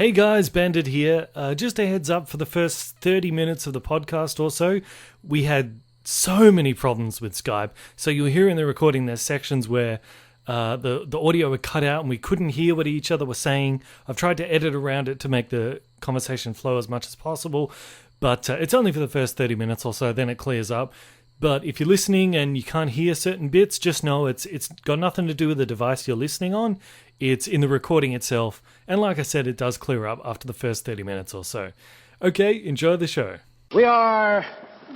Hey guys, Bandit here. Just a heads up for the first 30 minutes of the podcast or so, we had so many problems with Skype. So you'll hear in the recording there's sections where the audio would cut out and we couldn't hear what each other was saying. I've tried to edit around it to make the conversation flow as much as possible, but it's only for the first 30 minutes or so, then it clears up. But if you're listening and you can't hear certain bits, just know it's got nothing to do with the device you're listening on. It's in the recording itself. And like I said, it does clear up after the first 30 minutes or so. Okay, enjoy the show. We are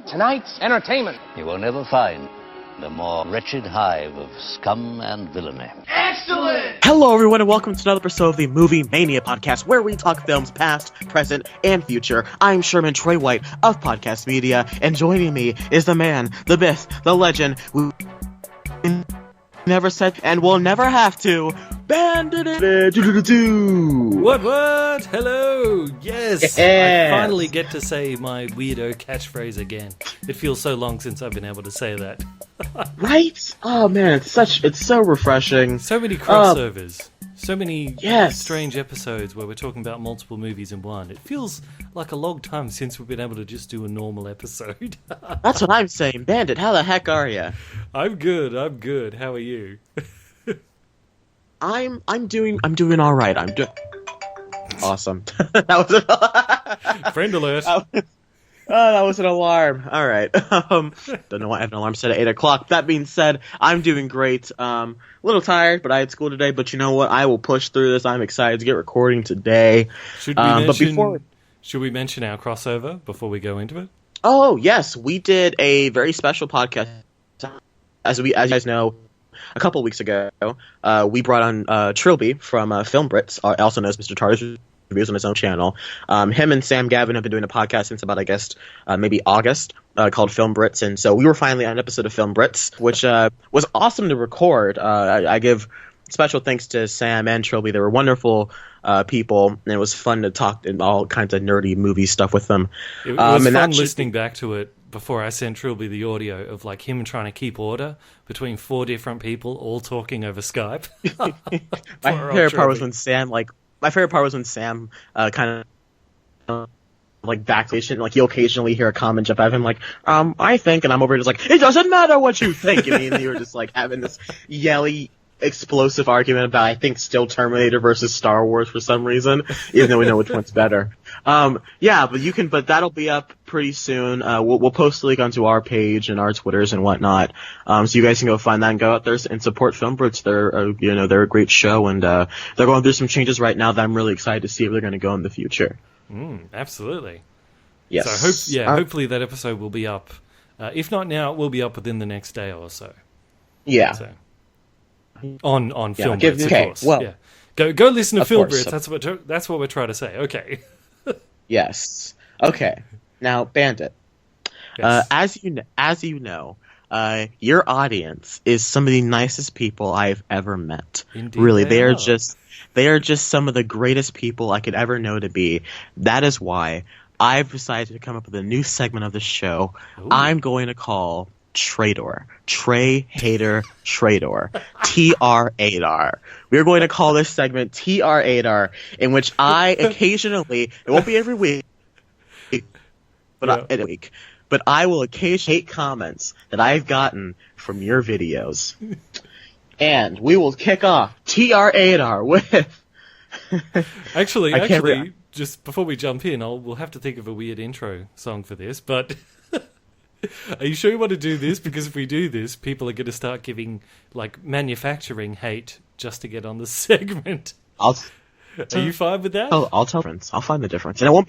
tonight's entertainment. You will never find the more wretched hive of scum and villainy. Excellent! Hello, everyone, and welcome to another episode of the Movie Mania podcast, where we talk films past, present, and future. I'm Sherman Troy White of Podcast Media, and joining me is the man, the myth, the legend, we never said and will never have to, BanditIncorporated. What? Hello! Yes! I finally get to say my weirdo catchphrase again. It feels so long since I've been able to say that. Right? Oh man, it's so refreshing. So many crossovers. So many Yes. strange episodes where we're talking about multiple movies in one. It feels like a long time since we've been able to just do a normal episode. That's what I'm saying. Bandit, how the heck are you? I'm good. How are you? I'm doing all right. I'm doing awesome. That was Friend alert. that was an alarm. All right. Don't know why I have an alarm set at 8 o'clock. That being said, I'm doing great. A little tired, but I had school today. But you know what? I will push through this. I'm excited to get recording today. Should we mention our crossover before we go into it? Oh yes, we did a very special podcast. As you guys know, a couple weeks ago, we brought on Trilby from Film Brits, also known as Mr. Tar's Reviews on his own channel. Him and Sam Gavin have been doing a podcast since about, I guess, maybe August, called Film Brits, and so we were finally on an episode of Film Brits, which was awesome to record. I give special thanks to Sam and Trilby. They were wonderful people, and it was fun to talk in all kinds of nerdy movie stuff with them. It was fun listening back to it before I sent Trilby the audio of like him trying to keep order between 4 different people all talking over Skype. My favorite part was when Sam kind of like backstage and like you'll occasionally hear a comment jump out of him like, I think, and I'm over here just like, it doesn't matter what you think. I mean, you were just like having this yelly, explosive argument about, I think, still Terminator versus Star Wars for some reason, even though we know which one's better. But that'll be up pretty soon. We'll post the link onto our page and our Twitters and whatnot. So you guys can go find that and go out there and support Film Brits. They're a great show, and they're going through some changes right now that I'm really excited to see where they're going to go in the future. Absolutely. Yes. So hopefully that episode will be up. If not now, it will be up within the next day or so. Yeah. So, on Film Brits, of course. Well, yeah. Go listen to Film course. Brits. That's what we're trying to say. Okay. Yes. Okay. Now, Bandit. Yes. As you know, your audience is some of the nicest people I've ever met. Indeed, really, they are just some of the greatest people I could ever know to be. That is why I've decided to come up with a new segment of the show. Ooh. I'm going to call Trador. Trey Hater Trador. TR8R. We're going to call this segment TR8R, in which I occasionally, it won't be every week, but I will occasionally hate comments that I've gotten from your videos. And we will kick off TR8R with... Actually, just before we jump in, we'll have to think of a weird intro song for this, but... Are you sure you want to do this? Because if we do this, people are going to start giving, like, manufacturing hate just to get on the segment. Are you fine with that? I'll tell friends. I'll find the difference. And it won't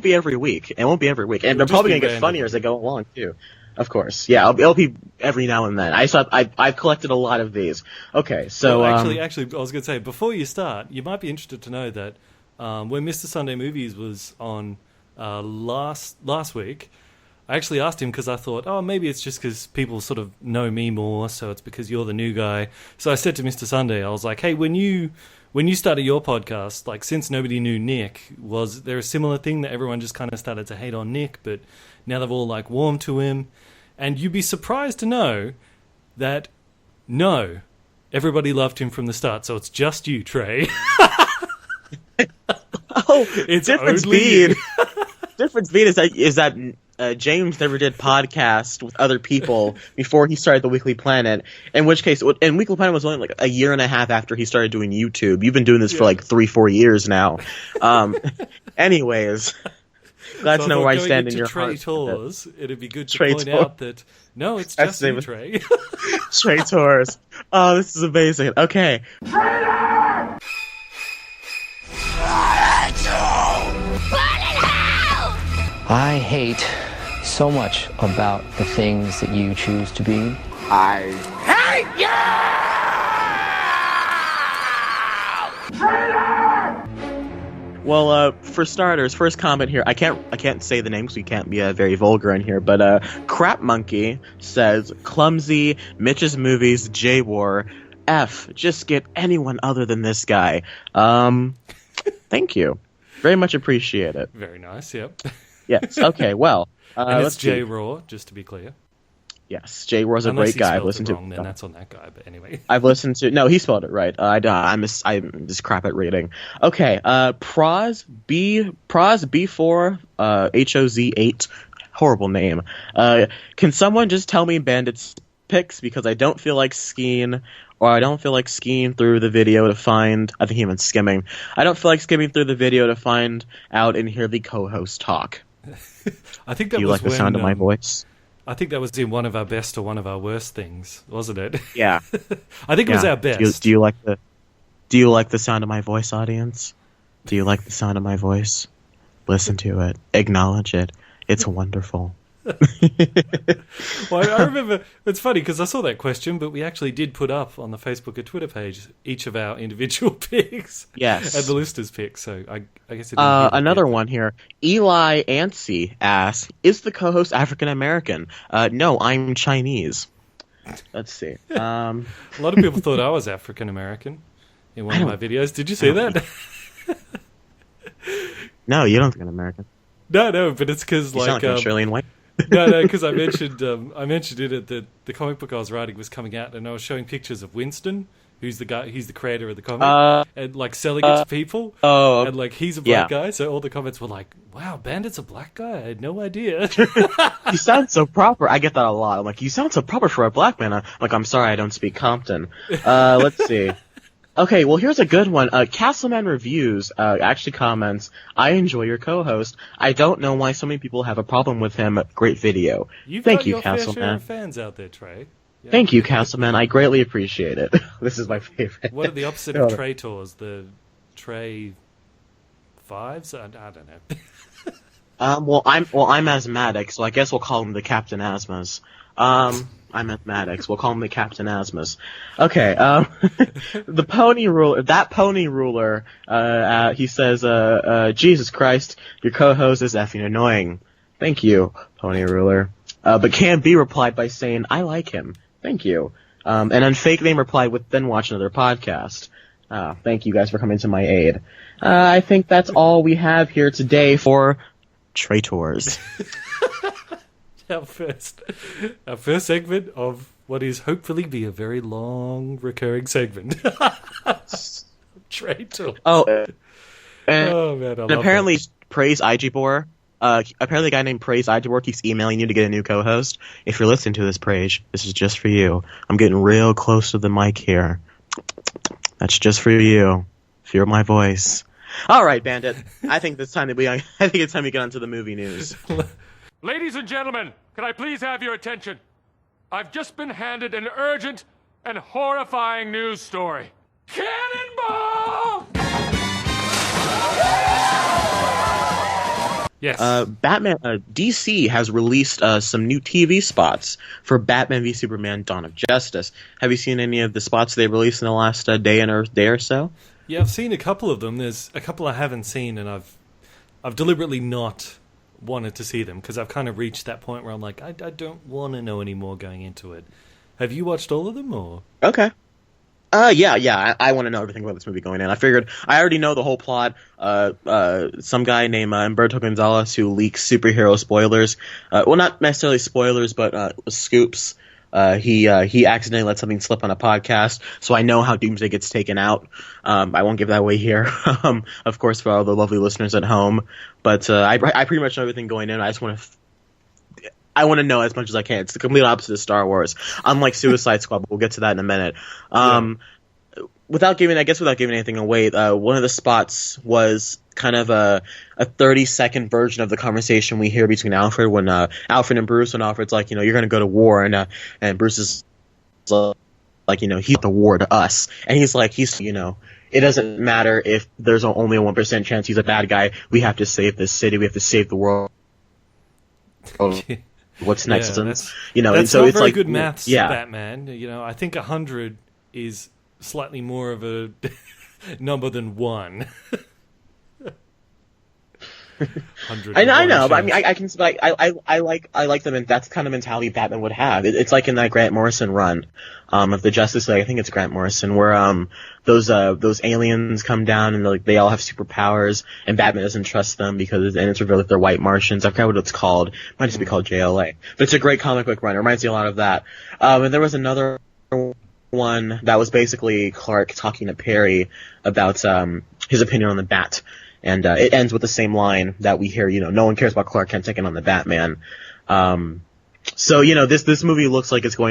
be every week. And they're probably going to get funnier as they go along, too. Of course. Yeah, it'll be every now and then. I've collected a lot of these. Okay, so... Well, actually, I was going to say, before you start, you might be interested to know that when Mr. Sunday Movies was on last week... I actually asked him because I thought, maybe it's just because people sort of know me more, so it's because you're the new guy. So I said to Mr. Sunday, I was like, hey, when you started your podcast, like since nobody knew Nick, was there a similar thing that everyone just kind of started to hate on Nick, but now they've all like warmed to him? And you'd be surprised to know that no, everybody loved him from the start, so it's just you, Trey. Oh, It's difference only being you. difference being is that James never did podcast with other people before he started the Weekly Planet. In which case, and Weekly Planet was only like a year and a half after he started doing YouTube. You've been doing this for like 3-4 years now. Anyways, glad to know where I stand in your Trey heart. Tours, it'd be good to Trey point Tours. out that no, it's just you, Trey. Trey Tours. Oh, this is amazing. Okay. I hate so much about the things that you choose to be. Well, for starters, first comment here. I can't say the name because we can't be very vulgar in here. But Crap Monkey says clumsy Mitch's movies J-War F. Just get anyone other than this guy. Thank you, very much appreciate it. Very nice. Yep. Yes. Okay. Well, And let's it's J see. Raw, just to be clear. Yes, Jay War's a Unless great he guy. I've spelled listened it to. wrong, then that's on that guy. But anyway. I've listened to. No, he spelled it right. I'm just crap at reading. Okay. Pros B4 HOZ8. Horrible name. Can someone just tell me Bandit's picks, because I don't feel like skiing, or I don't feel like skiing through the video to find. I think he meant skimming. I don't feel like skimming through the video to find out and hear the co-host talk. I think that Do you was like the sound of my when, voice? I think that was in one of our best or one of our worst things, wasn't it? Yeah. I think it was our best. Do you like the sound of my voice, audience? Do you like the sound of my voice? Listen to it. Acknowledge it. It's wonderful. Well, I remember, it's funny because I saw that question, but we actually did put up on the Facebook and Twitter page each of our individual picks. Yes. And the listeners' picks, so I guess it didn't another one here. Eli Ansi asks, is the co-host African American? No, I'm Chinese. Let's see. A lot of people thought I was African American in one of my videos. Did you see that? No, you don't think I'm American. No, but it's because You sound like an Australian white. No, because I mentioned it at the comic book I was writing was coming out, and I was showing pictures of Winston, who's the guy, he's the creator of the comic, and like selling it to people. Oh, and like he's a black guy, so all the comments were like, "Wow, Bandit's a black guy. I had no idea." You sound so proper. I get that a lot. I'm like, you sound so proper for a black man. I'm like, I'm sorry, I don't speak Compton. Let's see. Okay, well, here's a good one. Castleman Reviews actually comments, I enjoy your co-host. I don't know why so many people have a problem with him. Great video. You've Thank got you, your fair share Castleman. of fans out there, Trey. Yeah. Thank you, Castleman. I greatly appreciate it. This is my favorite. What are the opposite of Trey tours? The Trey fives? I don't know. Well, I'm asthmatic, so I guess we'll call him the Captain Asthmas. I'm asthmatics. We'll call him the Captain Asthmas. Okay, the pony ruler, he says, Jesus Christ, your co-host is effing annoying. Thank you, pony ruler. But can be replied by saying, I like him. Thank you. And then fake name replied with, then watch another podcast. Thank you guys for coming to my aid. I think that's all we have here today for Traitors. Our first segment of what is hopefully be a very long recurring segment. Traitor. Oh, man, I love apparently that. Praise Igibor. Apparently a guy named Praise Igibor keeps emailing you to get a new co-host. If you're listening to this, Praise, this is just for you. I'm getting real close to the mic here. That's just for you. Feel my voice. All right, Bandit. I think it's time to get onto the movie news. Ladies and gentlemen, can I please have your attention? I've just been handed an urgent and horrifying news story. Cannonball! Yes. Batman, DC has released some new TV spots for Batman v Superman: Dawn of Justice. Have you seen any of the spots they released in the last day or so? Yeah, I've seen a couple of them. There's a couple I haven't seen, and I've deliberately not wanted to see them because I've kind of reached that point where I'm like, I don't want to know any more going into it. Have you watched all of them, or? Okay. Yeah. I want to know everything about this movie going in. I figured I already know the whole plot. Some guy named Humberto Gonzalez who leaks superhero spoilers. Well, not necessarily spoilers, but scoops. He accidentally let something slip on a podcast, so I know how Doomsday gets taken out. I won't give that away here, of course, for all the lovely listeners at home. But I pretty much know everything going in. I want to know as much as I can. It's the complete opposite of Star Wars, unlike Suicide Squad. But we'll get to that in a minute. Without giving anything away, one of the spots was kind of a 30-second version of the conversation we hear between Alfred when Alfred and Bruce, and Alfred's like, you're going to go to war, and Bruce is like, he's the war to us, and he's like, it doesn't matter if there's only a 1% chance he's a bad guy. We have to save this city. We have to save the world. What's next? That's and so not it's very like good maths, yeah. Batman. I think 100 is slightly more of a number than 1. 100 I know, but I mean, I can, like, I like them, and that's the kind of mentality Batman would have. It's like in that Grant Morrison run, of the Justice League. I think it's Grant Morrison, where those aliens come down and they all have superpowers, and Batman doesn't trust them because it's revealed that they're white Martians. I forgot what it's called. It might just be called JLA, but it's a great comic book run. It reminds me a lot of that. And there was another one that was basically Clark talking to Perry about his opinion on the Bat. And it ends with the same line that we hear, no one cares about Clark Kent taking on the Batman. So, this movie looks like it looks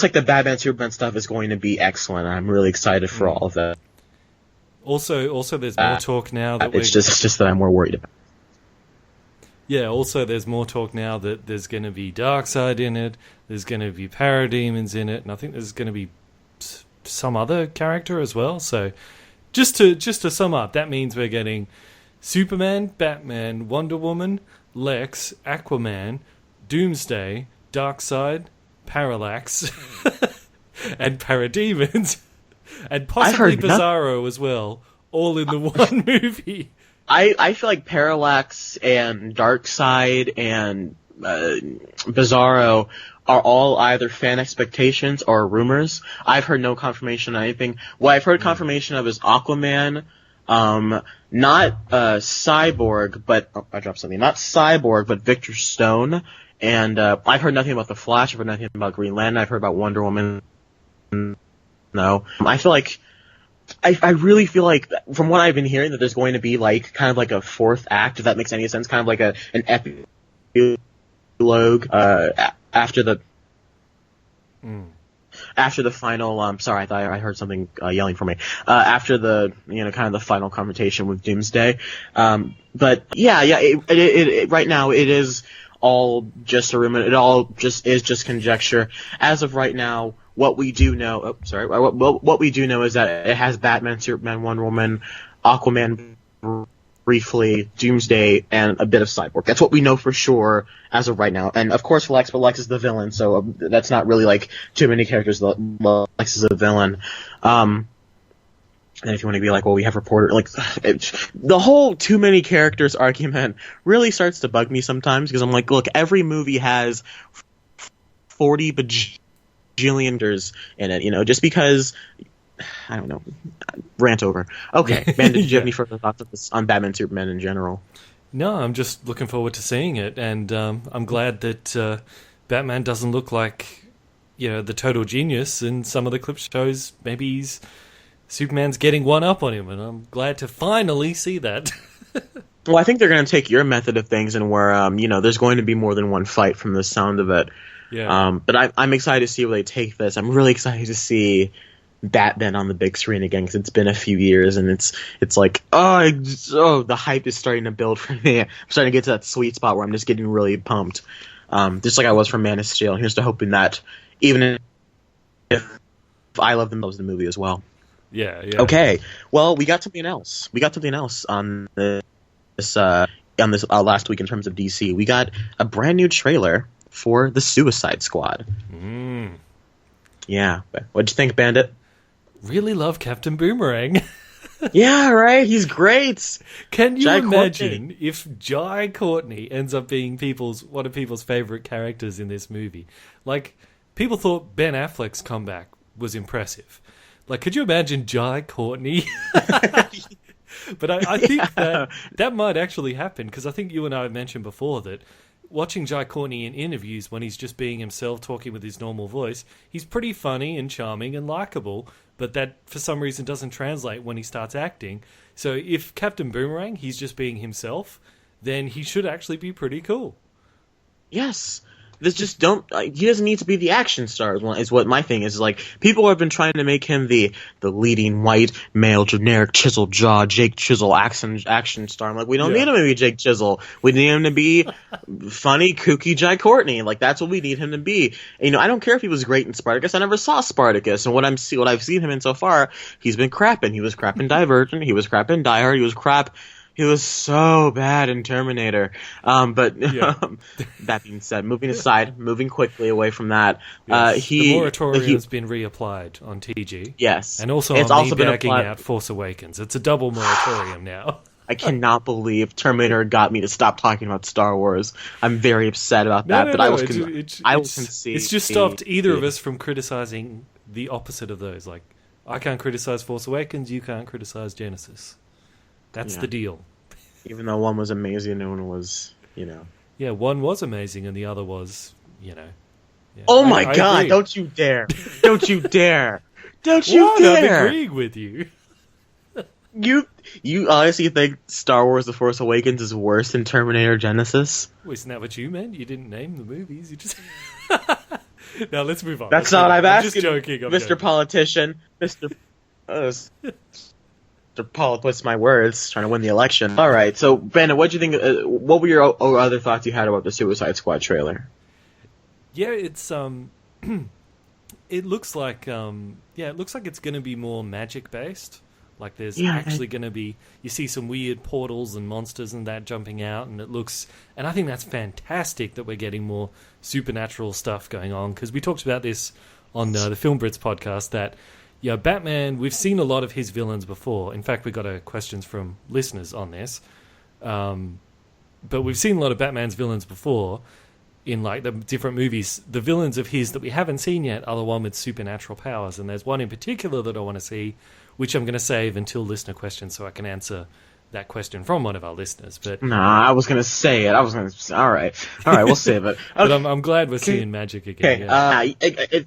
like the Batman Superman stuff is going to be excellent. I'm really excited for all of that. Also, there's more talk now that it's just that I'm more worried about. Yeah, also there's more talk now that there's going to be Darkseid in it, there's going to be Parademons in it, and I think there's going to be some other character as well, so... Just to sum up, that means we're getting Superman, Batman, Wonder Woman, Lex, Aquaman, Doomsday, Darkseid, Parallax, and Parademons, and possibly Bizarro as well, all in the one movie. I feel like Parallax and Darkseid and Bizarro are all either fan expectations or rumors. I've heard no confirmation on anything. What I've heard confirmation of is Aquaman, not Cyborg, but I dropped something. Not Cyborg, but Victor Stone. And I've heard nothing about the Flash. I've heard nothing about Green Lantern. I've heard about Wonder Woman. No, I feel like I really feel like from what I've been hearing that there's going to be like kind of like a fourth act, if that makes any sense, kind of like an epilogue after the final. Sorry, I thought I heard something yelling for me. After the kind of the final confrontation with Doomsday. But it right now it is all just a rumor. It all is conjecture. As of right now, what we do know. What we do know is that it has Batman, Superman, Wonder Woman, Aquaman, briefly, Doomsday, and a bit of Cyborg. That's what we know for sure as of right now. And of course Lex, but Lex is the villain, so that's not really like too many characters. Lex is a villain. And if you want to be like, well, we have reporter, like, the whole too many characters argument really starts to bug me sometimes, because I'm like, look, every movie has 40 bajillion in it, just because, I don't know, rant over. Okay, Bandit, did you have any further thoughts on Batman Superman in general? No, I'm just looking forward to seeing it, and I'm glad that Batman doesn't look like, the total genius, and some of the clip shows maybe Superman's getting one up on him, and I'm glad to finally see that. Well, I think they're going to take your method of things, and where there's going to be more than one fight from the sound of it. Yeah. But I'm excited to see where they take this. I'm really excited to see Batman on the big screen again, because it's been a few years, and it's like, the hype is starting to build for me. I'm starting to get to that sweet spot where I'm just getting really pumped, just like I was from Man of Steel. Here's to hoping that even if I love the movie as well. Yeah. Okay. Well, we got something else. On this last week in terms of DC. We got a brand new trailer for the Suicide Squad. Yeah. What'd you think, Bandit? Really love Captain Boomerang. Yeah, right. He's great. Can you imagine if Jai Courtney ends up being one of people's favorite characters in this movie? Like, people thought Ben Affleck's comeback was impressive. Like, could you imagine Jai Courtney? But I think that might actually happen, because I think you and I have mentioned before that watching Jai Courtney in interviews when he's just being himself, talking with his normal voice, he's pretty funny and charming and likable, but that for some reason doesn't translate when he starts acting. So if Captain Boomerang, he's just being himself, then he should actually be pretty cool. Yes. This just don't. He doesn't need to be the action star. Is what my thing is. Like, people have been trying to make him the leading white male generic chisel jaw Jake Chisel action star. I'm like, we don't need him to be Jake Chisel. We need him to be funny, kooky Jai Courtney. Like, that's what we need him to be. And, I don't care if he was great in Spartacus. I never saw Spartacus, and what I've seen him in so far, he's been crapping. He was crap in Divergent. He was crap in Die Hard. He was crap. He was so bad in Terminator. That being said, moving quickly away from that, yes, the moratorium has been reapplied on TG. Yes. And also it's on also me been backing out Force Awakens. It's a double moratorium now. I cannot believe Terminator got me to stop talking about Star Wars. I'm very upset about that, but I will concede. It's just stopped either of us from criticizing the opposite of those. Like, I can't criticize Force Awakens, you can't criticize Genesis. That's the deal. Even though one was amazing and one was, Yeah, one was amazing and the other was, Yeah. Oh my God, agree. Don't you dare. Don't you dare. Don't you what? dare. I'm agreeing with you. You honestly think Star Wars The Force Awakens is worse than Terminator Genesis? Well, isn't that what you meant? You didn't name the movies, you just... Now, let's move on. That's not what I'm asking. I'm just joking. Mr. Politician. Mr. Paul puts my words, trying to win the election. All right, so Brandon, what do you think? What were your other thoughts you had about the Suicide Squad trailer? Yeah, it's it looks like it's going to be more magic based. Like there's actually going to be, you see some weird portals and monsters and that jumping out, and I think that's fantastic that we're getting more supernatural stuff going on, because we talked about this on the Film Brits podcast that. Yeah, Batman, we've seen a lot of his villains before. In fact, we got questions from listeners on this. But we've seen a lot of Batman's villains before in like the different movies. The villains of his that we haven't seen yet are the one with supernatural powers. And there's one in particular that I want to see, which I'm going to save until listener questions so I can answer that question from one of our listeners. But I was going to say it. All right, we'll save it. Okay. But I'm glad we're seeing magic again. Okay.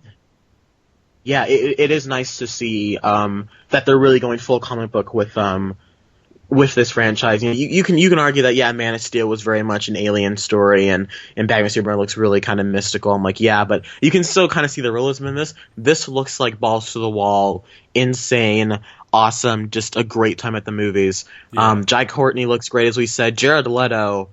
Yeah, it is nice to see that they're really going full comic book with this franchise. You can argue that Man of Steel was very much an alien story, and Batman Superman looks really kind of mystical. I'm like, but you can still kind of see the realism in this. This looks like balls to the wall, insane, awesome, just a great time at the movies. Yeah. Jai Courtney looks great, as we said. Jared Leto,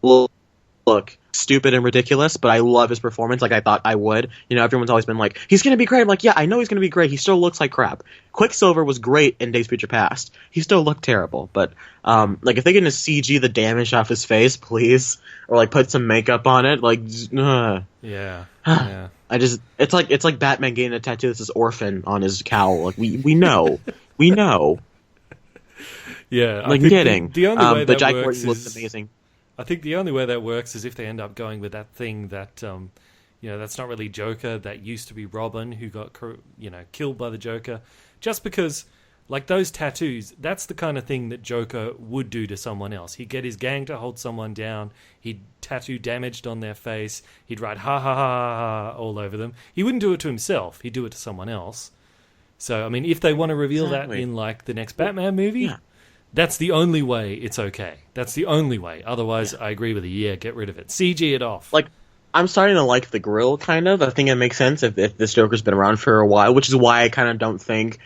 look. Stupid and ridiculous, but I love his performance like I thought I would. Everyone's always been like, he's going to be great. I'm like, I know he's going to be great. He still looks like crap. Quicksilver was great in Days of Future Past. He still looked terrible, but if they get to CG the damage off his face, please, or put some makeup on it, Yeah. It's like Batman getting a tattoo that says orphan on his cowl. We know. Yeah, I'm kidding. The only way but that Jai works Courtney looks amazing. I think the only way that works is if they end up going with that thing that, that's not really Joker, that used to be Robin, who got, killed by the Joker. Just because, those tattoos, that's the kind of thing that Joker would do to someone else. He'd get his gang to hold someone down, he'd tattoo damaged on their face, he'd write ha ha ha ha all over them. He wouldn't do it to himself, he'd do it to someone else. So, if they want to reveal that in, the next Batman movie... Yeah. That's the only way it's okay. That's the only way. Otherwise, I agree with you. Yeah, get rid of it. CG it off. I'm starting to like the grill, kind of. I think it makes sense if this Joker's been around for a while, which is why I kind of don't think,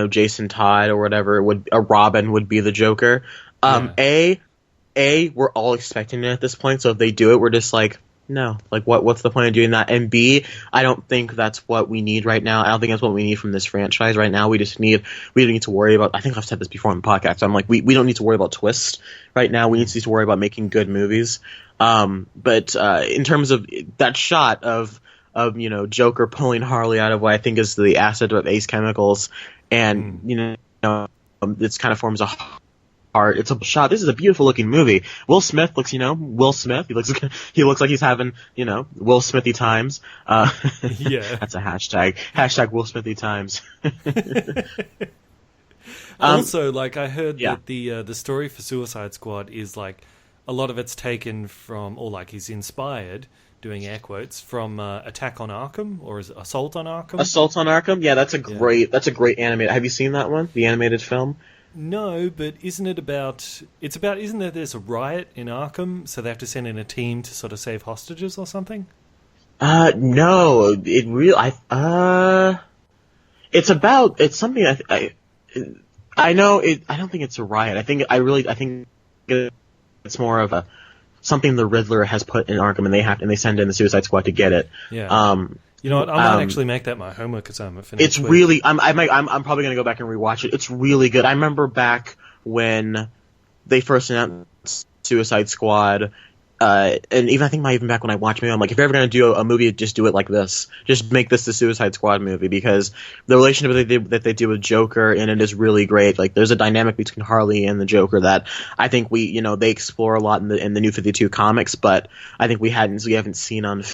Jason Todd or whatever, a Robin would be the Joker. We're all expecting it at this point, so if they do it, we're just like, no. What's the point of doing that? And B, I don't think that's what we need right now. I don't think that's what we need from this franchise right now. We don't need to worry about, I think I've said this before on the podcast, I'm like, we don't need to worry about twists right now. We need to worry about making good movies. But in terms of that shot of Joker pulling Harley out of what I think is the asset of Ace Chemicals, and, it's kind of forms a heart. It's a shot. This is a beautiful looking movie. Will Smith looks, Will Smith. He looks like he's having, Will Smithy times. Yeah. That's a hashtag. Hashtag Will Smithy times. Also, I heard that the story for Suicide Squad is a a lot of it's taken from, or like he's inspired, doing air quotes, from Attack on Arkham, or is it Assault on Arkham? Assault on Arkham? Yeah, that's a great animated. Have you seen that one? The animated film? No, but isn't it about... isn't there there's a riot in Arkham, so they have to send in a team to sort of save hostages or something? No. It's something I know it... I don't think it's a riot. I think it's more of something the Riddler has put in Arkham, and they send in the Suicide Squad to get it. Yeah. You know what? I might actually make that my homework assignment for next week. It's really... I'm probably going to go back and rewatch it. It's really good. I remember back when they first announced Suicide Squad, and even I think even back when I watched it, I'm like, if you're ever going to do a movie, just do it like this. Just make this the Suicide Squad movie, because the relationship that they do with Joker in it is really great. Like, there's a dynamic between Harley and the Joker that I think they explore a lot in the New 52 comics, but I think we haven't seen on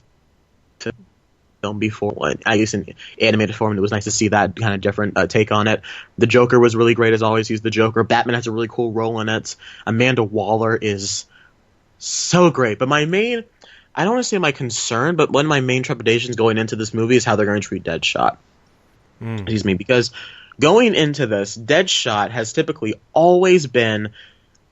film before. I used in animated form, and it was nice to see that kind of different take on it. The Joker was really great as always. He's the Joker. Batman has a really cool role in it. Amanda Waller is so great. But I don't want to say my concern, but one of my main trepidations going into this movie is how they're going to treat Deadshot. Excuse me, because going into this, Deadshot has typically always been...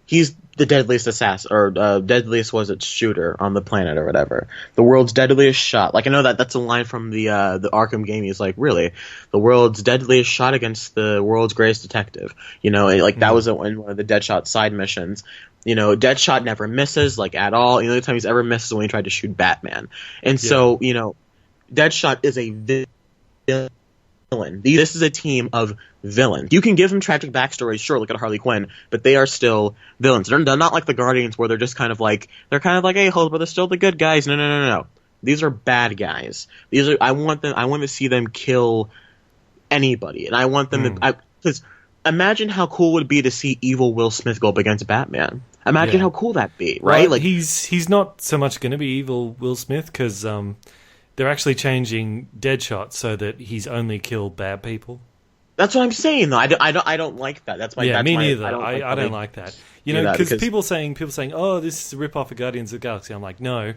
He's the deadliest assassin, or deadliest shooter on the planet, or whatever. The world's deadliest shot. Like, I know that's a line from the Arkham game. He's like, really, the world's deadliest shot against the world's greatest detective. That was in one of the Deadshot side missions. Deadshot never misses, like, at all. The only time he's ever missed is when he tried to shoot Batman. And so, Deadshot is a villain. This is a team of villains. You can give them tragic backstories, sure, look at Harley Quinn, but they are still villains. They're not like the Guardians, where they're just kind of like a-holes, but they're still the good guys. No. These are bad guys. I want to see them kill anybody, and I want them to... Because imagine how cool it would be to see evil Will Smith go up against Batman. Imagine how cool that'd be, right? Well, he's not so much going to be evil Will Smith, because... they're actually changing Deadshot so that he's only killed bad people. That's what I'm saying, though. I don't like that. That's my... Yeah, that's me my, neither. I don't like that. Because people saying, oh, this is a rip-off of Guardians of the Galaxy. I'm like, no.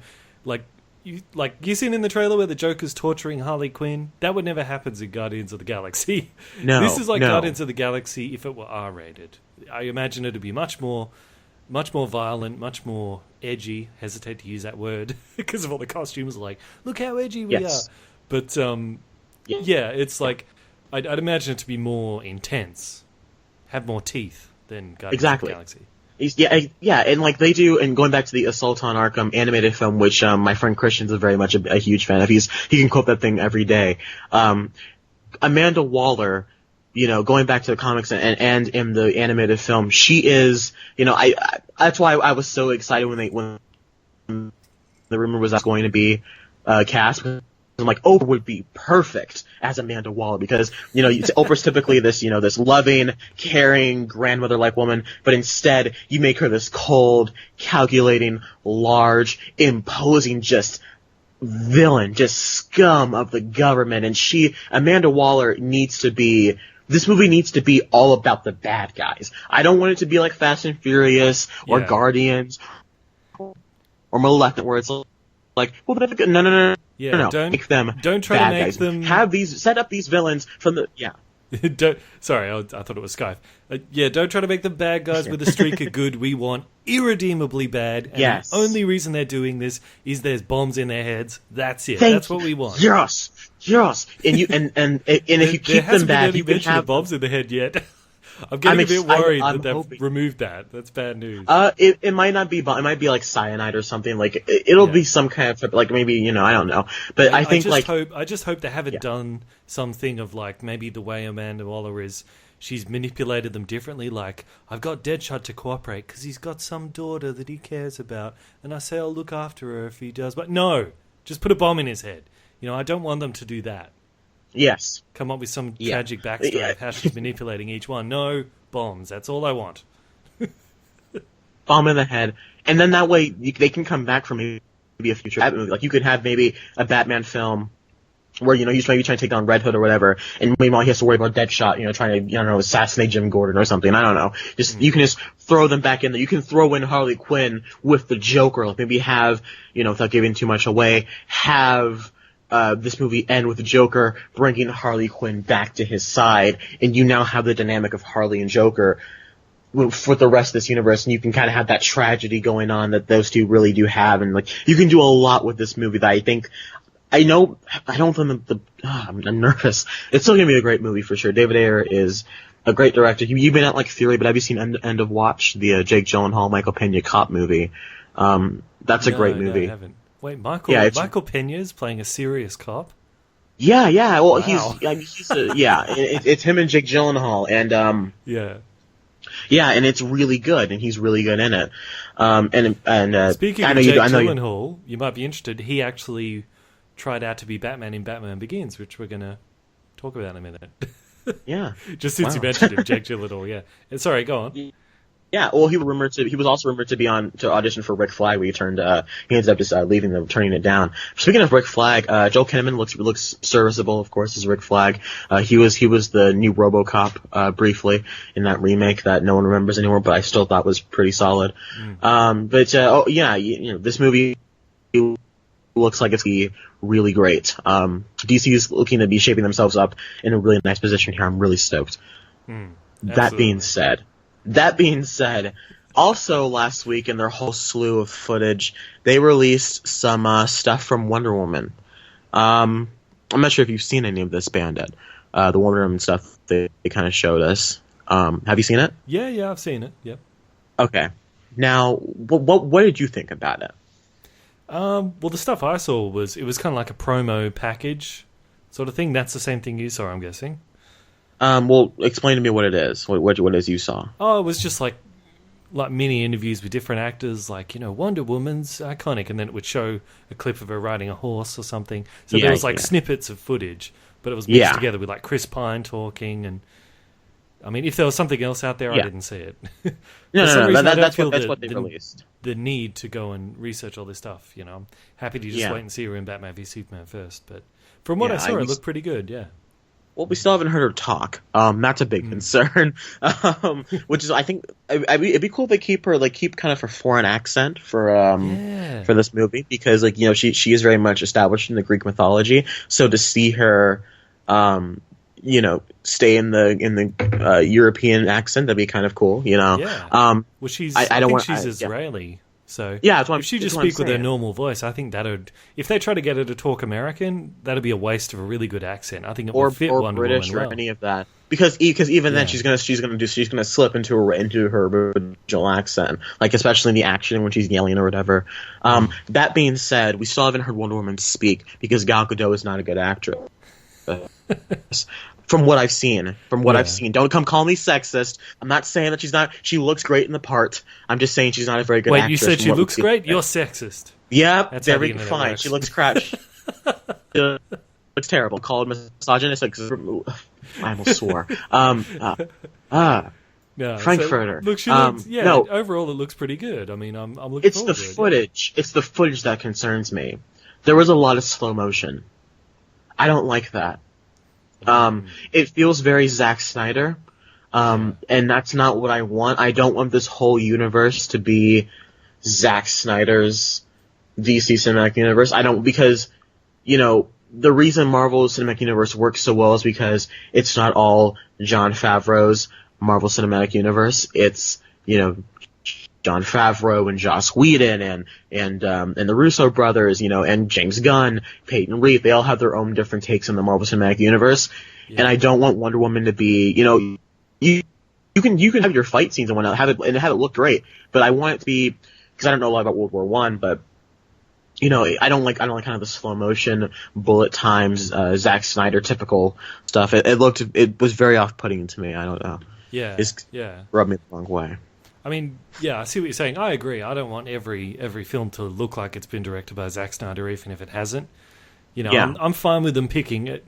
You seen in the trailer where the Joker's torturing Harley Quinn? That would never happen in Guardians of the Galaxy. No, this is like Guardians of the Galaxy if it were R-rated. I imagine it would be much more violent, much more edgy. Hesitate to use that word because of all the costumes. Like, look how edgy we are. But it's like I'd imagine it to be more intense, have more teeth than Guardians of the Galaxy. Yeah, and like they do. And going back to the Assault on Arkham animated film, which my friend Christian's very much a huge fan of. He can quote that thing every day. Amanda Waller. Going back to the comics and in the animated film, she is, that's why I was so excited when the rumor was going to be cast. I'm like, Oprah would be perfect as Amanda Waller, because, Oprah's typically this, this loving, caring, grandmother-like woman, but instead you make her this cold, calculating, large, imposing, just villain, just scum of the government. And Amanda Waller this movie needs to be all about the bad guys. I don't want it to be like Fast and Furious or Guardians or Maleficent, where it's like, well, but no. Yeah, don't try to make them set up these villains from the Sorry, I thought it was Skype. Don't try to make them bad guys with a streak of good. We want irredeemably bad. And the only reason they're doing this is there's bombs in their heads. That's it. That's what we want. Yes. And if you keep them bad, you can have bombs in the head yet. I'm getting a bit worried that they've removed that. That's bad news. It might not be. It might be like cyanide or something. Like it'll be some kind of like maybe I don't know. But I think I just hope they haven't done something of like maybe the way Amanda Waller is. She's manipulated them differently. Like, I've got Deadshot to cooperate because he's got some daughter that he cares about, and I say I'll look after her if he does. But no, just put a bomb in his head. I don't want them to do that. Yes. Come up with some tragic backstory of how she's manipulating each one. No, bombs. That's all I want. Bomb in the head. And then that way they can come back for maybe a future Batman movie. Like, you could have maybe a Batman film where, he's maybe trying to take down Red Hood or whatever, and meanwhile he has to worry about Deadshot, trying to, assassinate Jim Gordon or something. I don't know. You can just throw them back in there. You can throw in Harley Quinn with the Joker, like maybe have, without giving too much away, have this movie end with the Joker bringing Harley Quinn back to his side, and you now have the dynamic of Harley and Joker for the rest of this universe, and you can kind of have that tragedy going on that those two really do have, and like you can do a lot with this movie that I'm nervous. It's still gonna be a great movie for sure. David Ayer is a great director. You've been at like Fury, but have you seen End of Watch, the Jake Gyllenhaal, Michael Pena cop movie? That's a great movie. No, I haven't. Wait, Michael Pena's playing a serious cop? Yeah. Well, wow. it's him and Jake Gyllenhaal, and yeah, and it's really good, and he's really good in it. Speaking of Jake Gyllenhaal, you might be interested. He actually tried out to be Batman in Batman Begins, which we're going to talk about in a minute. Yeah. Just since you mentioned him, Jake Gyllenhaal, yeah. Sorry, go on. Yeah, well, he was also rumored to audition for Rick Flag, but he ended up just leaving them, turning it down. Speaking of Rick Flag, Joel Kinnaman looks serviceable, of course, as Rick Flag. He was the new RoboCop, briefly, in that remake that no one remembers anymore, but I still thought was pretty solid. This movie looks like it's going to be really great. DC is looking to be shaping themselves up in a really nice position here. I'm really stoked. That being said, also last week in their whole slew of footage, they released some stuff from Wonder Woman. I'm not sure if you've seen any of this, Bandit. The Wonder Woman stuff they kind of showed us. Have you seen it? Yeah, I've seen it. Yep. Okay. Now, what did you think about it? Well, the stuff I saw was kind of like a promo package sort of thing. That's the same thing you saw, I'm guessing. Well, explain to me what it is. What it is you saw? Oh, it was just like mini interviews with different actors, like, Wonder Woman's iconic, and then it would show a clip of her riding a horse or something. So there was snippets of footage, but it was mixed together with like Chris Pine talking, and I mean, if there was something else out there, I didn't see it. No, that's what they released. The need to go and research all this stuff, I'm happy to just wait and see her in Batman v Superman first, but from what I saw, it looked pretty good, yeah. Well, we still haven't heard her talk. That's a big concern. Which is, I think, it'd be cool if they keep kind of her foreign accent for this movie, because she is very much established in the Greek mythology. So to see her, stay in the European accent, that'd be kind of cool. Yeah. Well, she's Israeli. So if she just speak with her normal voice, I think if they try to get her to talk American, that'd be a waste of a really good accent. I think it would fit Wonder British Woman or any of that, because even then she's gonna slip into her original accent, like especially in the action when she's yelling or whatever. That being said, we still haven't heard Wonder Woman speak because Gal Gadot is not a good actress. From what I've seen. Don't come call me sexist. I'm not saying that she's not. She looks great in the part. I'm just saying she's not a very good actress. Wait, you said she looks great? You're sexist. Yep, that's fine. Works. She looks crap. She looks terrible. Called misogynistic. I almost swore. Frankfurter. Overall it looks pretty good. I mean, I'm looking forward to it. It's the footage. It's the footage that concerns me. There was a lot of slow motion. I don't like that. It feels very Zack Snyder, and that's not what I want. I don't want this whole universe to be Zack Snyder's DC Cinematic Universe. because, the reason Marvel Cinematic Universe works so well is because it's not all Jon Favreau's Marvel Cinematic Universe. It's, Jon Favreau and Joss Whedon and the Russo brothers, and James Gunn, Peyton Reed, they all have their own different takes on the Marvel Cinematic Universe. Yeah. And I don't want Wonder Woman to be, you can have your fight scenes and whatnot, have it look great, but I want it to be, because I don't know a lot about World War I, but I don't like kind of the slow motion bullet times, Zack Snyder typical stuff. It was very off-putting to me. I don't know. Yeah. It rubbed me the wrong way. I mean, I see what you're saying. I agree. I don't want every film to look like it's been directed by Zack Snyder, even if it hasn't. I'm fine with them picking it.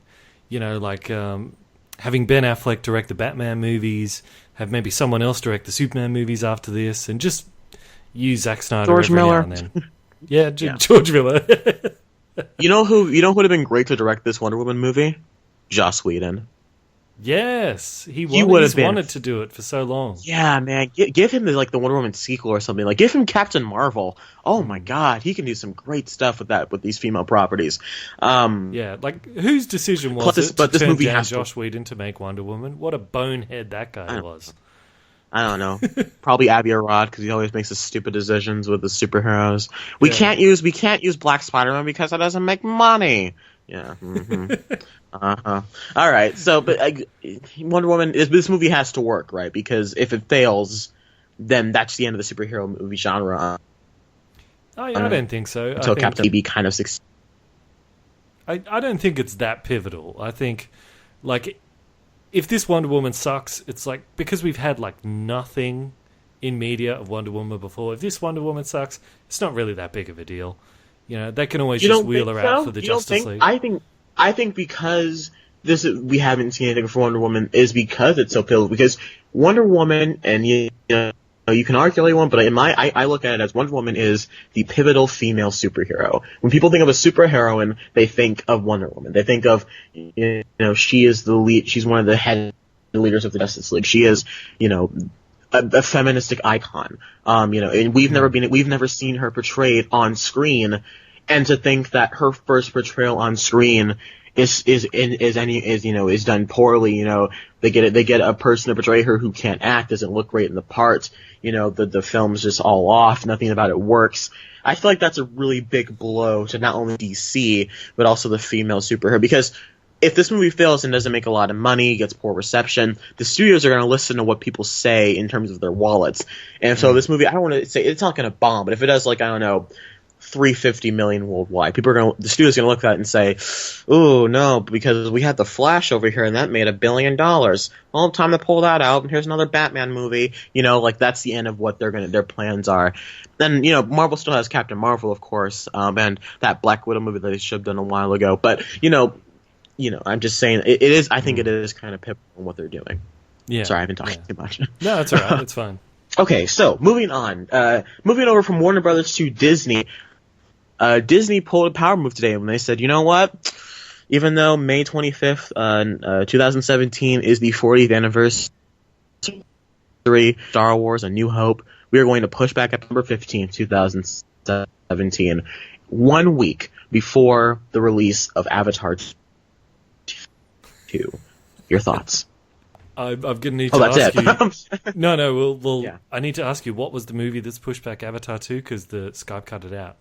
Having Ben Affleck direct the Batman movies, have maybe someone else direct the Superman movies after this, and just use Zack Snyder George Miller. Now and then. George Miller. You know who would have been great to direct this Wonder Woman movie? Joss Whedon. Yes, he's been wanted to do it for so long. Yeah, man, give him the Wonder Woman sequel or something. Like, give him Captain Marvel. Oh my God, he can do some great stuff with these female properties. Yeah, like whose decision was this to turn movie down has Joss Whedon to make Wonder Woman? What a bonehead that guy was. I don't know. Probably Abbey Arad, because he always makes the stupid decisions with the superheroes. We can't use Black Spider-Man because it doesn't make money. Yeah. Mm-hmm. All right. So, but Wonder Woman, this movie has to work, right? Because if it fails, then that's the end of the superhero movie genre. I don't think so. Until Captain Maybe kind of succeeds. I don't think it's that pivotal. I think, like, if this Wonder Woman sucks, it's like, because we've had like nothing in media of Wonder Woman before. If this Wonder Woman sucks, it's not really that big of a deal. You know, they can always just wheel her out for the Justice League. I think because we haven't seen anything for Wonder Woman is because it's so pivotal. Because Wonder Woman, and you know, you can argue anyone, but I look at it as Wonder Woman is the pivotal female superhero. When people think of a superheroine, they think of Wonder Woman. They think of, you know, she is the lead. She's one of the head leaders of the Justice League. She is, you know, a feministic icon. You know, and we've never seen her portrayed on screen, and to think that her first portrayal on screen is done poorly. You know, they get a person to portray her who can't act, doesn't look great in the part. You know, the film's just all off. Nothing about it works. I feel like that's a really big blow to not only DC but also the female superhero, because if this movie fails and doesn't make a lot of money, gets poor reception, the studios are going to listen to what people say in terms of their wallets. And so this movie, I don't want to say it's not going to bomb, but if it does, like, I don't know, $350 million worldwide, the studio's going to look at it and say, "Oh no, because we had The Flash over here and that made $1 billion. Well, time to pull that out, and here's another Batman movie." You know, like, that's the end of what their plans are. Then, you know, Marvel still has Captain Marvel, of course, and that Black Widow movie that they should have done a while ago. But you know, I'm just saying it is. I think it is kind of pivotal in what they're doing. Yeah. Sorry, I've been talking too much. No, it's all right. It's fine. Okay, so moving on. Moving over from Warner Brothers to Disney. Disney pulled a power move today when they said, you know what? Even though May 25th, 2017 is the 40th anniversary Star Wars: A New Hope, we are going to push back September 15th, 2017, 1 week before the release of Avatar 2. Your thoughts? I'm going to need to ask you. No. Well, yeah. I need to ask you, what was the movie that's pushed back Avatar 2? Because the Skype cut it out.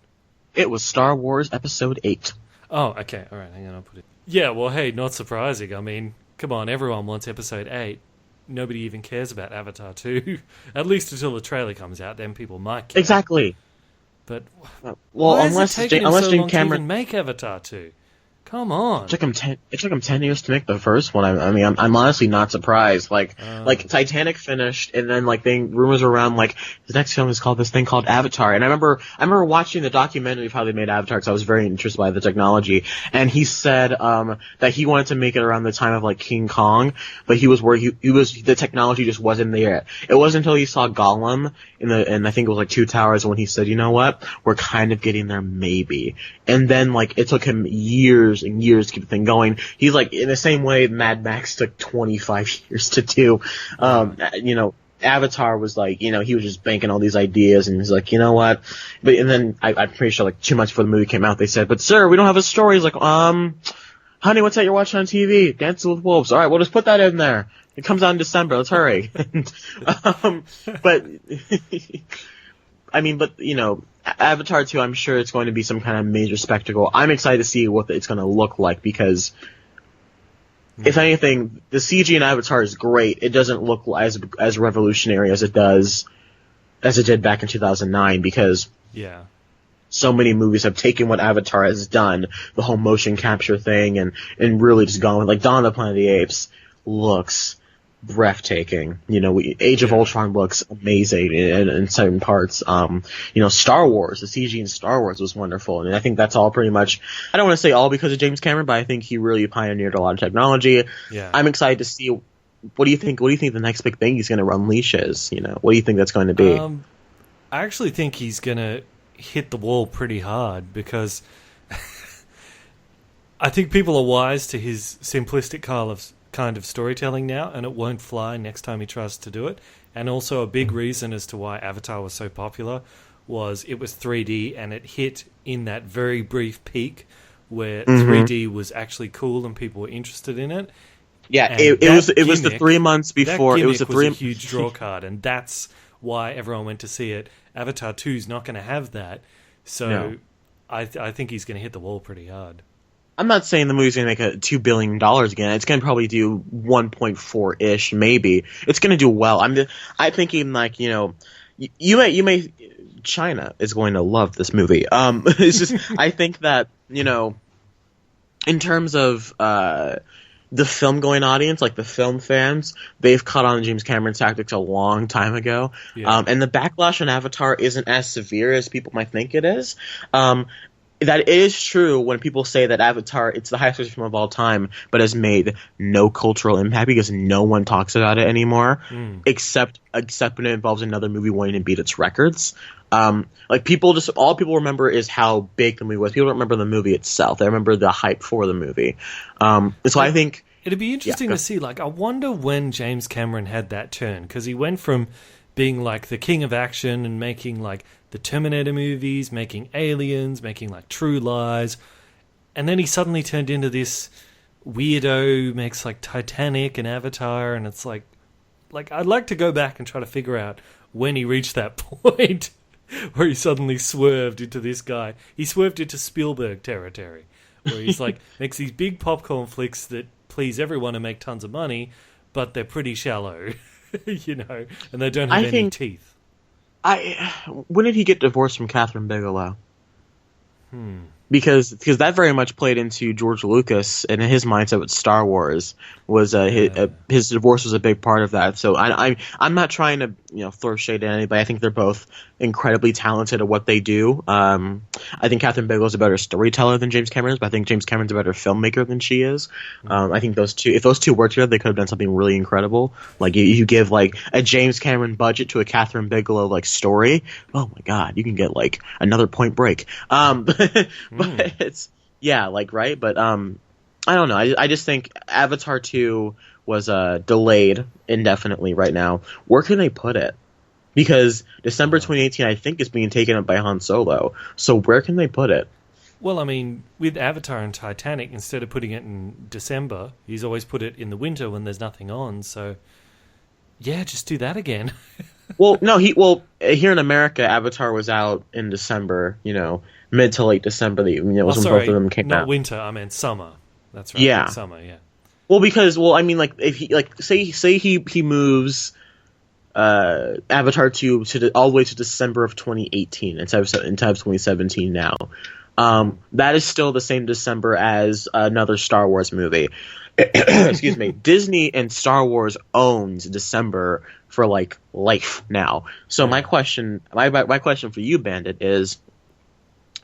It was Star Wars Episode 8. Oh, okay. All right, hang on, I'll put it. Yeah, well, hey, not surprising. I mean, come on, everyone wants Episode 8. Nobody even cares about Avatar 2. At least until the trailer comes out, then people might care. Exactly. But well, why unless has it taken unless so James long Cameron to even make Avatar 2? Come on. It took him 10 years to make the first one. I mean, I'm honestly not surprised. Like Titanic finished, and then rumors were around like his next film is called this thing called Avatar. And I remember watching the documentary of how they made Avatar because I was very interested by the technology. And he said that he wanted to make it around the time of like King Kong, but the technology just wasn't there. It wasn't until he saw Gollum and I think it was like Two Towers when he said, you know what, we're kind of getting there maybe. And then like it took him years and years to keep the thing going. He's like, in the same way Mad Max took 25 years to do. You know, Avatar was like, you know, he was just banking all these ideas, and he's like, you know what? And then I'm pretty sure like 2 months before the movie came out, they said, but sir, we don't have a story. He's like, honey, what's that you're watching on TV? Dancing with Wolves. All right, we'll just put that in there. It comes out in December. Let's hurry. But I mean, but you know, Avatar 2, I'm sure it's going to be some kind of major spectacle. I'm excited to see what it's going to look like because, if anything, the CG in Avatar is great. It doesn't look as revolutionary as it did back in 2009 because so many movies have taken what Avatar has done, the whole motion capture thing, and really just gone with, like, Dawn of the Planet of the Apes looks breathtaking. You know, Age of Ultron looks amazing in certain parts. You know, Star Wars, the CG in Star Wars was wonderful, and I think that's all pretty much, I don't want to say all because of James Cameron, but I think he really pioneered a lot of technology. Yeah. I'm excited to see, what do you think the next big thing he's going to unleash is? You know, what do you think that's going to be? I actually think he's going to hit the wall pretty hard because I think people are wise to his simplistic kind of storytelling now, and it won't fly next time he tries to do it. And also a big reason as to why Avatar was so popular was it was 3D, and it hit in that very brief peak where 3D was actually cool and people were interested in it. Yeah, it was the 3 months before. It was a huge draw card, and that's why everyone went to see it. Avatar 2 is not going to have that, so no. I think he's going to hit the wall pretty hard. I'm not saying the movie's going to make $2 billion again. It's going to probably do 1.4-ish, maybe. It's going to do well. I'm thinking, like, you may China is going to love this movie. It's just I think that, in terms of the film-going audience, like the film fans, they've caught on James Cameron's tactics a long time ago. Yeah. And the backlash on Avatar isn't as severe as people might think it is. That is true when people say that Avatar, it's the highest grossing film of all time, but has made no cultural impact because no one talks about it anymore, except when it involves another movie wanting to beat its records. All people remember is how big the movie was. People don't remember the movie itself. They remember the hype for the movie. So I think it'd be interesting to see. Like, I wonder when James Cameron had that turn, because he went from being like the king of action and making like the Terminator movies, making Aliens, making like True Lies, and then he suddenly turned into this weirdo who makes like Titanic and Avatar, and it's like I'd like to go back and try to figure out when he reached that point where he suddenly swerved into this guy. He swerved into Spielberg territory, where he's like makes these big popcorn flicks that please everyone and make tons of money, but they're pretty shallow, and they don't have any teeth. When did he get divorced from Catherine Bigelow? Because that very much played into George Lucas and his mindset with Star Wars. Was his divorce was a big part of that. So I'm not trying to throw shade at anybody. I think they're both incredibly talented at what they do. I think Catherine Bigelow's a better storyteller than James Cameron is, but I think James Cameron's a better filmmaker than she is. I think if those two worked together, they could have done something really incredible. Like you give like a James Cameron budget to a Catherine Bigelow like story. Oh my God, you can get like another Point Break. But it's right. But I don't know. I just think Avatar 2 was delayed indefinitely right now. Where can they put it? Because December 2018, I think, is being taken up by Han Solo. So where can they put it? Well, I mean, with Avatar and Titanic, instead of putting it in December, he's always put it in the winter when there's nothing on. So, yeah, just do that again. Well, no, here in America, Avatar was out in December, mid to late December. When both of them came out. Not winter, I meant summer. That's right. Yeah, summer. Yeah. Well, because I mean, like if he say he moves Avatar 2 all the way to December of 2018 instead of 2017 now. That is still the same December as another Star Wars movie. Excuse me. Disney and Star Wars owns December for like life now. So my question for you, Bandit, is: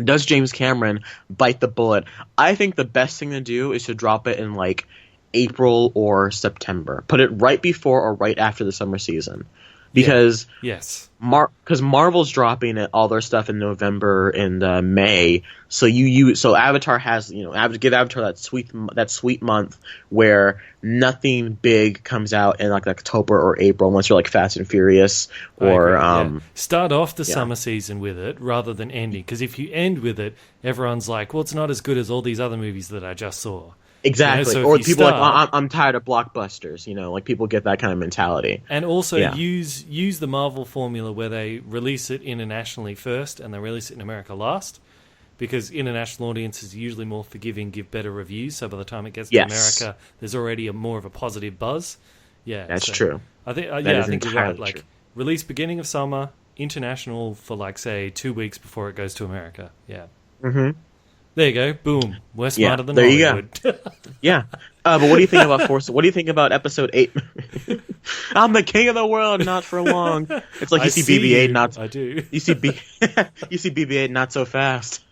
does James Cameron bite the bullet? I think the best thing to do is to drop it in like April or September. Put it right before or right after the summer season. Because because Marvel's dropping all their stuff in November and May, so so Avatar has give Avatar that sweet month where nothing big comes out in like October or April unless you're like Fast and Furious or start off the summer season with it rather than ending, because if you end with it, everyone's like, well, it's not as good as all these other movies that I just saw. Exactly, so or people I'm tired of blockbusters. Like people get that kind of mentality. And also use the Marvel formula where they release it internationally first and they release it in America last, because international audiences are usually more forgiving, give better reviews. So by the time it gets to America, there's already more of a positive buzz. Yeah, that's true. I think I think you're right. Like release beginning of summer, international for like say 2 weeks before it goes to America. Yeah. Mm-hmm. There you go. Boom. We're smarter than Hollywood. You go. Yeah. But what do you think about Force? What do you think about Episode 8? I'm the king of the world, not for long. It's like you see BB-8 not. I do. You see BB-8 not so fast.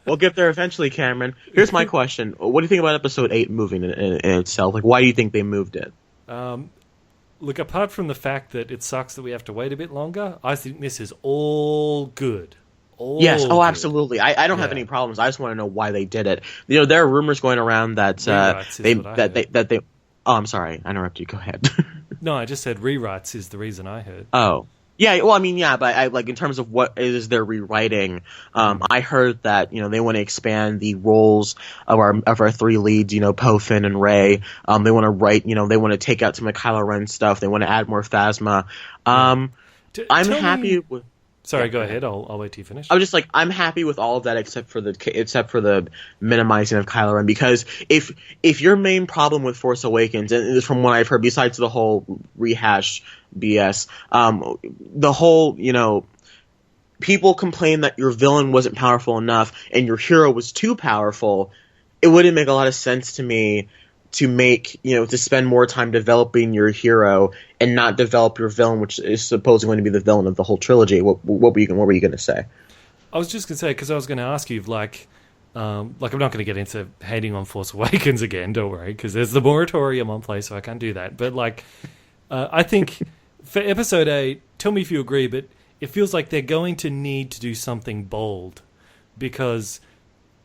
We'll get there eventually, Cameron. Here's my question: what do you think about Episode 8 moving in itself? Like, why do you think they moved it? Look, apart from the fact that it sucks that we have to wait a bit longer, I think this is all good. Yes. Oh, good. absolutely. I don't have any problems. I just want to know why they did it. There are rumors going around that they. Oh, I'm sorry. I interrupted you. Go ahead. No, I just said rewrites is the reason I heard. Oh. Yeah, well, I mean, yeah, but I like in terms of what is their rewriting, I heard that they want to expand the roles of our three leads, Poe, Finn, and Rey. They want to write, they want to take out some of Kylo Ren stuff. They want to add more Phasma. I'm happy with. Sorry, go ahead. I'll wait till you finish. I was just like, I'm happy with all of that except for the minimizing of Kylo Ren, because if your main problem with Force Awakens, and from what I've heard, besides the whole rehash BS, the whole people complain that your villain wasn't powerful enough and your hero was too powerful, it wouldn't make a lot of sense to me to make to spend more time developing your hero and not develop your villain, which is supposedly going to be the villain of the whole trilogy. What were you going to say? I was just going to say, because I was going to ask you, I'm not going to get into hating on Force Awakens again, don't worry, because there's the moratorium on play, so I can't do that. But I think for Episode 8, tell me if you agree, but it feels like they're going to need to do something bold, because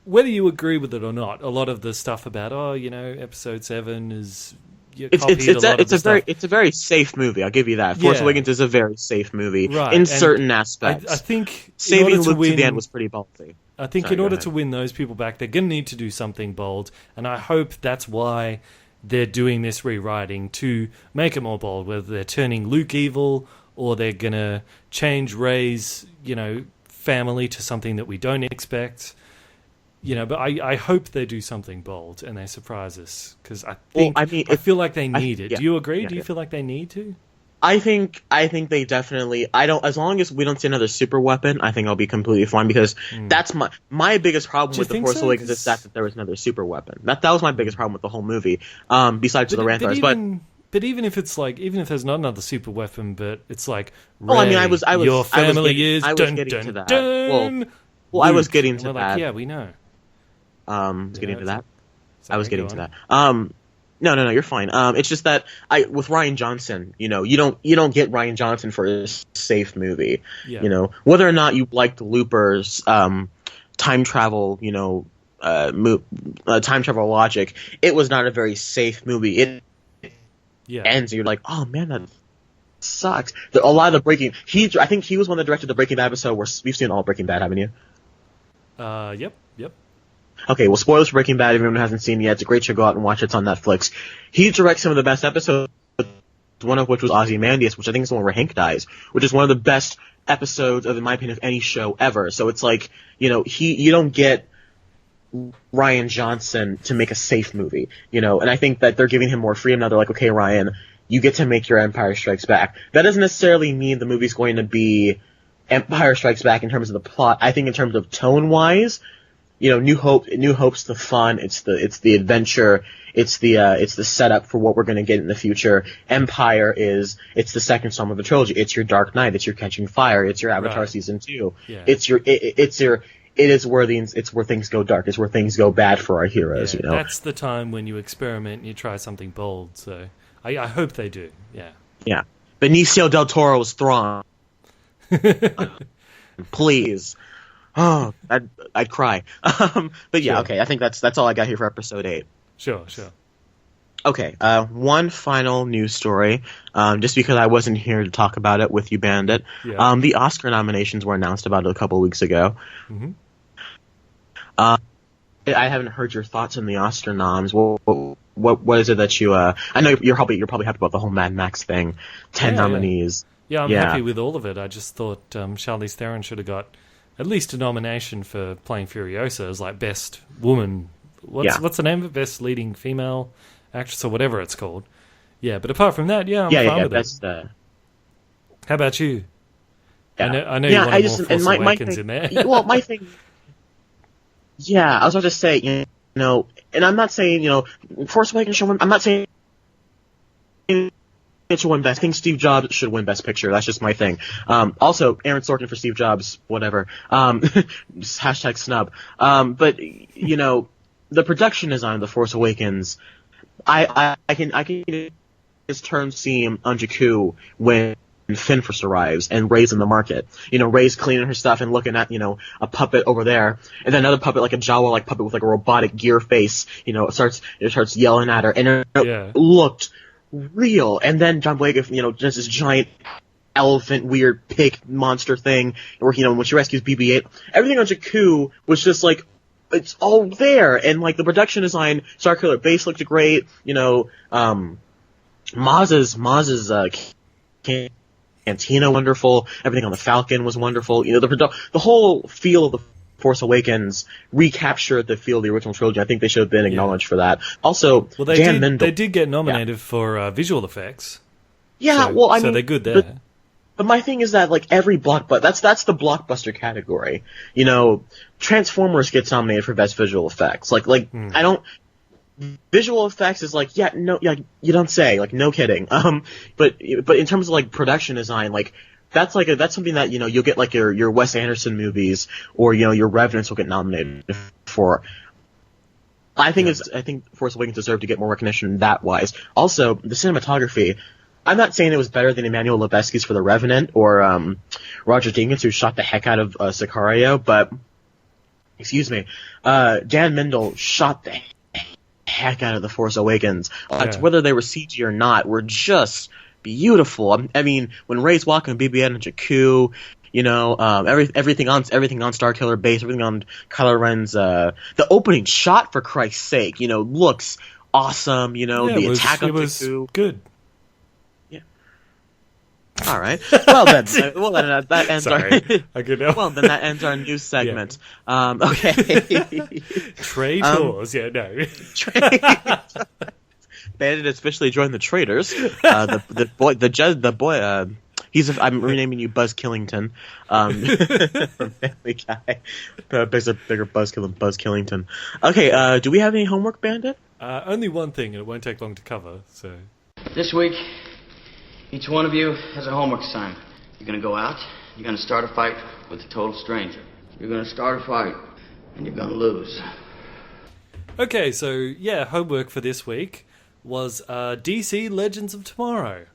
whether you agree with it or not, a lot of the stuff about Episode 7 is it's a very safe movie. I'll give you that. Force Awakens is a very safe movie in certain aspects. I think saving Luke to the end was pretty ballsy. I think in order to win those people back, they're going to need to do something bold, and I hope that's why they're doing this rewriting, to make it more bold, whether they're turning Luke evil or they're going to change Rey's family to something that we don't expect. But I hope they do something bold and they surprise us, because I feel like they need it. Do you agree? Do you feel like they need to? I think they definitely. As long as we don't see another super weapon, I think I'll be completely fine, because that's my biggest problem with The Force Awakens is that there was another super weapon. That was my biggest problem with the whole movie. Besides the Ranthars, but even if it's even if there's not another super weapon, but it's like, Rey, your family I was getting to that. Well, I was getting to that. Yeah, we know. I was getting to that. No, you're fine. It's just that with Rian Johnson, you don't get Rian Johnson for a safe movie. Yeah. Whether or not you liked Looper's time travel, time travel logic, it was not a very safe movie. It ends and you're like, oh man, that sucks. A lot of the Breaking, I think he was one that directed the Breaking Bad episode where we've seen all Breaking Bad, haven't you? Yep. Okay, well, spoilers for Breaking Bad, if anyone hasn't seen it yet. It's a great show. Go out and watch it. It's on Netflix. He directs some of the best episodes, one of which was Ozymandias, which I think is the one where Hank dies, which is one of the best episodes of, in my opinion, of any show ever. So it's like, you don't get Rian Johnson to make a safe movie, and I think that they're giving him more freedom now. They're like, okay, Ryan, you get to make your Empire Strikes Back. That doesn't necessarily mean the movie's going to be Empire Strikes Back in terms of the plot. I think in terms of tone-wise, New Hope's the fun, it's the adventure, it's the setup for what we're going to get in the future. Empire it's the second installment of the trilogy. It's your Dark Knight, it's your Catching Fire, it's your Avatar Season 2. Yeah. It's where things go dark, it's where things go bad for our heroes, That's the time when you experiment and you try something bold, so I hope they do. Yeah. Yeah. Benicio del Toro's Thrawn. Please. Oh, I'd cry. But yeah, okay. I think that's all I got here for episode 8. Sure. Okay. One final news story. Just because I wasn't here to talk about it with you, Bandit. Yeah. The Oscar nominations were announced about a couple weeks ago. Mm-hmm. I haven't heard your thoughts on the Oscar noms. What is it that you? I know you're probably happy about the whole Mad Max thing. 10 nominees. Yeah, I'm happy with all of it. I just thought Charlize Theron should have got at least a nomination for playing Furiosa as best woman. What's the name of it? Best leading female actress or whatever it's called. Yeah, but apart from that, I'm fine with it. How about you? Yeah. I know you wanted more Force Awakens in there. Well, my thing. Yeah, I was about to say, and I'm not saying, Force Awakens should win. I'm not saying it should win Best. I think Steve Jobs should win Best Picture. That's just my thing. Also, Aaron Sorkin for Steve Jobs, whatever. Just hashtag snub. But the production design of The Force Awakens, I can his turn seem on Jakku when Finn first arrives and Rey's in the market. Rey's cleaning her stuff and looking at, a puppet over there. And then another puppet, like a Jawa-like puppet with like a robotic gear face, it starts yelling at her. And it looked real. And then John Boyega, just this giant elephant, weird pig monster thing, where, when she rescues BB-8, everything on Jakku was just like, it's all there. And like the production design, Starkiller base looked great, Maz's Cantina wonderful. Everything on the Falcon was wonderful. The whole feel of the Force Awakens recaptured the feel of the original trilogy. I think they should have been acknowledged for that. Also, they did get nominated for visual effects. Yeah, so they're good there. But my thing is that like every blockbuster, that's the blockbuster category. Transformers gets nominated for best visual effects. I don't. Visual effects is like, you don't say, like, no kidding. But in terms of like production design, like that's something that you'll get like your Wes Anderson movies or your Revenants will get nominated for. I think Force Awakens deserved to get more recognition that wise. Also, the cinematography. I'm not saying it was better than Emmanuel Lubezki's for The Revenant or Roger Deakins, who shot the heck out of Sicario, but excuse me, Dan Mindel shot the heck out of The Force Awakens. Whether they were CG or not, were just beautiful. I mean, when Rey's walking BB-8 and Jakku, everything on Starkiller base, everything on Kylo Ren's, the opening shot, for Christ's sake, looks awesome. The attack on Jakku, good. Yeah. All right. Well then, that ends that ends our news segment. Yeah. Okay. Trade wars, Bandit officially joined the traitors. I'm renaming you Buzz Killington, from Family Guy. Bigger buzzkill than Buzz Killington. Okay, do we have any homework, Bandit? Only one thing, and it won't take long to cover, so... This week, each one of you has a homework assignment. You're gonna go out, you're gonna start a fight with a total stranger. You're gonna start a fight, and you're gonna lose. Okay, so, homework for this week was DC Legends of Tomorrow.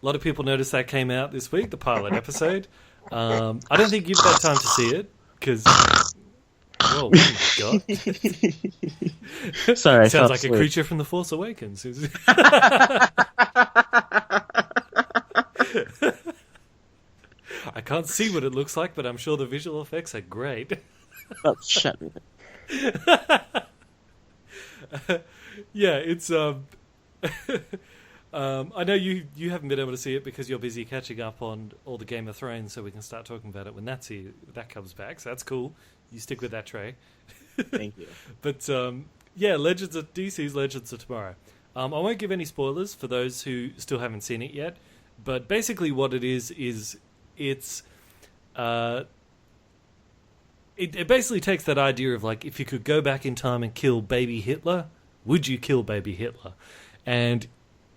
A lot of people noticed that came out this week, the pilot episode. I don't think you've had time to see it, because... Whoa, oh my God. Sorry, sounds like a creature from The Force Awakens. I can't see what it looks like, but I'm sure the visual effects are great. Oh, shut me. It's I know you haven't been able to see it because you're busy catching up on all the Game of Thrones, so we can start talking about it when that comes back. So that's cool. You stick with that, Trey. Thank you. But DC's Legends of Tomorrow. I won't give any spoilers for those who still haven't seen it yet. But basically, what it is it's it basically takes that idea of like, if you could go back in time and kill baby Hitler, would you kill baby Hitler? And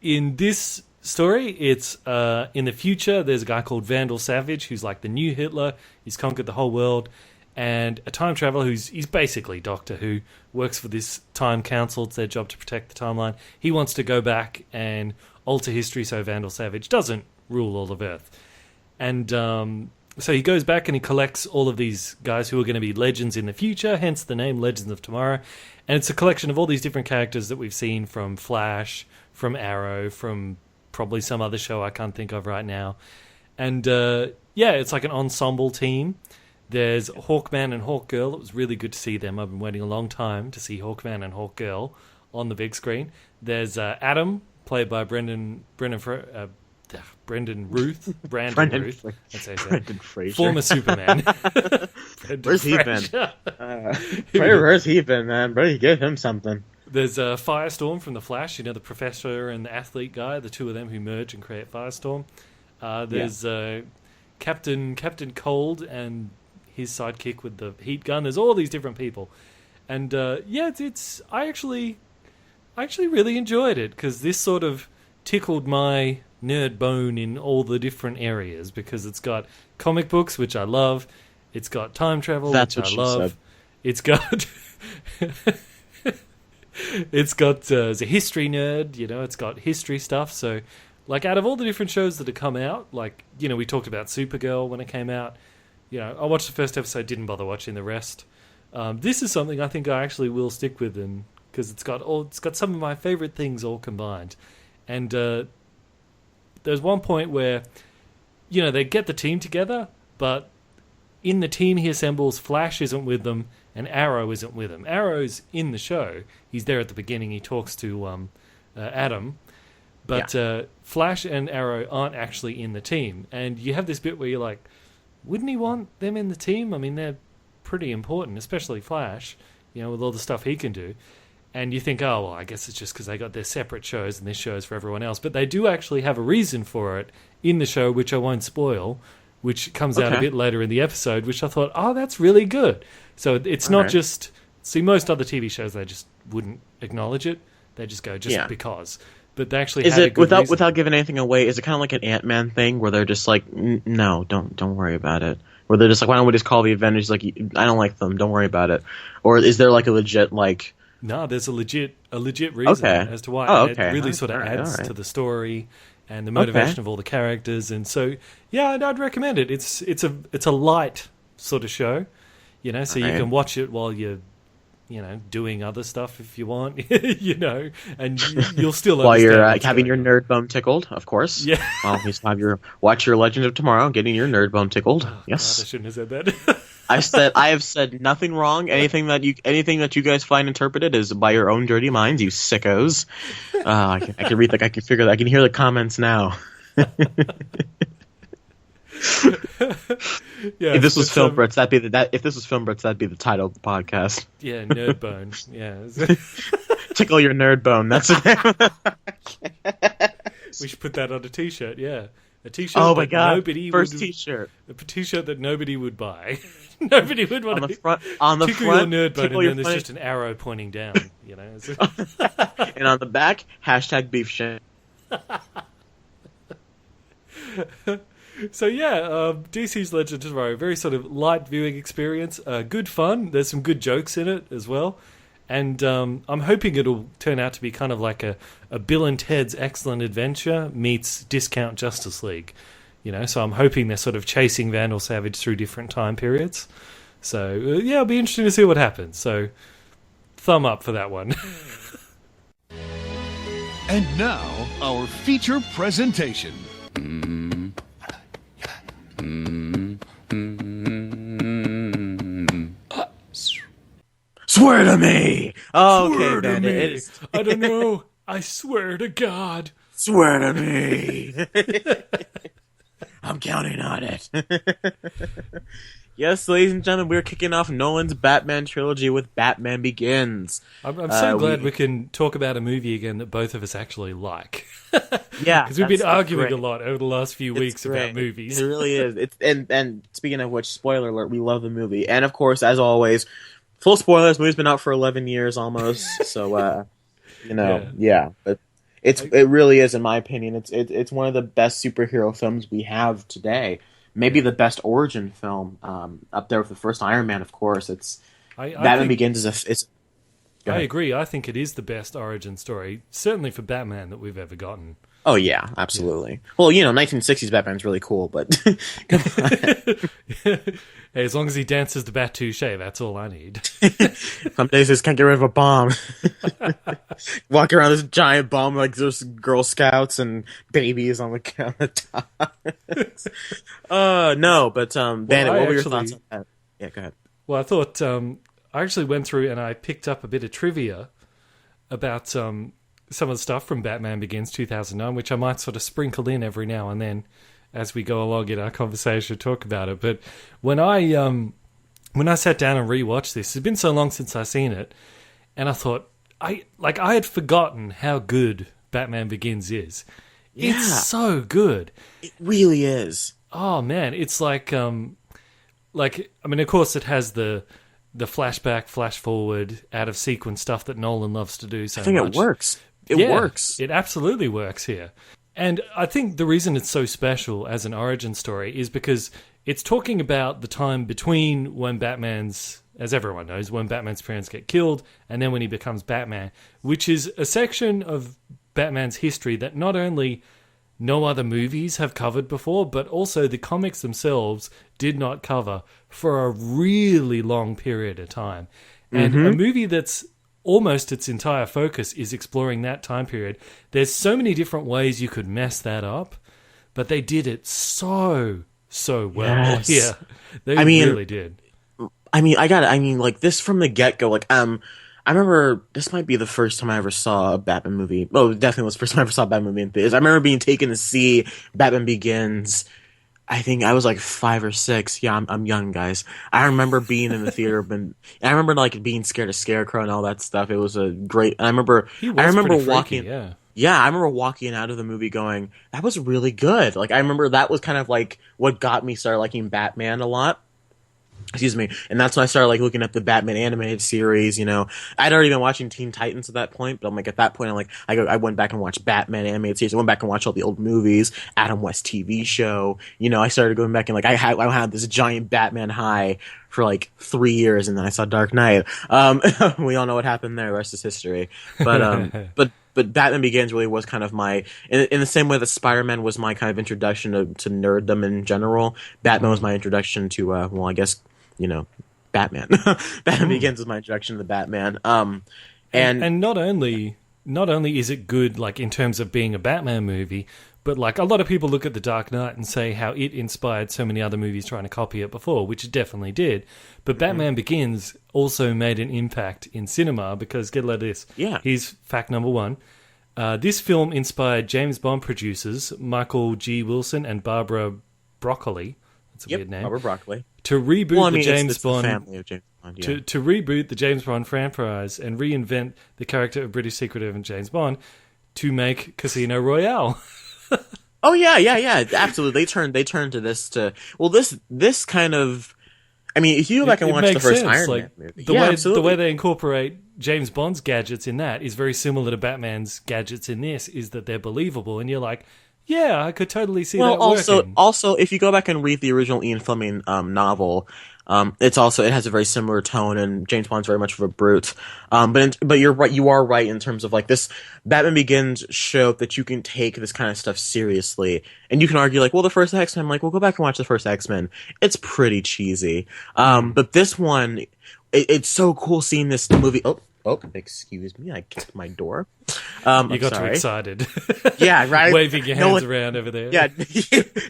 in this story, it's in the future. There's a guy called Vandal Savage who's like the new Hitler. He's conquered the whole world. And a time traveler he's basically Doctor Who, works for this time council. It's their job to protect the timeline. He wants to go back and alter history so Vandal Savage doesn't rule all of Earth. And so he goes back and he collects all of these guys who are going to be legends in the future, hence the name Legends of Tomorrow. And it's a collection of all these different characters that we've seen from Flash, from Arrow, from probably some other show I can't think of right now. And it's like an ensemble team. There's Hawkman and Hawkgirl. It was really good to see them. I've been waiting a long time to see Hawkman and Hawkgirl on the big screen. There's Adam, played by Brendan Ruth. Brandon Ruth. That's how you say it. Brendan Fraser. Former Superman. Where's he been? Where's he been, man? Bro, you give him something. There's Firestorm from The Flash. The professor and the athlete guy, the two of them who merge and create Firestorm. There's Captain Cold and his sidekick with the heat gun. There's all these different people, and it's I actually really enjoyed it because this sort of tickled my nerd bone in all the different areas, because it's got comic books, which I love. It's got time travel, which I love. It's got it's got as a history nerd, it's got history stuff. So Like, out of all the different shows that have come out, like, we talked about Supergirl when it came out. I watched the first episode, didn't bother watching the rest. This is something I think I actually will stick with, and because it's got some of my favorite things all combined. And there's one point where, they get the team together, but in the team he assembles, Flash isn't with them, and Arrow isn't with him. Arrow's in the show. He's there at the beginning. He talks to Adam. But Flash and Arrow aren't actually in the team. And you have this bit where you're like, wouldn't he want them in the team? I mean, they're pretty important, especially Flash, with all the stuff he can do. And you think, oh, well, I guess it's just because they got their separate shows and this show's for everyone else. But they do actually have a reason for it in the show, which I won't spoil, which comes out a bit later in the episode, which I thought, oh, that's really good. So it's not just... See, most other TV shows, they just wouldn't acknowledge it. They just go, because... But they actually is had it a good reason. Without giving anything away? Is it kind of like an Ant-Man thing where they're just like, no, don't worry about it? Where they're just like, why don't we just call the Avengers? Like, I don't like them. Don't worry about it. Or is there like a legit like? No, there's a legit reason as to why. Oh, and it really sort of adds to the story and the motivation of all the characters. And so, yeah, I'd recommend it. It's a light sort of show, so you can watch it while you're doing other stuff if you want, and you'll still while you're having your nerd bone tickled, of course. Yeah. Well, you still watch your Legends of Tomorrow, getting your nerd bone tickled. Oh, yes. God, I shouldn't have said that. I have said nothing wrong. Anything that you guys find interpreted is by your own dirty minds, you sickos. I can read I can figure that. I can hear the comments now. Yeah, if this was Film Brits, that'd be the title of the podcast. Yeah, nerd bone. Yeah, tickle your nerd bone. That's it. We should put that on a T-shirt. Yeah, a T-shirt. Oh my God! Nobody T-shirt. A T-shirt that nobody would buy. Nobody would want on the front. On the tickle front, your nerd bone, and then there's just an arrow pointing down. And on the back, #beef shit. So yeah, DC's Legends of Tomorrow, very sort of light viewing experience, good fun. There's some good jokes in it as well, and I'm hoping it'll turn out to be kind of like a Bill and Ted's Excellent Adventure meets Discount Justice League, So I'm hoping they're sort of chasing Vandal Savage through different time periods. So yeah, it'll be interesting to see what happens. So thumb up for that one. And now our feature presentation. Swear to me! Oh, Swear okay, to Bandit. me. I don't know. I swear to God. Swear to me! I'm counting on it. Yes, ladies and gentlemen, we're kicking off Nolan's Batman trilogy with Batman Begins. I'm so glad we can talk about a movie again that both of us actually like. Yeah, because we've been arguing a lot over the last few weeks about movies. It really is. And speaking of which, spoiler alert, we love the movie. And of course, as always, full spoilers. The movie's been out for 11 years almost, so yeah. But it really is, in my opinion, it's one of the best superhero films we have today. Maybe the best origin film, up there with the first Iron Man, of course. Batman Begins is I agree. I think it is the best origin story, certainly for Batman, that we've ever gotten. Oh, yeah, absolutely. Yeah. Well, 1960s Batman's really cool, but... Hey, as long as he dances the Bat Touche, that's all I need. Some days I just can't get rid of a bomb. Walk around this giant bomb like there's Girl Scouts and babies on the top. No, but Bandit, what were your thoughts on that? Yeah, go ahead. Well, I thought I actually went through and I picked up a bit of trivia about some of the stuff from Batman Begins 2009, which I might sort of sprinkle in every now and then as we go along in our conversation, talk about it. But when I sat down and rewatched this, it's been so long since I've seen it, and I thought I had forgotten how good Batman Begins is. Yeah. It's so good. It really is. Oh man, it's like I mean, of course it has the flashback, flash forward, out of sequence stuff that Nolan loves to do so much. I think it works. It works. It absolutely works here. And I think the reason it's so special as an origin story is because it's talking about the time between when Batman's, as everyone knows, when Batman's parents get killed and then when he becomes Batman, which is a section of Batman's history that not only no other movies have covered before, but also the comics themselves did not cover for a really long period of time. And a movie that's almost its entire focus is exploring that time period. There's so many different ways you could mess that up, but they did it so well. Yes. Yeah, they really did. Like this from the get-go, like, I remember this might be the first time I ever saw a Batman movie. Oh, it definitely was the first time I ever saw a Batman movie in theaters. I remember being taken to see Batman Begins. I think I was like 5 or 6. Yeah, I'm young, guys. I remember being in the theater, I remember like being scared of Scarecrow and all that stuff. It was a great. I remember walking. Yeah. Yeah, I remember walking out of the movie going, that was really good. Like, I remember that was kind of like what got me started liking Batman a lot. Excuse me. And that's when I started like looking at the Batman animated series, you know. I'd already been watching Teen Titans at that point, but I'm like, at that point, I went back and watched Batman animated series. I went back and watched all the old movies, Adam West TV show. You know, I started going back and like, I had this giant Batman high for like 3 years, and then I saw Dark Knight. We all know what happened there. The rest is history. But, but Batman Begins really was kind of my, in the same way that Spider-Man was my kind of introduction to nerddom in general, Batman was my introduction to, well, I guess, you know, Batman. Batman Begins is my introduction to the Batman. And not only is it good, like, in terms of being a Batman movie, but, like, a lot of people look at The Dark Knight and say how it inspired so many other movies trying to copy it before, which it definitely did. But Batman Begins also made an impact in cinema because, get a load of this. Yeah. Here's fact number 1. This film inspired James Bond producers Michael G. Wilson and Barbara Broccoli. That's a weird name. Barbara Broccoli. To reboot the James Bond, the family of James Bond, yeah. to reboot the James Bond franchise and reinvent the character of British secret agent James Bond to make Casino Royale. Oh yeah, absolutely. They turned to this this kind of. I mean, if you go back and watch the first Iron Man movie, the way they incorporate James Bond's gadgets in that is very similar to Batman's gadgets in this. Is that they're believable, and you're like, yeah, I could totally see that working. Also, if you go back and read the original Ian Fleming novel, it has a very similar tone, and James Bond's very much of a brute. But you're right. You are right in terms of like this. Batman Begins showed that you can take this kind of stuff seriously, and you can argue like, well, the first X-Men. I'm like, well, go back and watch the first X-Men. It's pretty cheesy. But this one, it's so cool seeing this movie. Oh, excuse me, I kicked my door. You got too excited. Yeah, right. Waving your hands around over there. Yeah,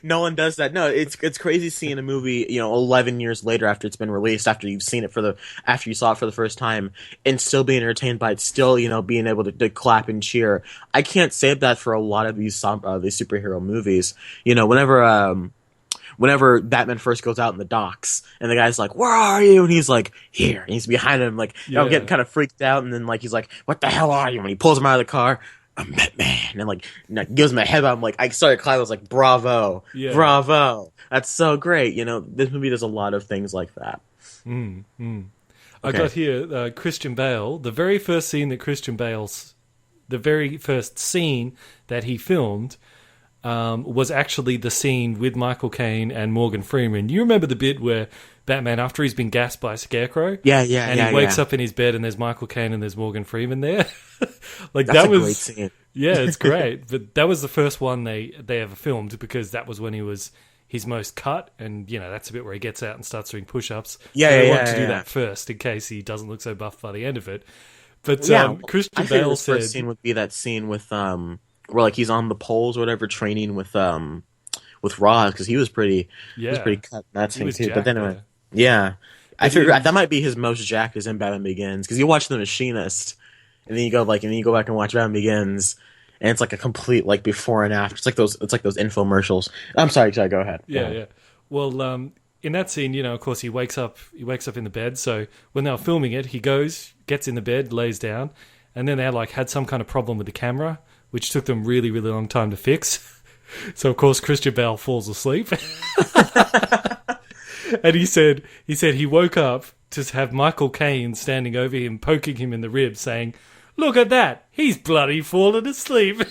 no one does that. No, it's crazy seeing a movie, 11 years later after it's been released, after you saw it for the first time, and still being entertained by it, still, being able to clap and cheer. I can't say that for a lot of these superhero movies. Whenever Batman first goes out in the docks, and the guy's like, "Where are you?" and he's like, "Here," and he's behind him, like, getting kind of freaked out, and then like he's like, "What the hell are you?" and he pulls him out of the car, "I'm Batman," and like gives him a headbutt. I'm like, I started clapping. I was like, "Bravo, bravo!" That's so great. This movie does a lot of things like that. I got here Christian Bale. The very first scene that he filmed. Was actually the scene with Michael Caine and Morgan Freeman. You remember the bit where Batman, after he's been gassed by a scarecrow, and he wakes up in his bed and there's Michael Caine and there's Morgan Freeman there. That's a great scene. Yeah, it's great. But that was the first one they ever filmed because that was when he was his most cut, and that's a bit where he gets out and starts doing push-ups. They want to do that first in case he doesn't look so buff by the end of it. But Christian Bale said first scene would be that scene with where like he's on the poles or whatever training with Roz, because he was pretty cut in that scene too. But then I figured that might be his most jacked is in Batman Begins, because you watch The Machinist and then you go back and watch Batman Begins, and it's like a complete like before and after. It's like those infomercials. I'm sorry, go ahead. Yeah. Well, in that scene, of course he wakes up in the bed. So when they were filming it, he gets in the bed, lays down, and then they had some kind of problem with the camera, which took them really, really long time to fix. So, of course, Christian Bale falls asleep. And he said he woke up to have Michael Caine standing over him, poking him in the ribs, saying, "Look at that, he's bloody fallen asleep."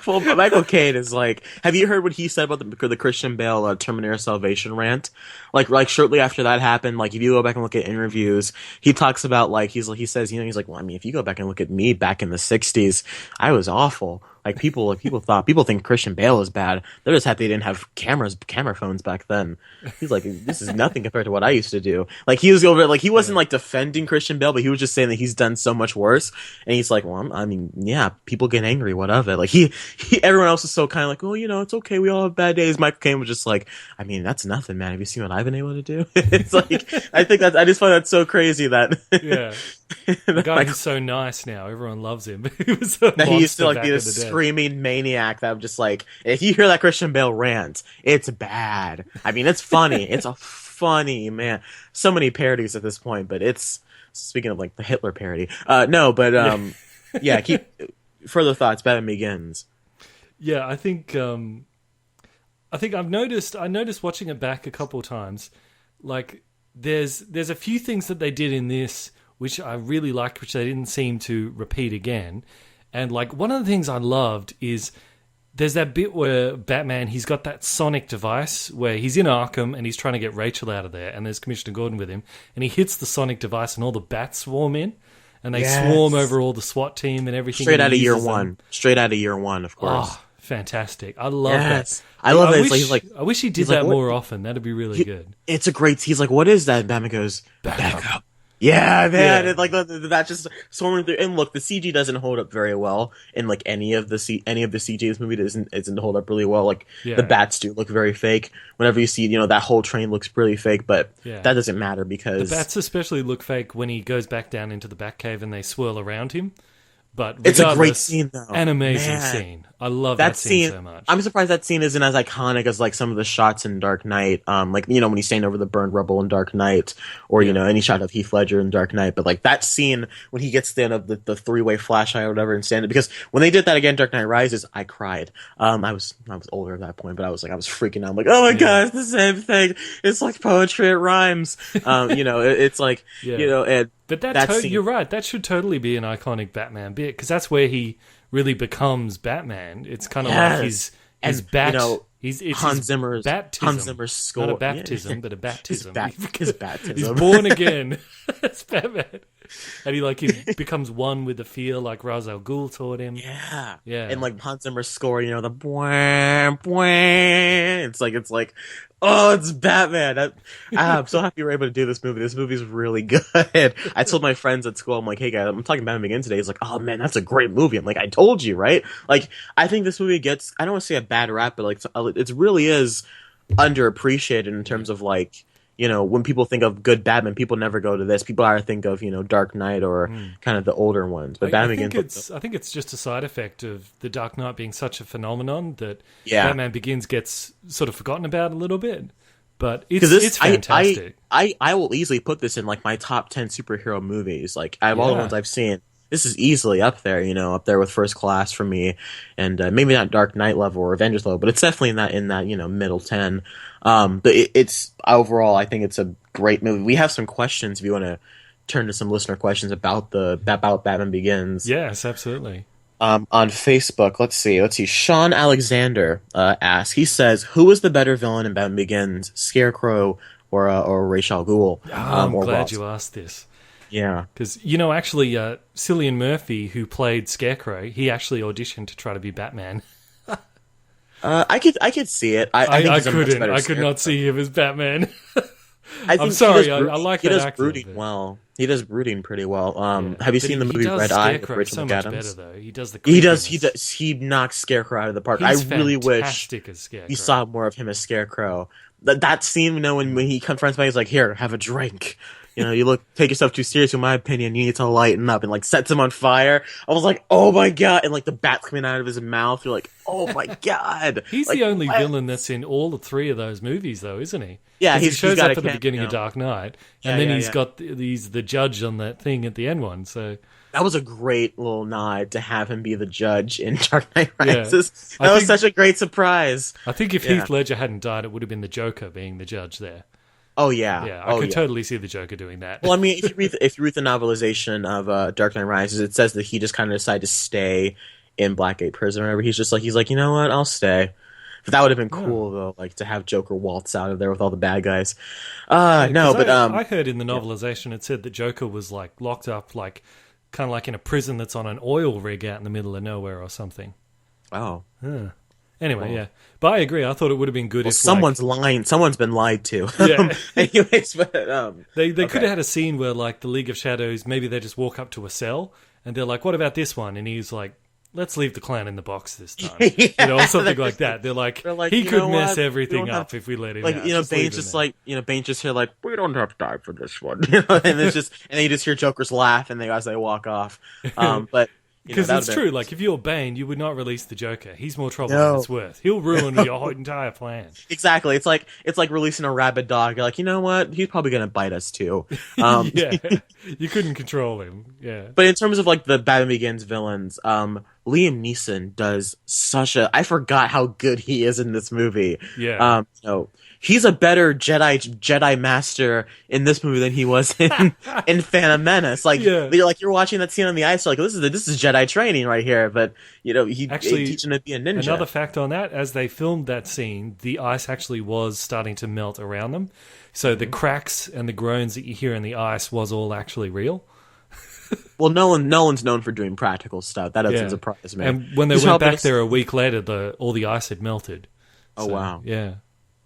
Well, Michael Caine is like, have you heard what he said about the Christian Bale Terminator Salvation rant? Like shortly after that happened, like if you go back and look at interviews, he talks about he says, well, I mean, if you go back and look at me back in the 60s, I was awful. Like people think Christian Bale is bad. They're just happy they didn't have camera phones back then. He's like, this is nothing compared to what I used to do. Like he was over, like he wasn't like defending Christian Bale, but he was just saying that he's done so much worse. And he's like, well, I mean, yeah, people get angry, what of it? Like everyone else is so kind of like, well, you know, it's okay, we all have bad days. Michael Caine was just like, I mean, that's nothing, man. Have you seen what I've been able to do? It's like, I just find that so crazy that the guy who's so nice now, everyone loves him. He was a that he used to like be this screaming maniac that I'm just like, if you hear that Christian Bale rant, it's bad. I mean, it's funny. It's a funny, man. So many parodies at this point, but it's, speaking of like the Hitler parody. Yeah, keep further thoughts. Batman Begins. Yeah, I think I noticed watching it back a couple of times, like there's a few things that they did in this which I really liked, which they didn't seem to repeat again. And like one of the things I loved is there's that bit where Batman, he's got that sonic device where he's in Arkham and he's trying to get Rachel out of there, and there's Commissioner Gordon with him, and he hits the sonic device and all the bats swarm in, and they swarm over all the SWAT team and everything. Straight out of year one, of course. Oh, fantastic. I love that. I love it. I wish he did that more often. That'd be really good. It's a great, he's like, what is that? And Batman goes, back up. Yeah, man. Yeah. And like that just swarming through. And look, the CG doesn't hold up very well in like any of the CG in this movie. Doesn't hold up really well. Like the bats do look very fake. Whenever you see, that whole train looks really fake, but that doesn't matter because the bats especially look fake when he goes back down into the Batcave and they swirl around him. But it's a great scene, though. An amazing scene. I love that scene so much. I'm surprised that scene isn't as iconic as like some of the shots in Dark Knight. Like when he's standing over the burned rubble in Dark Knight, or any shot of Heath Ledger in Dark Knight. But like that scene when he gets the three-way flashlight or whatever and standing, because when they did that again, Dark Knight Rises, I cried. I was older at that point, but I was freaking out. I'm like, oh my god, it's the same thing. It's like poetry. It rhymes. It's like and. But you're right. That should totally be an iconic Batman bit, because that's where he really becomes Batman. It's kind of like his bat. It's Hans Zimmer's score. Not a baptism, but a baptism. His baptism. He's born again as Batman, and he becomes one with the feel like Ra's al Ghul taught him. Yeah. And like Hans Zimmer's score, the bwah, bwah. It's like. Oh, it's Batman. I'm so happy we were able to do this movie. This movie's really good. I told my friends at school, I'm like, hey guys, I'm talking Batman Begins today. He's like, oh man, that's a great movie. I'm like, I told you, right? Like, I think this movie gets, I don't want to say a bad rap, but like, it really is underappreciated in terms of like, when people think of good Batman, people never go to this. People either think of, Dark Knight or kind of the older ones. But Batman Begins... I think it's just a side effect of the Dark Knight being such a phenomenon that Batman Begins gets sort of forgotten about a little bit. But it's fantastic. I will easily put this in like my top 10 superhero movies. Like, out of all the ones I've seen, this is easily up there, up there with First Class for me. And maybe not Dark Knight level or Avengers level, but it's definitely in that middle 10. But it's overall, I think it's a great movie. We have some questions if you want to turn to some listener questions about Batman Begins. Yes, absolutely. On Facebook, let's see. Sean Alexander asks. He says, "Who was the better villain in Batman Begins, Scarecrow or Ra's al Ghul?" I'm glad you asked this. Yeah, because actually, Cillian Murphy, who played Scarecrow, he actually auditioned to try to be Batman. I could see it. I couldn't. I could not see him as Batman. I'm sorry. I like that actor. Brooding well. He does brooding pretty well. Have you seen the movie Red Eye with Rachel McAdams? Better, though. He does the. He does. He knocks Scarecrow out of the park. I really wish as we saw more of him as Scarecrow. That scene, when he confronts me, he's like, "Here, have a drink." You take yourself too serious, in my opinion. You need to lighten up, and like sets him on fire. I was like, oh my god! And like the bat's coming out of his mouth. You're like, oh my god! He's the only villain that's in all the three of those movies, though, isn't he? Yeah, he shows up at the beginning of Dark Knight, and then he's the judge on that thing at the end one. So that was a great little nod to have him be the judge in Dark Knight Rises. That was such a great surprise. I think if Heath Ledger hadn't died, it would have been the Joker being the judge there. Oh yeah, yeah. I could totally see the Joker doing that. Well, I mean, if you read the novelization of Dark Knight Rises, it says that he just kind of decided to stay in Blackgate Prison or whatever. He's like, you know what, I'll stay. But that would have been cool though, like to have Joker waltz out of there with all the bad guys. I heard in the novelization it said that Joker was like locked up, like kind of like in a prison that's on an oil rig out in the middle of nowhere or something. Oh. Huh. Anyway, yeah. But I agree. I thought it would have been good if someone's lying. Someone's been lied to. Yeah. Anyways, but they could have had a scene where like the League of Shadows, maybe they just walk up to a cell and they're like, "What about this one?" And he's like, "Let's leave the clan in the box this time." Or something like that. They're like he could mess everything up if we let him out. Bane's just like, Bane's just here like, "We don't have time for this one." And it's just, and then you just hear Joker's laugh and as they walk off. But because it's true, like if you're Bane, you would not release the Joker. He's more trouble than it's worth. He'll ruin your whole entire plan. Exactly. It's like releasing a rabid dog. You're like, you know what? He's probably gonna bite us too. Yeah, you couldn't control him. Yeah. But in terms of like the Batman Begins villains, Liam Neeson does I forgot how good he is in this movie. Yeah. He's a better Jedi master in this movie than he was in Phantom Menace. Like, you're watching that scene on the ice, like this is Jedi training right here. But he actually teaching him to be a ninja. Another fact on that: as they filmed that scene, the ice actually was starting to melt around them, so the cracks and the groans that you hear in the ice was all actually real. Well, Nolan's known for doing practical stuff. That doesn't surprise me. And when they went back there a week later, all the ice had melted. Oh, wow. Yeah.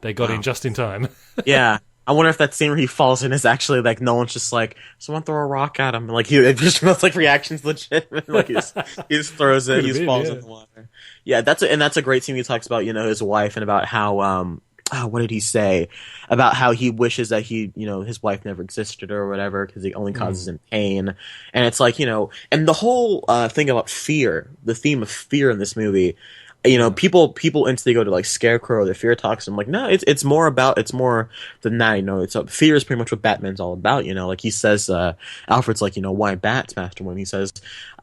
They got in just in time. Yeah. I wonder if that scene where he falls in is actually like Nolan's just like, someone throw a rock at him. And like it just smells like reaction's legit. Like he just throws it, he just falls in the water. Yeah, that's a great scene. He talks about, his wife and about how what did he say? About how he wishes that his wife never existed or whatever because it only causes him pain. And it's like, and the whole thing about fear, the theme of fear in this movie, people instantly go to like Scarecrow or the fear talks. I'm like, no, it's more than that. It's fear is pretty much what Batman's all about. Like he says, Alfred's like, why bats, Master? When he says,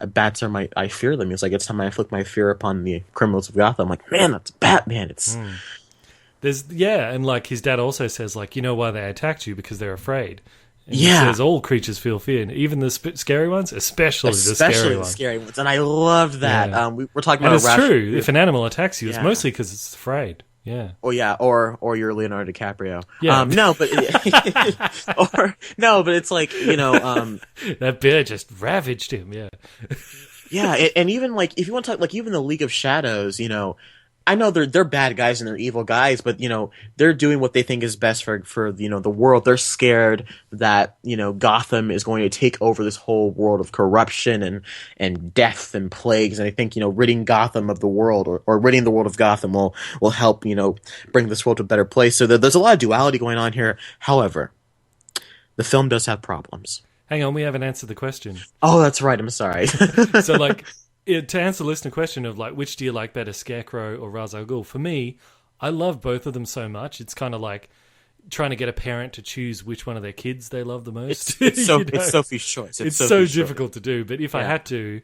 bats are I fear them. He's like, it's time I inflict my fear upon the criminals of Gotham. I'm like, man, that's Batman. It's and like his dad also says, like, why they attacked you because they're afraid. And he Yeah. says all creatures feel fear, even the scary ones, especially the scary ones. And I love that. Yeah. We're talking And about it's true. If an animal attacks you, it's Yeah. mostly because it's afraid. Yeah. Oh yeah, or you're Leonardo DiCaprio. Yeah. But it's like that bear just ravaged him. Yeah. yeah, and even like if you want to talk like even the League of Shadows, I know they're bad guys and they're evil guys, but they're doing what they think is best for the world. They're scared that Gotham is going to take over this whole world of corruption and death and plagues. And I think ridding Gotham of the world or ridding the world of Gotham will help bring this world to a better place. So there's a lot of duality going on here. However, the film does have problems. Hang on, we haven't answered the question. Oh, that's right. I'm sorry. So like. To answer the listener question of like which do you like better, Scarecrow or Ra's al Ghul? For me, I love both of them so much. It's kind of like trying to get a parent to choose which one of their kids they love the most. It's Sophie's choice. It's so difficult to do. But if I had to,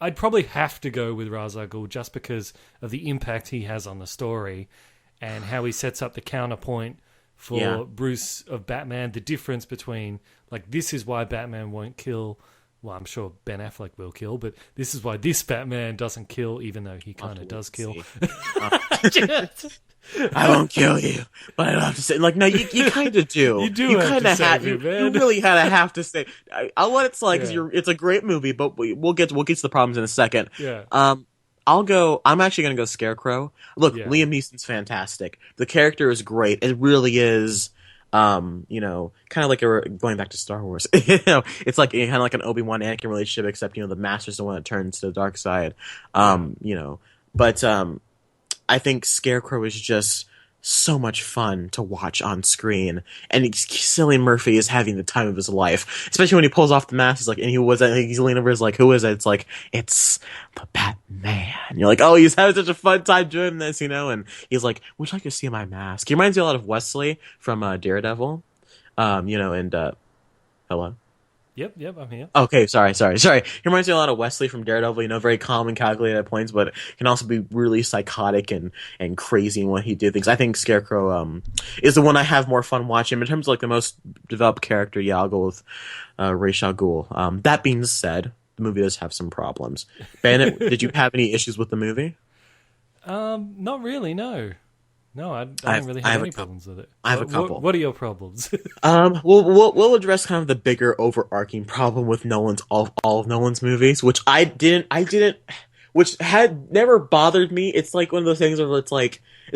I'd probably have to go with Ra's al Ghul just because of the impact he has on the story and how he sets up the counterpoint for Bruce of Batman. The difference between like this is why Batman won't kill. Well, I'm sure Ben Affleck will kill, but this is why this Batman doesn't kill, even though he kind of does kill. I won't kill you, but I love to say, like, no, you kind of do. You do have to save him, man. You really kind of have to say. I'll let it slide because it's a great movie, but we'll get to the problems in a second. Yeah. I'm actually gonna go Scarecrow. Look, Liam Neeson's fantastic. The character is great. It really is. Kind of like going back to Star Wars. It's like kind of like an Obi-Wan Anakin relationship, except the Master's the one that turns to the dark side. But I think Scarecrow is just so much fun to watch on screen, and Cillian Murphy is having the time of his life, especially when he pulls off the mask. He's like, and he's leaning over, he's like, who is it? It's like, it's the Batman. And you're like, oh, he's having such a fun time doing this, and he's like, would you like to see my mask? He reminds me a lot of Wesley from Daredevil, hello. Yep, I'm here. Okay, sorry. He reminds me a lot of Wesley from Daredevil, very calm and calculated at points, but can also be really psychotic and crazy in what he did things. I think Scarecrow is the one I have more fun watching. But in terms of like the most developed character, I'll go with Ra's al Ghul. That being said, the movie does have some problems. Bandit, did you have any issues with the movie? Not really, no. No, I don't really have any problems with it. I have a couple. What are your problems? We'll address kind of the bigger overarching problem with all of Nolan's movies, which I didn't. which had never bothered me. It's like one of those things where it's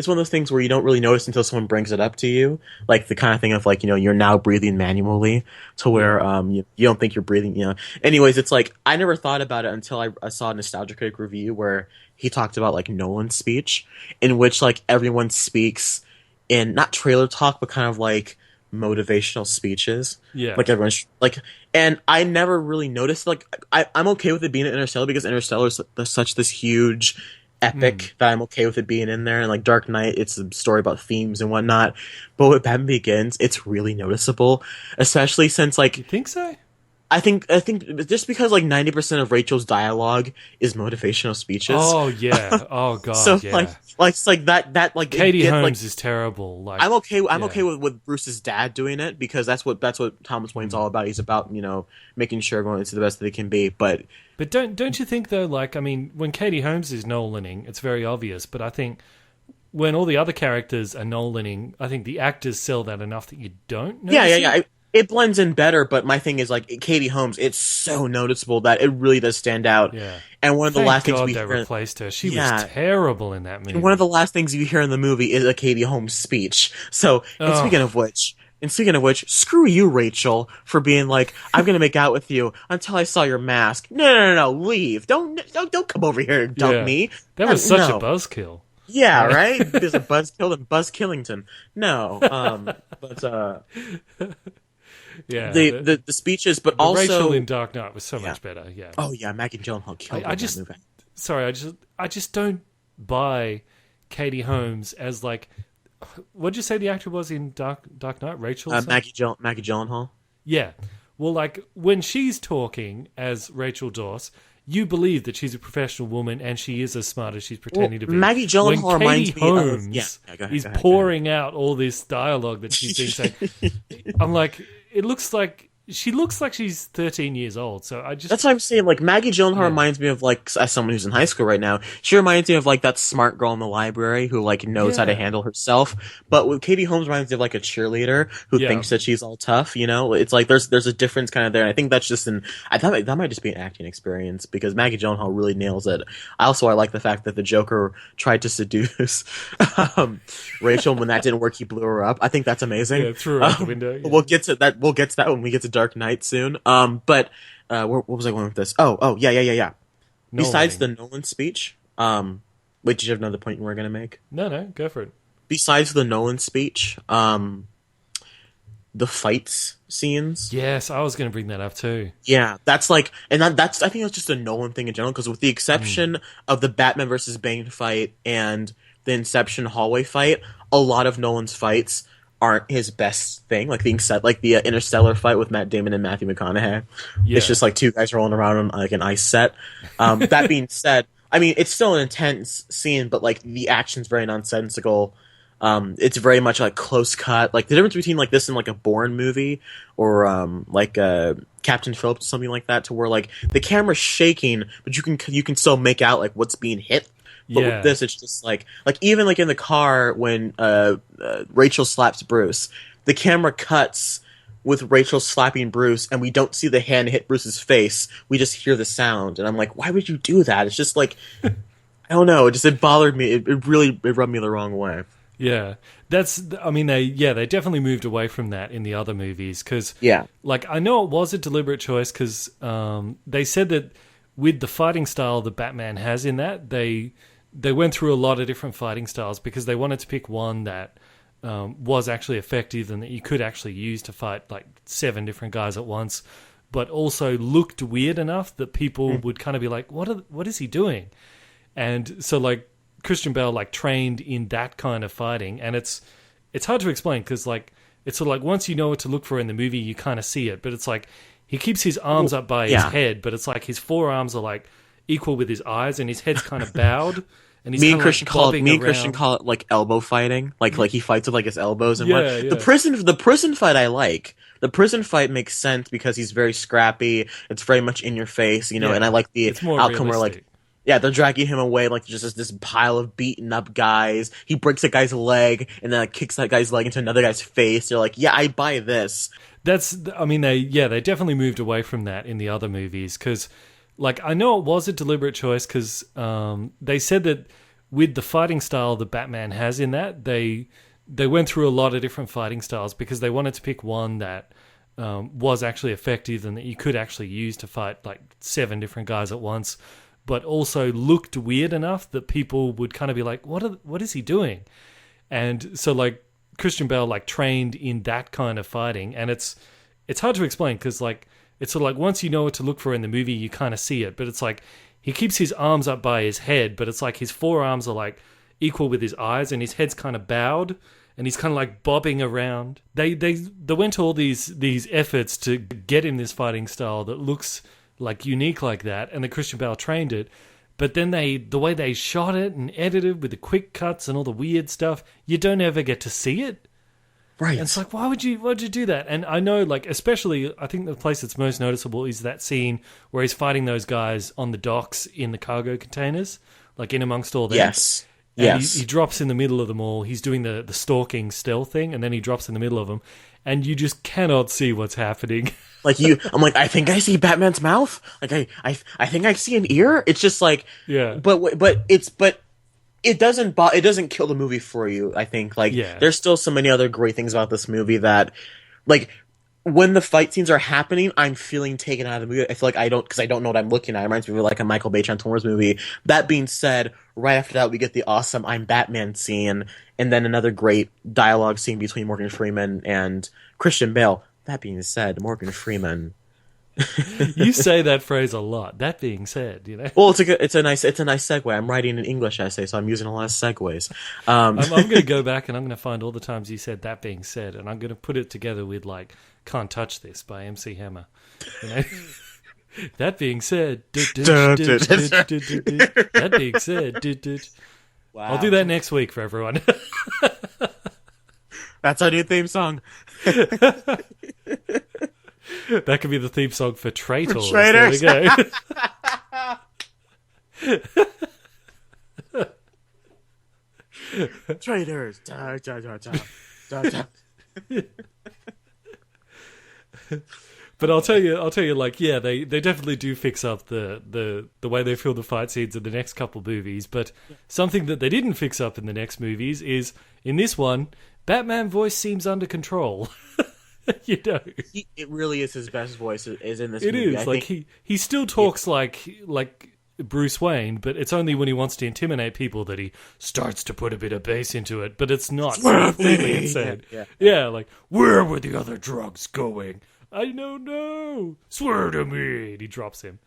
one of those things where you don't really notice until someone brings it up to you, like the kind of thing of like, you're now breathing manually to where you don't think you're breathing. Anyways, it's like I never thought about it until I saw a Nostalgia Critic review where he talked about like Nolan's speech, in which like everyone speaks in not trailer talk, but kind of like motivational speeches. Yeah. Like everyone's like, and I never really noticed, like, I'm okay with it being in Interstellar because Interstellar is such this huge epic that I'm okay with it being in there. And like Dark Knight, it's a story about themes and whatnot. But with Batman Begins, it's really noticeable, especially since like, You think so? I think just because like 90% of Rachel's dialogue is motivational speeches. Oh yeah. Oh god. So yeah. it's like that like Katie Holmes is terrible. Like I'm okay with Bruce's dad doing it because that's what Thomas Wayne's all about. He's about, making sure everyone is the best that they can be. But don't you think though, like, I mean, when Katie Holmes is Nolaning, it's very obvious, but I think when all the other characters are Nolaning, I think the actors sell that enough that you don't notice. Yeah. It blends in better, but my thing is like Katie Holmes, it's so noticeable that it really does stand out. Yeah. And one of the Thank last God things we they hear, replaced her. She was terrible in that movie. and one of the last things you hear in the movie is a Katie Holmes speech. So, and speaking of which, screw you, Rachel, for being like, I'm gonna make out with you until I saw your mask. No, leave. Don't come over here and dump me. That was such a buzzkill. Yeah, right? There's a buzzkill and Buzz Killington. No, but yeah, the speeches, but also Rachel in Dark Knight was so much better. Yeah. Oh yeah, Maggie Gyllenhaal killed that movie. Sorry, I just don't buy Katie Holmes as like, what'd you say the actor was in Dark Knight? Rachel? Maggie Gyllenhaal. Yeah. Well, like when she's talking as Rachel Dawes, you believe that she's a professional woman and she is as smart as she's pretending to be. Maggie Gyllenhaal reminds me Holmes is pouring out all this dialogue that she's been saying. I'm like, it looks like she looks like she's 13 years old. So that's what I'm saying. Like Maggie Gyllenhaal reminds me of like, as someone who's in high school right now, she reminds me of like that smart girl in the library who like knows how to handle herself. But with Katie Holmes reminds me of like a cheerleader who thinks that she's all tough. It's like there's a difference kind of there. And I think that's just I thought that might just be an acting experience because Maggie Gyllenhaal really nails it. I like the fact that the Joker tried to seduce Rachel. When that didn't work, he blew her up. I think that's amazing. Yeah, threw her out the window. Yeah. We'll get to that when we get to Dark Knight soon. But what was I going with this? Oh, yeah. Nolan. Besides the Nolan speech, wait, did you have another point you were going to make? No, go for it. Besides the Nolan speech, the fights scenes. Yes, I was going to bring that up too. Yeah, that's like, and that's I think that's just a Nolan thing in general, because with the exception of the Batman versus Bane fight and the Inception hallway fight, a lot of Nolan's fights aren't his best thing, like the Interstellar fight with Matt Damon and Matthew McConaughey. Yeah. It's just like two guys rolling around on like an ice set. That being said, I mean, it's still an intense scene, but like the action's very nonsensical. It's very much like close cut. Like the difference between like this and like a Bourne movie or like Captain Phillips or something like that, to where like the camera's shaking, but you can still make out like what's being hit. But with this, it's just like even like in the car when Rachel slaps Bruce, the camera cuts with Rachel slapping Bruce, and we don't see the hand hit Bruce's face. We just hear the sound, and I'm like, why would you do that? It's just like, I don't know. It bothered me. It rubbed me the wrong way. Yeah, they definitely moved away from that in the other movies because, like, I know it was a deliberate choice because they said that with the fighting style that Batman has in that, they went through a lot of different fighting styles because they wanted to pick one that was actually effective and that you could actually use to fight like 7 different guys at once, but also looked weird enough that people would kind of be like, what is he doing? And so like Christian Bale like trained in that kind of fighting, and it's hard to explain because like it's sort of like once you know what to look for in the movie, you kind of see it, but it's like he keeps his arms up by his head, but it's like his forearms are like equal with his eyes, and his head's kind of bowed. And he's Christian call it like elbow fighting, like he fights with like his elbows and the prison fight I like. The prison fight makes sense because he's very scrappy. It's very much in your face, and I like the outcome where like they're dragging him away like just this pile of beaten up guys. He breaks a guy's leg and then kicks that guy's leg into another guy's face. They're like, I buy this. They definitely moved away from that in the other movies because like, I know it was a deliberate choice because they said that with the fighting style that Batman has in that, they went through a lot of different fighting styles because they wanted to pick one that was actually effective and that you could actually use to fight like 7 different guys at once, but also looked weird enough that people would kind of be like, what is he doing? And so like Christian Bale like trained in that kind of fighting, and it's hard to explain because like it's sort of like once you know what to look for in the movie, you kind of see it, but it's like he keeps his arms up by his head, but it's like his forearms are like equal with his eyes and his head's kind of bowed and he's kind of like bobbing around. They went to all these efforts to get him this fighting style that looks like unique like that, and the Christian Bale trained it. But then the way they shot it and edited with the quick cuts and all the weird stuff, you don't ever get to see it. Right. And it's like, why'd you do that? And I know, like, especially, I think the place that's most noticeable is that scene where he's fighting those guys on the docks in the cargo containers, like in amongst all them. Yes. And yes. He drops in the middle of them all. He's doing the stalking stealth thing, and then he drops in the middle of them, and you just cannot see what's happening. I'm like, I think I see Batman's mouth. Like, I think I see an ear. It's just like, yeah. But it doesn't kill the movie for you. I think there's still so many other great things about this movie that, like, when the fight scenes are happening, I'm feeling taken out of the movie. I feel like I don't know what I'm looking at. It reminds me of like a Michael Bay Transformers movie. That being said, right after that we get the awesome "I'm Batman" scene, and then another great dialogue scene between Morgan Freeman and Christian Bale. That being said, Morgan Freeman. You say that phrase a lot. That being said, you know. Well, it's a nice segue. I'm writing an English essay, so I'm using a lot of segues. I'm going to go back and I'm going to find all the times you said "that being said," and I'm going to put it together with like "Can't Touch This" by MC Hammer. You know. That being said, that being said, wow. I'll do that next week for everyone. That's our new theme song. That could be the theme song for Traitors. There we go. Traitors. Da, da, da, da, da, da. But I'll tell you, like, yeah, they definitely do fix up the way they film the fight scenes in the next couple movies. But something that they didn't fix up in the next movies is, in this one, Batman voice seems under control. You know, it really is his best voice is in this movie. It is. I like think he still talks like Bruce Wayne, but it's only when he wants to intimidate people that he starts to put a bit of bass into it. But it's not completely insane. Yeah, like, where were the other drugs going? I don't know. Swear to me. And he drops him.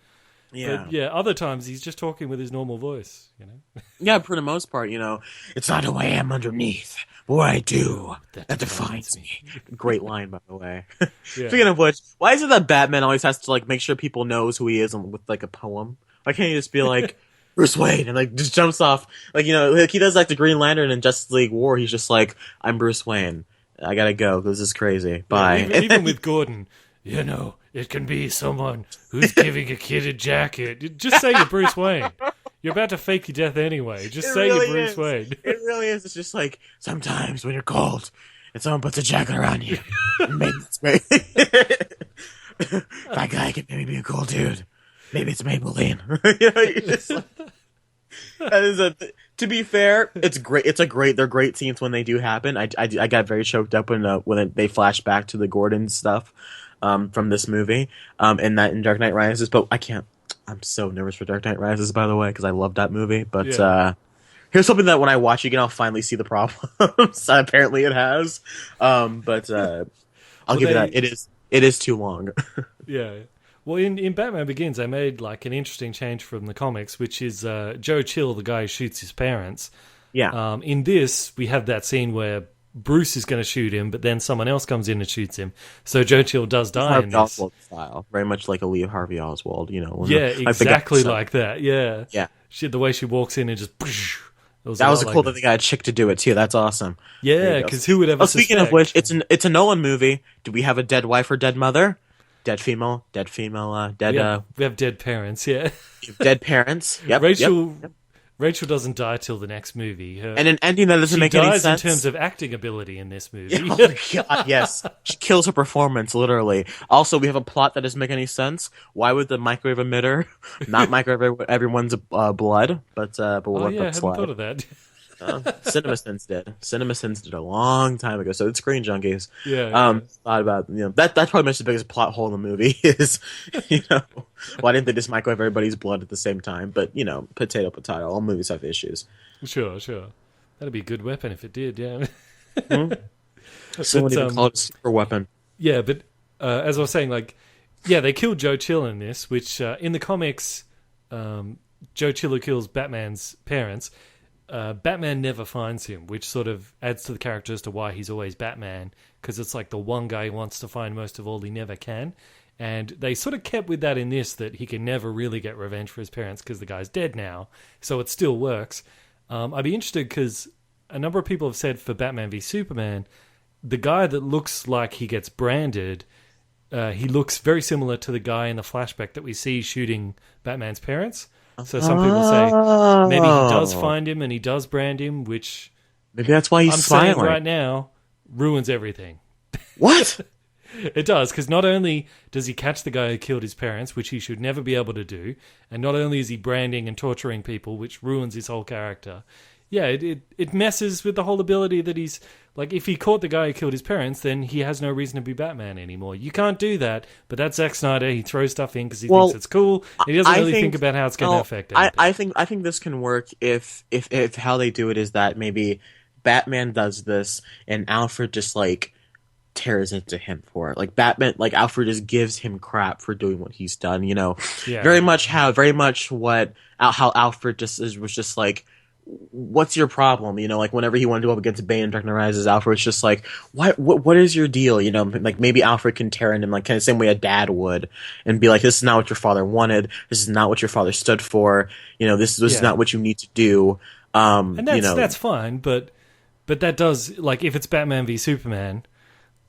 Yeah. But yeah, other times he's just talking with his normal voice, you know? Yeah, for the most part, you know, it's not who I am underneath, but what I do that defines me. Great line, by the way. Yeah. Speaking of which, why is it that Batman always has to, like, make sure people knows who he is with, like, a poem? Why can't he just be like, Bruce Wayne, and, like, just jumps off? Like, you know, like, he does, like, the Green Lantern in Justice League War. He's just like, I'm Bruce Wayne. I gotta go. This is crazy. Bye. Yeah, even with Gordon, you know, it can be someone who's giving a kid a jacket. Just say you're Bruce Wayne. You're about to fake your death anyway. Just say you're Bruce Wayne. It really is. It's just like, sometimes when you're cold and someone puts a jacket around you, maybe it's me. That guy can maybe be a cool dude. Maybe it's Maybelline. You know, you're just like, that is to be fair, it's great. They're great scenes when they do happen. I got very choked up when they flash back to the Gordon stuff from this movie and that in Dark Knight Rises. But I'm so nervous for Dark Knight Rises, by the way, because I love that movie. But here's something that when I watch it again, I'll finally see the problems. Apparently, it has. I'll give you that. It is too long. Yeah. Well, in Batman Begins, they made like an interesting change from the comics, which is Joe Chill, the guy who shoots his parents. Yeah. In this, we have that scene where Bruce is going to shoot him, but then someone else comes in and shoots him. So Joe Chill does die Harvey in this. Oswald style, very much like a Lee Harvey Oswald. You know. Yeah, exactly like that. Yeah. Yeah. The way she walks in and just. That was cool that they got a chick to do it too. That's awesome. Yeah, because who would ever? Speaking of which, it's a Nolan movie. Do we have a dead wife or dead mother? Dead female, dead. We have dead parents, yeah. Dead parents. Yep. Rachel Rachel doesn't die till the next movie. And an ending that doesn't make any sense. She dies in terms of acting ability in this movie. Oh my God, yes. She kills her performance, literally. Also, we have a plot that doesn't make any sense. Why would the microwave emitter not microwave everyone's blood? But we'll let that slide. I hadn't thought of that. CinemaSins did a long time ago. So it's Screen Junkies. Yeah. Thought about that's probably the biggest plot hole in the movie is why didn't they just microwave everybody's blood at the same time? But potato. All movies have issues. Sure. That'd be a good weapon if it did. Yeah. Someone even call it a super weapon. Yeah, but as I was saying, they killed Joe Chill in this, which in the comics, Joe Chill kills Batman's parents. Batman never finds him, which sort of adds to the character as to why he's always Batman, because it's like the one guy he wants to find most of all, he never can. And they sort of kept with that in this, that he can never really get revenge for his parents because the guy's dead now, so it still works. I'd be interested because a number of people have said for Batman v Superman, the guy that looks like he gets branded, he looks very similar to the guy in the flashback that we see shooting Batman's parents. So some people say maybe he does find him and he does brand him, which maybe that's why he's saying silent right now ruins everything. What? It does, because not only does he catch the guy who killed his parents, which he should never be able to do, and not only is he branding and torturing people, which ruins his whole character. Yeah, it messes with the whole ability that he's... Like, if he caught the guy who killed his parents, then he has no reason to be Batman anymore. You can't do that, but that's Zack Snyder. He throws stuff in because he thinks it's cool. He doesn't really think about how it's going to affect anything. I think this can work if how they do it is that maybe Batman does this and Alfred just, tears into him for it. Alfred just gives him crap for doing what he's done, Yeah. Very much how Alfred was just like, what's your problem? Whenever he wanted to go up against Bane and Dark Knight Rises, Alfred's just like, what is your deal? Maybe Alfred can tear into him kind of the same way a dad would and be like, this is not what your father wanted. This is not what your father stood for. This is not what you need to do. And that's fine, but that does, if it's Batman v Superman,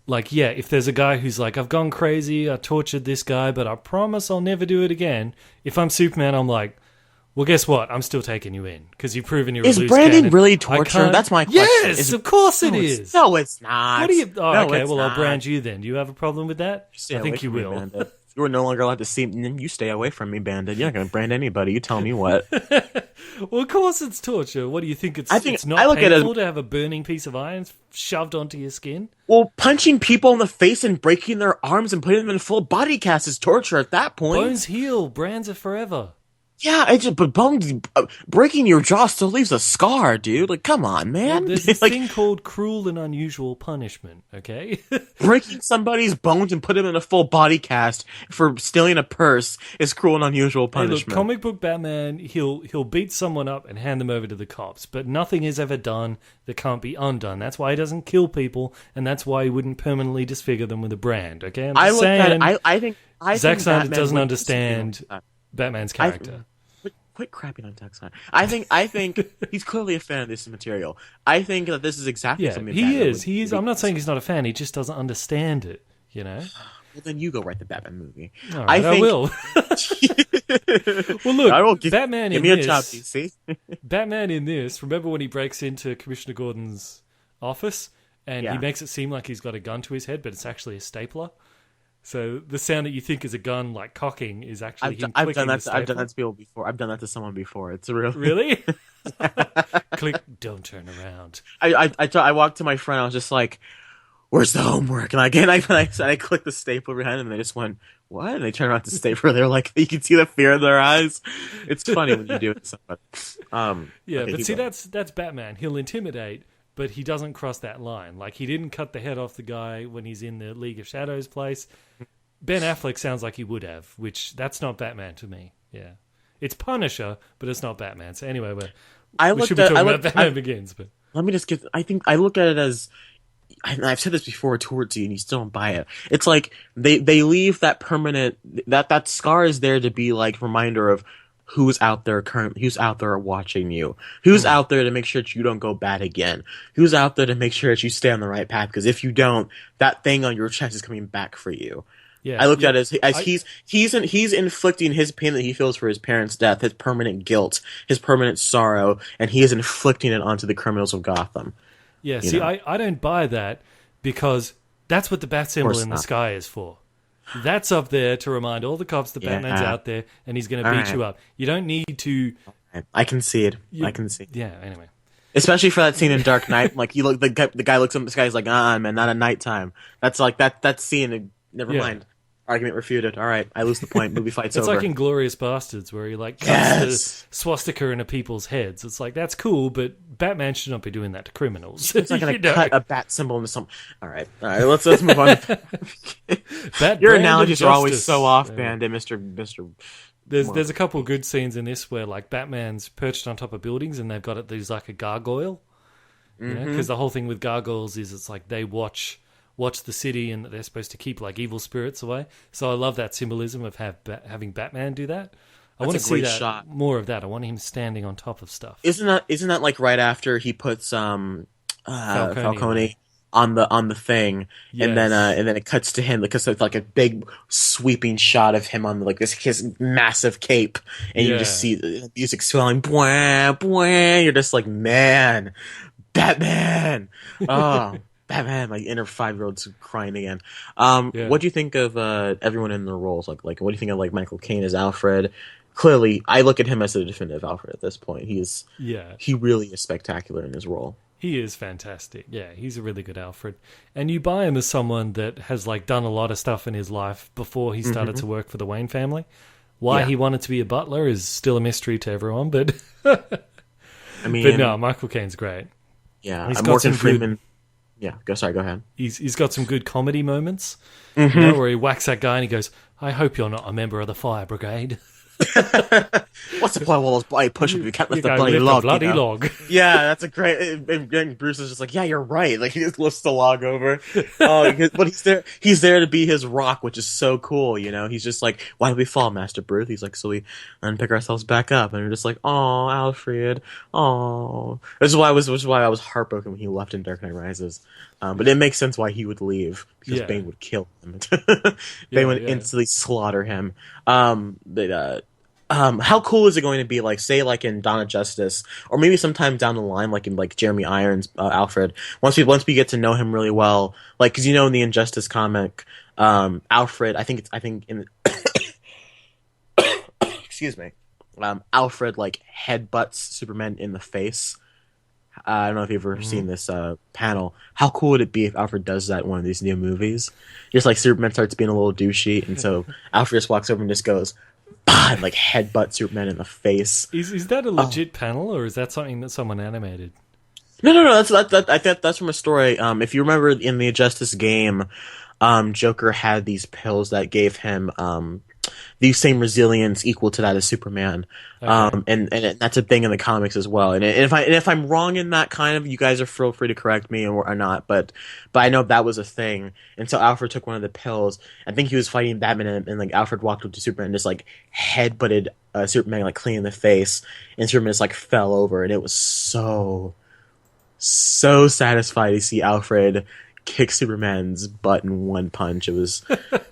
if there's a guy who's like, I've gone crazy, I tortured this guy, but I promise I'll never do it again. If I'm Superman, I'm like, well, guess what? I'm still taking you in because you've proven you're a loose cannon. Is branding really torture? That's my question. Yes, of course it is. No, it's not. What do you? Oh, okay. Well, I'll brand you then. Do you have a problem with that? I think you will. You are no longer allowed to see. You stay away from me, Bandit. You're not going to brand anybody. You tell me what. Well, of course it's torture. What do you think? It's not painful to have a burning piece of iron shoved onto your skin? Well, punching people in the face and breaking their arms and putting them in full body cast is torture at that point. Bones heal. Brands are forever. Yeah, but bones breaking your jaw still leaves a scar, dude. Come on, man. Well, there's this thing called cruel and unusual punishment, okay? Breaking somebody's bones and putting them in a full body cast for stealing a purse is cruel and unusual punishment. Hey, look, comic book Batman, he'll beat someone up and hand them over to the cops, but nothing is ever done that can't be undone. That's why he doesn't kill people, and that's why he wouldn't permanently disfigure them with a brand, okay? I think Zack Snyder doesn't understand Batman's character. Quit crapping on Zack Snyder. I think he's clearly a fan of this material. I think that this is exactly something. He is. I'm not saying he's not a fan. He just doesn't understand it. Well, then you go write the Batman movie. All right, I will. Well, look, I will Batman give in me this. A job, DC. Batman in this. Remember when he breaks into Commissioner Gordon's office and he makes it seem like he's got a gun to his head, but it's actually a stapler. So the sound that you think is a gun, clicking, is actually him clicking the stapler. I've done that to people before. I've done that to someone before. It's really. Click. Don't turn around. I walked to my friend. I was just like, "Where's the homework?" And I clicked the stapler behind them, and they just went, "What?" And they turned around to the stapler. They're like, you can see the fear in their eyes. It's funny when you do it to somebody. But see, that's Batman. He'll intimidate, but he doesn't cross that line. He didn't cut the head off the guy when he's in the League of Shadows place. Ben Affleck sounds like he would have, which that's not Batman to me. Yeah, it's Punisher, but it's not Batman. So anyway, we should be talking about Batman Begins. But let me just I think I look at it as, and I've said this before towards you, and you still don't buy it. It's like they leave that permanent that scar is there to be reminder of who's out there watching you, who's out there to make sure that you don't go bad again, who's out there to make sure that you stay on the right path. Because if you don't, that thing on your chest is coming back for you. Yeah, I looked at it as he's inflicting his pain that he feels for his parents' death, his permanent guilt, his permanent sorrow, and he is inflicting it onto the criminals of Gotham. Yeah, see, I don't buy that because that's what the bat symbol in the sky is for. That's up there to remind all the cops that Batman's out there and he's going to beat you up. You don't need to... I concede. I concede. Yeah, anyway. Especially for that scene in Dark Knight, like you look, the guy looks up at the sky, he's like, man, not at nighttime. That's like that scene. Never mind. Argument refuted. All right, I lose the point. Movie fight's over. It's like Inglourious Bastards, where he like cuts the swastika into people's heads. It's like that's cool, but Batman should not be doing that to criminals. It's not going to cut a bat symbol into some. All right. Let's move on. Your analogies are always so off, Bandit, Mister. There's a couple of good scenes in this where like Batman's perched on top of buildings and they've got there's like a gargoyle, because the whole thing with gargoyles is it's like they watch the city and they're supposed to keep like evil spirits away. So I love that symbolism of having Batman do that. I want to see more of that. I want him standing on top of stuff. Isn't that like right after he puts Falcone on the thing, and then it cuts to him because it's like a big sweeping shot of him on like his massive cape, and you just see the music swelling. Bwah, bwah. You're just like, man, Batman. Oh. Batman, my inner 5-year-old's crying again. What do you think of everyone in their roles? Like, what do you think of like Michael Caine as Alfred? Clearly, I look at him as the definitive Alfred at this point. He really is spectacular in his role. He is fantastic. Yeah, he's a really good Alfred. And you buy him as someone that has like done a lot of stuff in his life before he started to work for the Wayne family. Why he wanted to be a butler is still a mystery to everyone, but no, Michael Caine's great. Yeah, he's got Morgan Freeman. Yeah, go ahead. He's got some good comedy moments, where he whacks that guy and he goes, "I hope you're not a member of the fire brigade." What's the point of all those bloody push-ups? You can't lift the bloody log. Yeah, that's a great. And Bruce is just like, yeah, you're right. Like he just lifts the log over. But he's there to be his rock, which is so cool. He's just like, why did we fall, Master Bruce? He's like, so we unpick ourselves back up, and we're just like, oh, Alfred, oh. This is why I was heartbroken when he left in Dark Knight Rises. But it makes sense why he would leave, because Bane would kill him. Bane would instantly slaughter him. How cool is it going to be, like, say, like in Dawn of Justice, or maybe sometime down the line, like in like Jeremy Irons' Alfred, once we get to know him really well, like, because in the Injustice comic, Alfred, I think in excuse me, Alfred like headbutts Superman in the face. I don't know if you've ever seen this panel. How cool would it be if Alfred does that in one of these new movies? Just like Superman starts being a little douchey, and so Alfred just walks over and just goes, and like headbutt Superman in the face. Is that a legit panel, or is that something that someone animated? No. I think that's from a story. If you remember in the Injustice game, Joker had these pills that gave him the same resilience equal to that as Superman. Okay. And that's a thing in the comics as well. And if I'm wrong in that kind of, you guys are feel free to correct me or not, but I know that was a thing. And so Alfred took one of the pills. I think he was fighting Batman, and like Alfred walked up to Superman and just like headbutted Superman like clean in the face, and Superman just like fell over, and it was so satisfying to see Alfred kick Superman's butt in one punch. It was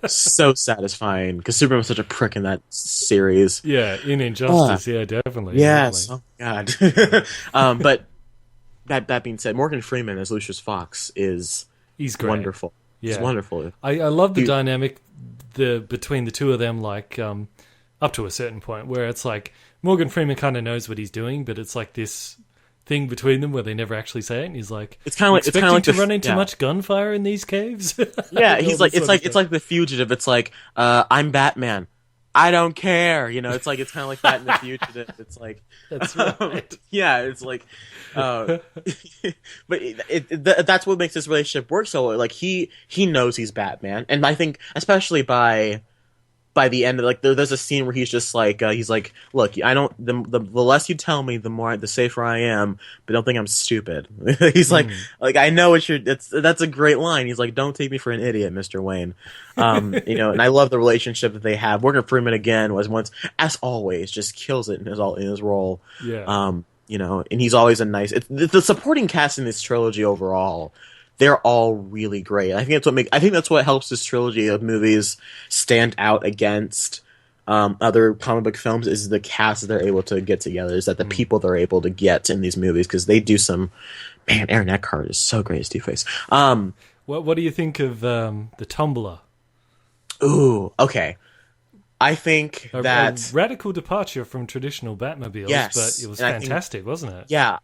so satisfying, because Superman was such a prick in that series. Yeah, in Injustice, definitely. Yes, definitely. Oh God. But that being said, Morgan Freeman as Lucius Fox he's great. Wonderful. Yeah. He's wonderful. I love the dynamic between the two of them, like up to a certain point, where it's like Morgan Freeman kind of knows what he's doing, but it's like this thing between them where they never actually say it, and he's like, it's kind of like to run into much gunfire in these caves. Yeah, he's like, it's like The Fugitive. It's like, I'm Batman, I don't care. It's kind of like that in The Fugitive. It's like, that's right. Yeah, it's like, but that's what makes this relationship work so well. Like he knows he's Batman, and I think especially by the end of, like, there's a scene where he's just like, he's like, look, I don't, the less you tell me, the safer I am, but don't think I'm stupid. He's like, I know that's a great line. He's like, don't take me for an idiot, Mr. Wayne. And I love the relationship that they have. Morgan Freeman again was once, as always, just kills it in his role. Yeah. And he's always the supporting cast in this trilogy overall, they're all really great. I think that's what helps this trilogy of movies stand out against other comic book films, is the cast that they're able to get together, is that the people they're able to get in these movies, because they do some, man, Aaron Eckhart is so great as Two-Face. What do you think of the Tumbler? Ooh, okay. I think that a radical departure from traditional Batmobiles, yes, but it was fantastic, wasn't it? Yeah,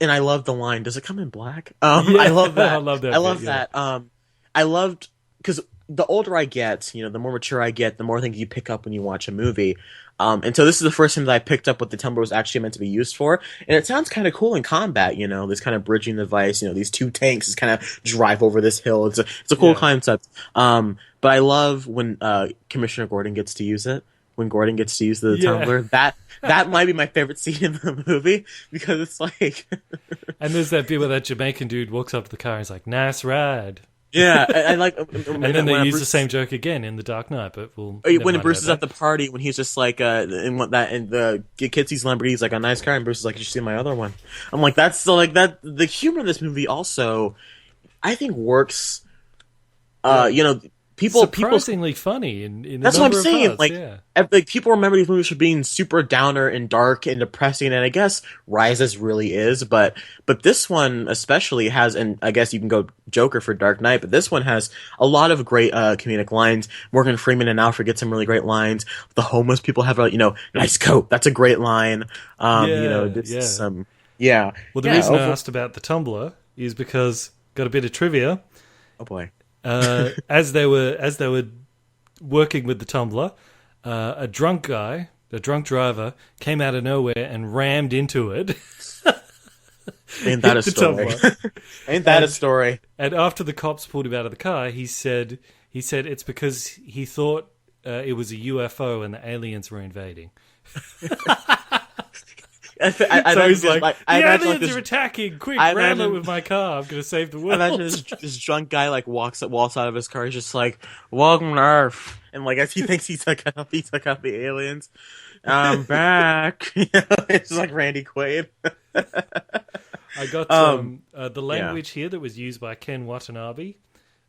and I love the line, "Does it come in black?" I love that. I love that. I love that. I loved, because the older I get, the more mature I get, the more things you pick up when you watch a movie. And so this is the first time that I picked up what the Tumbler was actually meant to be used for. And it sounds kind of cool in combat, this kind of bridging device, these two tanks just kind of drive over this hill. It's a cool concept. But I love when Commissioner Gordon gets to use it. When Gordon gets to use the Tumbler, that might be my favorite scene in the movie, because it's like... And there's that bit where that Jamaican dude walks up to the car and he's like, "Nice ride." Yeah, I like... And then they use the same joke again in The Dark Knight, but when Bruce is at the party, when he's just like, and the kid sees Lamborghini, he's like, "A nice car," and Bruce is like, "Did you see my other one?" I'm like, that's so, like, that, the humor in this movie also, I think, works, surprisingly funny in that's what I'm saying. Parts, like people remember these movies for being super downer and dark and depressing, and I guess Rises really is, but this one especially has, and I guess you can go Joker for Dark Knight, but this one has a lot of great comedic lines. Morgan Freeman and Alfred get some really great lines. The homeless people have a nice coat. That's a great line. Well, the reason I asked about the Tumbler is because got a bit of trivia. Oh boy. As they were working with the Tumbler, a drunk driver, came out of nowhere and rammed into it. Ain't that a story? Ain't that a story? And after the cops pulled him out of the car, he said it's because he thought it was a UFO and the aliens were invading. So he's like, the aliens are attacking! Quick, ram it with my car. I'm going to save the world. I imagine this drunk guy walks out of his car. He's just like, "Welcome to Earth," and as he thinks he took out the aliens. I'm back. It's like Randy Quaid. I got the language here that was used by Ken Watanabe,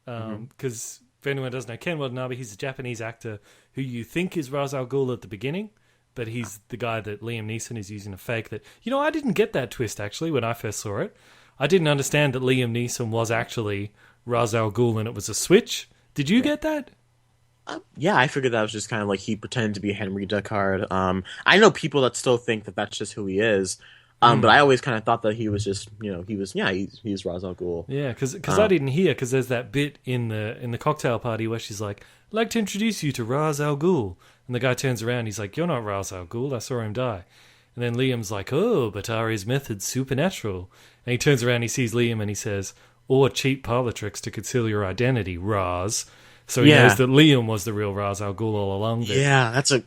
because if anyone doesn't know Ken Watanabe, he's a Japanese actor who you think is Ra's al Ghul at the beginning. But he's the guy that Liam Neeson is using to fake that. I didn't get that twist, actually, when I first saw it. I didn't understand that Liam Neeson was actually Ra's al Ghul and it was a switch. Did you get that? Yeah, I figured that was just kind of like he pretended to be Henry Deckard. I know people that still think that that's just who he is. But I always kind of thought that he was just, he's Ra's al Ghul. Yeah, because I didn't hear, because there's that bit in the cocktail party where she's like, "I'd like to introduce you to Ra's al Ghul." And the guy turns around, he's like, "You're not Ra's al Ghul, I saw him die." And then Liam's like, "Oh, but are his methods supernatural?" And he turns around, he sees Liam, and he says, "Or cheap parlor tricks to conceal your identity, Ra's." So he knows that Liam was the real Ra's al Ghul all along. Yeah, that's a...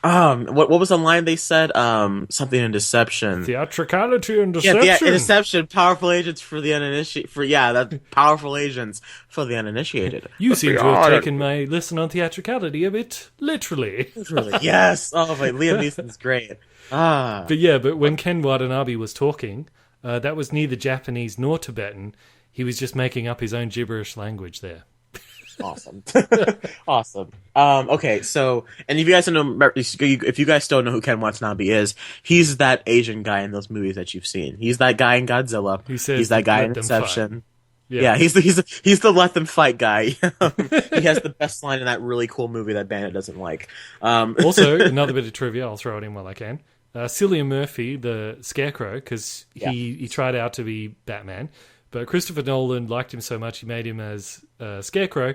What was the line they said? Something in Deception. Theatricality and Deception. Yeah, Deception. Powerful agents for the uninitiated. That's powerful agents for the uninitiated. You seem to have taken my lesson on theatricality a bit literally. Yes. Oh, my, Liam Neeson's great. But when Ken Watanabe was talking, that was neither Japanese nor Tibetan. He was just making up his own gibberish language there. Awesome. Awesome. Okay, so, and if you guys don't know who Ken Watanabe is, he's that Asian guy in those movies that you've seen. He's that guy in Godzilla. He's that guy in Inception. Yeah, he's the let them fight guy. He has the best line in that really cool movie that Bandit doesn't like. Also, another bit of trivia, I'll throw it in while I can. Cillian Murphy, the Scarecrow, because he tried out to be Batman, but Christopher Nolan liked him so much he made him as Scarecrow,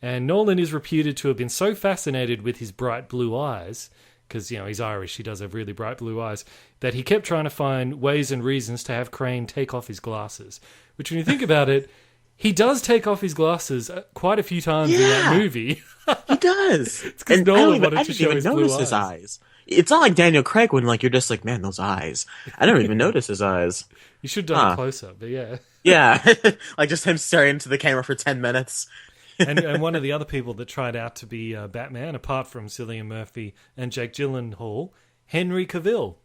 and Nolan is reputed to have been so fascinated with his bright blue eyes, because he's Irish, he does have really bright blue eyes, that he kept trying to find ways and reasons to have Crane take off his glasses. Which, when you think about it, he does take off his glasses quite a few times in that movie. He does. It's because Nolan wanted to show his blue eyes. His eyes. It's not like Daniel Craig when you're just like, man, those eyes. I don't even notice his eyes. You should have done a close-up, but yeah. Yeah, like just him staring into the camera for 10 minutes. and one of the other people that tried out to be Batman, apart from Cillian Murphy and Jake Gyllenhaal, Henry Cavill.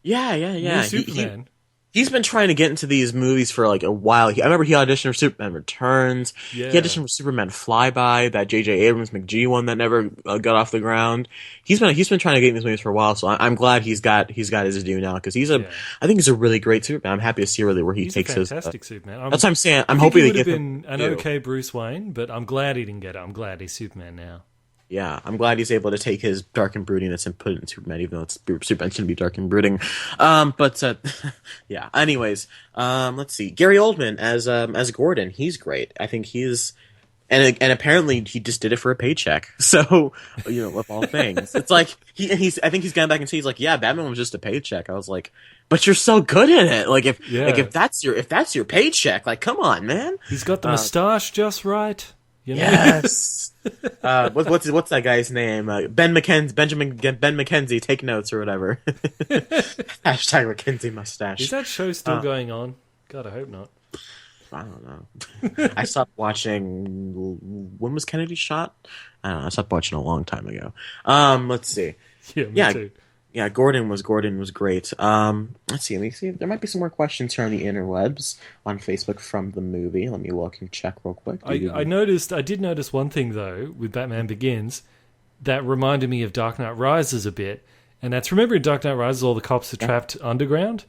Yeah. New Superman. He's been trying to get into these movies for like a while. I remember he auditioned for Superman Returns. Yeah. He auditioned for Superman Flyby, that J.J. Abrams McGee one that never got off the ground. He's been trying to get in these movies for a while, so I'm glad he's got his due now, because I think he's a really great Superman. I'm happy to see really where he takes his. Fantastic Superman. That's what I'm saying. I'm hoping he they give him an okay Bruce Wayne, but I'm glad he didn't get it. I'm glad he's Superman now. Yeah, I'm glad he's able to take his dark and broodiness and put it in Superman, even though Superman shouldn't be dark and brooding. Yeah. Anyways, let's see. Gary Oldman as Gordon, he's great. I think he's, and apparently he just did it for a paycheck. So, of all things, it's like I think he's gone back and said, he's like, yeah, Batman was just a paycheck. I was like, but you're so good at it. Like if that's your paycheck, like come on, man. He's got the mustache just right. Yes. What's that guy's name? Ben McKenzie. Take notes or whatever. Hashtag McKenzie mustache. Is that show still going on? God, I hope not. I don't know. I stopped watching. When was Kennedy shot? I don't know. I stopped watching a long time ago. Let's see. Yeah, me too. Yeah, Gordon was great. Let's see. Let me see. There might be some more questions here on the interwebs on Facebook from the movie. Let me look and check real quick. I did notice one thing though with Batman Begins that reminded me of Dark Knight Rises a bit, and that's, remember in Dark Knight Rises all the cops are trapped underground.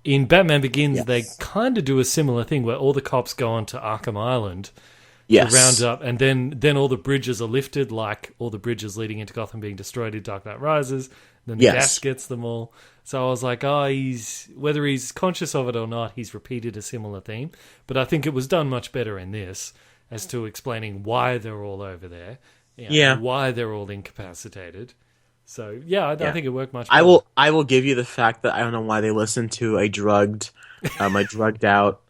In Batman Begins, they kind of do a similar thing where all the cops go onto Arkham Island. To round up, and then all the bridges are lifted, like all the bridges leading into Gotham being destroyed in Dark Knight Rises. Then the gas gets them all. So I was like, whether he's conscious of it or not, he's repeated a similar theme. But I think it was done much better in this, as to explaining why they're all over there, why they're all incapacitated. So I think it worked much better. I will give you the fact that I don't know why they listened to a drugged out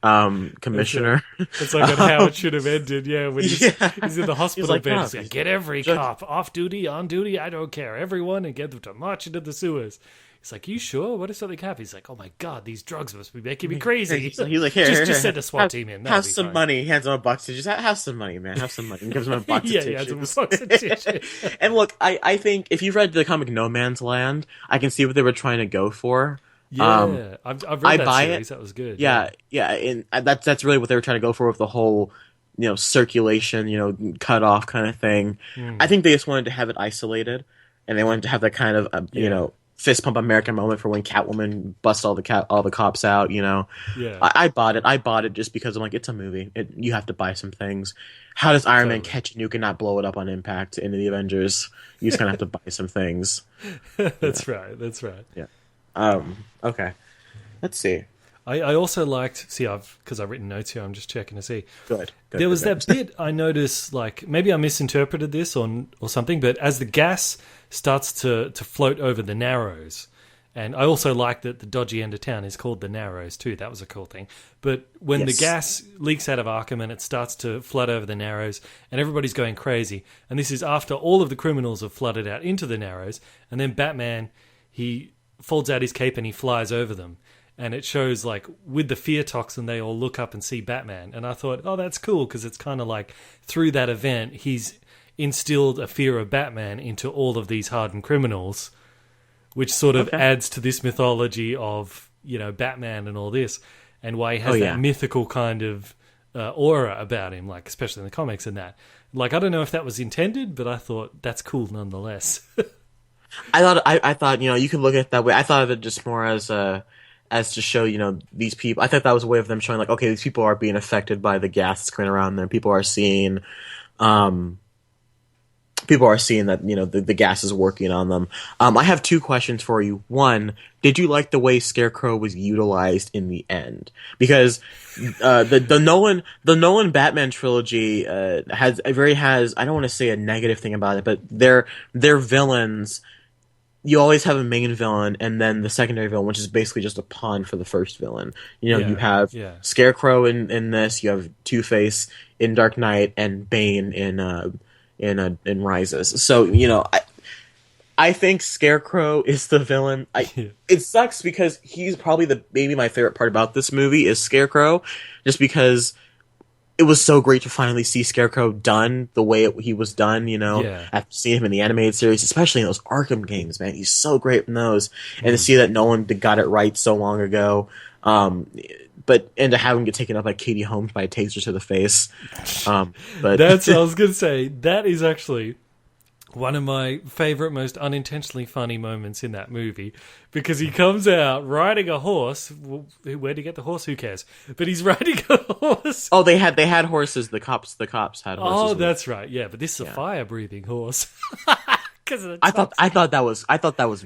commissioner. It's like on how it should have ended. Yeah, when he's in the hospital bed, he's like, get every cop off duty, on duty, I don't care, everyone, and get them to march into the sewers. He's like, you sure? What if something happens? He's like, oh my god, these drugs must be making me crazy. He's like, here, just send a SWAT team in. Have some money. He hands him a box of tissues. Have some money, man. Have some money. He gives him a box of tissues. He hands him a box of tissues. And look, I think if you've read the comic No Man's Land, I can see what they were trying to go for. Yeah, I've read that series. That was good. Yeah, and that's really what they were trying to go for with the whole, circulation, cut off kind of thing. I think they just wanted to have it isolated, and they wanted to have that kind of, fist pump American moment for when Catwoman busts all the cops out. I bought it just because I'm like, it's a movie. You have to buy some things. How does Iron Man catch a nuke and not blow it up on impact into the Avengers? You just kind of have to buy some things. That's right. Yeah. Okay. Let's see. I also liked, because I've written notes here, I'm just checking to see. Good. There was that bit I noticed, like, maybe I misinterpreted this or something, but as the gas starts to float over the Narrows, and I also like that the dodgy end of town is called the Narrows too, that was a cool thing. But when the gas leaks out of Arkham and it starts to flood over the Narrows, and everybody's going crazy, and this is after all of the criminals have flooded out into the Narrows, and then Batman, he folds out his cape and he flies over them. And it shows, like, with the fear toxin, they all look up and see Batman. And I thought, oh, that's cool, because it's kind of like, through that event, he's instilled a fear of Batman into all of these hardened criminals, which sort of adds to this mythology of, Batman and all this, and why he has that mythical kind of aura about him, like, especially in the comics and that. Like, I don't know if that was intended, but I thought that's cool nonetheless. I thought, you could look at it that way. I thought of it just more as to show, these people. I thought that was a way of them showing, like, okay, these people are being affected by the gas that's going around them. People are seeing that, the gas is working on them. I have two questions for you. One, did you like the way Scarecrow was utilized in the end? Because the Nolan Batman trilogy has I don't want to say a negative thing about it, but their villains. You always have a main villain and then the secondary villain, which is basically just a pawn for the first villain. You have Scarecrow in this, you have Two-Face in Dark Knight, and Bane in Rises. So, I think Scarecrow is the villain. It sucks because he's probably maybe my favorite part about this movie is Scarecrow, just because it was so great to finally see Scarecrow done the way he was done, after seeing him in the animated series, especially in those Arkham games, man. He's so great in those. And to see that Nolan got it right so long ago. And to have him get taken up by Katie Holmes by a taser to the face. But that's what I was going to say. That is actually one of my favorite, most unintentionally funny moments in that movie, because he comes out riding a horse. Where'd he get the horse? Who cares? But he's riding a horse. Oh, they had horses. The cops had horses. Oh, that's right. Yeah, but this is a fire-breathing horse. I thought that was. That was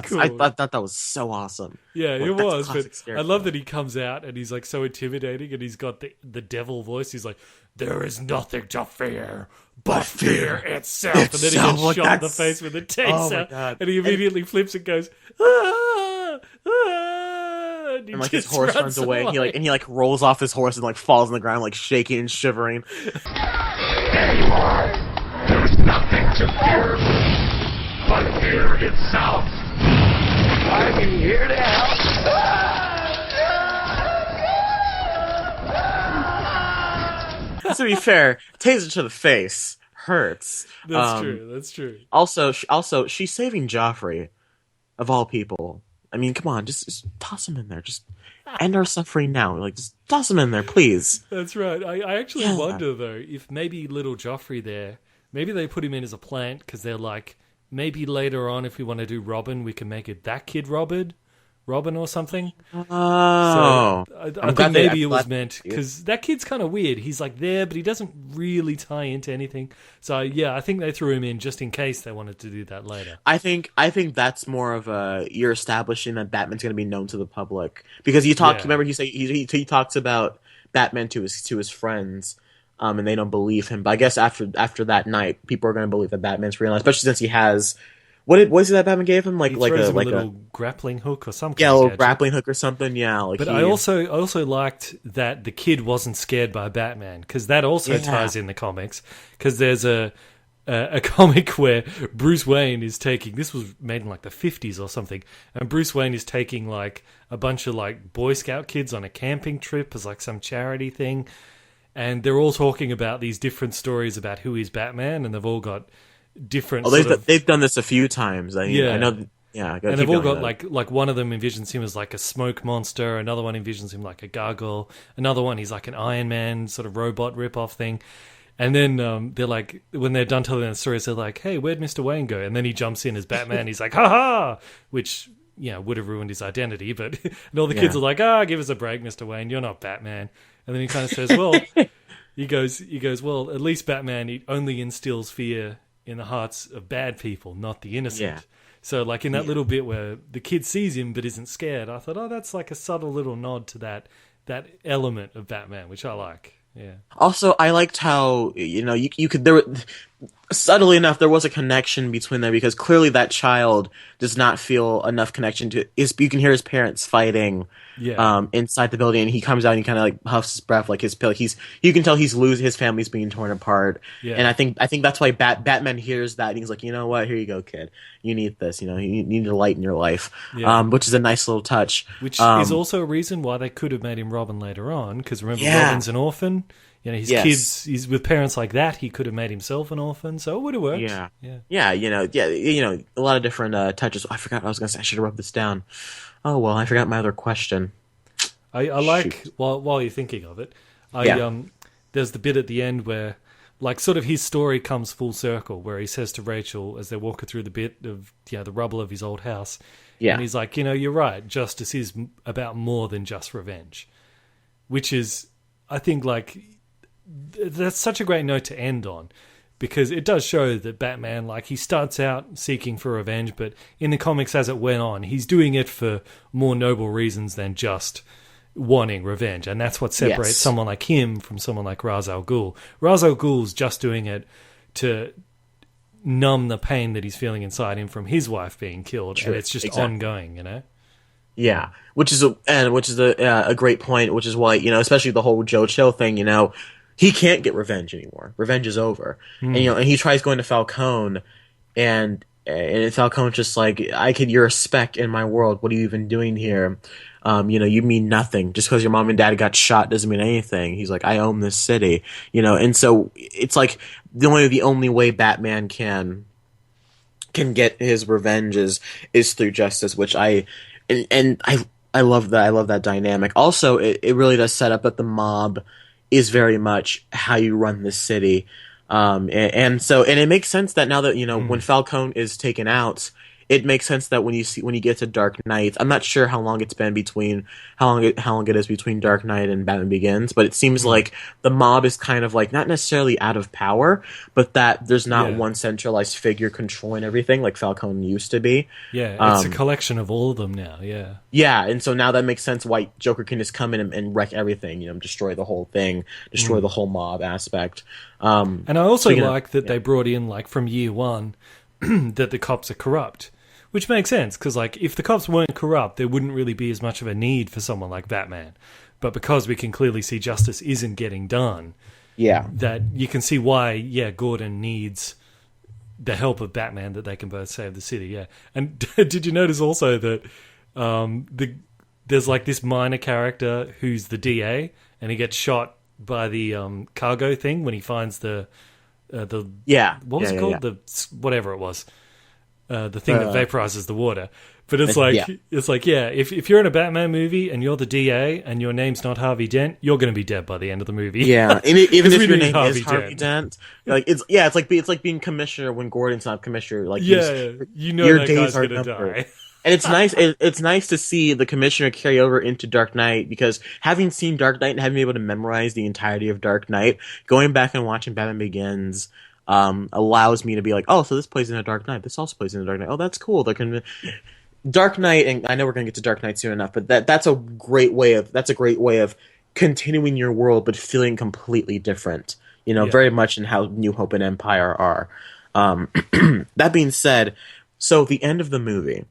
cool. I thought that was so awesome. Yeah, it was. But I love film. that he comes out and he's like so intimidating, and he's got the devil voice. He's like, "There is nothing to fear but fear itself." And then he gets shot in the face with a taser, and he immediately flips and goes, "Ah, ah," and like his horse runs away. And he rolls off his horse and like falls on the ground, like shaking and shivering. There you are. There is nothing to fear but fear itself. I'm here to help. To be fair, taser to the face hurts. That's true. Also, she's saving Joffrey, of all people. I mean, come on, just toss him in there. Just end our suffering now. Like, just toss him in there, please. That's right. I actually wonder, though, if maybe little Joffrey there, maybe they put him in as a plant because they're like, maybe later on, if we want to do Robin, we can make it that kid Robin or something. Oh. So I think maybe it was meant, because that kid's kind of weird. He's like there, but he doesn't really tie into anything. So yeah, I think they threw him in just in case they wanted to do that later. I think that's more of you're establishing that Batman's going to be known to the public, because remember he talks about Batman to his friends. And they don't believe him. But I guess after that night, people are going to believe that Batman's real, especially since he has what is it that Batman gave him? Like a little grappling hook or something. Yeah, a little grappling hook or something. Yeah. But I also liked that the kid wasn't scared by Batman, because that also ties in the comics. Because there's a comic where Bruce Wayne is taking, this was made in like the 50s or something, and Bruce Wayne is taking like a bunch of like Boy Scout kids on a camping trip as like some charity thing. And they're all talking about these different stories about who is Batman, and they've all got different. They've done this a few times. I know. Yeah, and they've all got like one of them envisions him as like a smoke monster. Another one envisions him like a gargoyle. Another one, he's like an Iron Man sort of robot rip-off thing. And then they're like, when they're done telling the stories, they're like, "Hey, where'd Mr. Wayne go?" And then he jumps in as Batman. He's like, "Ha ha!" Which would have ruined his identity. But and all the kids are like, "Give us a break, Mr. Wayne. You're not Batman." And then he kind of says, well, he goes, well, at least Batman only instills fear in the hearts of bad people, not the innocent. Yeah. So like in that little bit where the kid sees him but isn't scared, I thought, that's like a subtle little nod to that element of Batman, which I like. Yeah. Also, I liked how, you could, subtly enough, there was a connection between them, because clearly that child does not feel enough connection to you can hear his parents fighting inside the building, and he comes out and he kind of like huffs his breath, like his pill. You can tell his family's being torn apart. Yeah. And I think that's why Batman hears that and he's like, you know what, here you go, kid. You need this, you need a light in your life. Yeah. Which is a nice little touch. Which is also a reason why they could have made him Robin later on, because remember, Robin's an orphan. His kids, he's with parents like that. He could have made himself an orphan, so it would have worked. Yeah. A lot of different touches. I forgot what I was going to say. I should have wrote this down. Oh well, I forgot my other question. I like while you're thinking of it. There's the bit at the end where, like, sort of his story comes full circle, where he says to Rachel as they're walking through the bit of the rubble of his old house, and he's like, you're right. Justice is about more than just revenge, which is, I think, like. That's such a great note to end on, because it does show that Batman, like, he starts out seeking for revenge, but in the comics as it went on, he's doing it for more noble reasons than just wanting revenge. And that's what separates someone like him from someone like Ra's al Ghul. Ra's al Ghul's just doing it to numb the pain that he's feeling inside him from his wife being killed, and it's just ongoing, Yeah, which is a great point, which is why, especially the whole Joe Chill thing, he can't get revenge anymore. Revenge is over. And he tries going to Falcone, and Falcone's just like, you're a speck in my world. What are you even doing here? You mean nothing. Just because your mom and dad got shot doesn't mean anything. He's like, I own this city, and so it's like the only way Batman can get his revenge is through justice, which I I love that. I love that dynamic. Also, it really does set up that the mob is very much how you run the city. And it makes sense that now that, when Falcone is taken out, it makes sense that when you get to Dark Knight, I'm not sure how long it is between Dark Knight and Batman Begins, but it seems like the mob is kind of like not necessarily out of power, but that there's not one centralized figure controlling everything like Falcone used to be. Yeah, it's a collection of all of them now. Yeah. Yeah, and so now that makes sense why Joker can just come in and wreck everything, destroy the whole thing, destroy the whole mob aspect. And I also like that they brought in, like, from year one, that the cops are corrupt. Which makes sense, because like if the cops weren't corrupt, there wouldn't really be as much of a need for someone like Batman. But because we can clearly see justice isn't getting done, that you can see why, Gordon needs the help of Batman, that they can both save the city. Yeah, and did you notice also that there's like this minor character who's the DA, and he gets shot by the cargo thing when he finds the what was it called? The whatever it was. The thing that vaporizes the water. But it's like, if you're in a Batman movie and you're the DA and your name's not Harvey Dent, you're going to be dead by the end of the movie. Yeah, and even if your name is Harvey Dent, like it's like being commissioner when Gordon's not commissioner. Like your that days guy's are going to numbered. die. And it's nice. It's nice to see the commissioner carry over into Dark Knight, because having seen Dark Knight and having been able to memorize the entirety of Dark Knight, going back and watching Batman Begins allows me to be like, oh, so this plays in a Dark Knight. This also plays in a Dark Knight. Oh, that's cool. Dark Knight, and I know we're going to get to Dark Knight soon enough, but that's a great way of continuing your world, but feeling completely different. Very much in how New Hope and Empire are. That being said, so the end of the movie,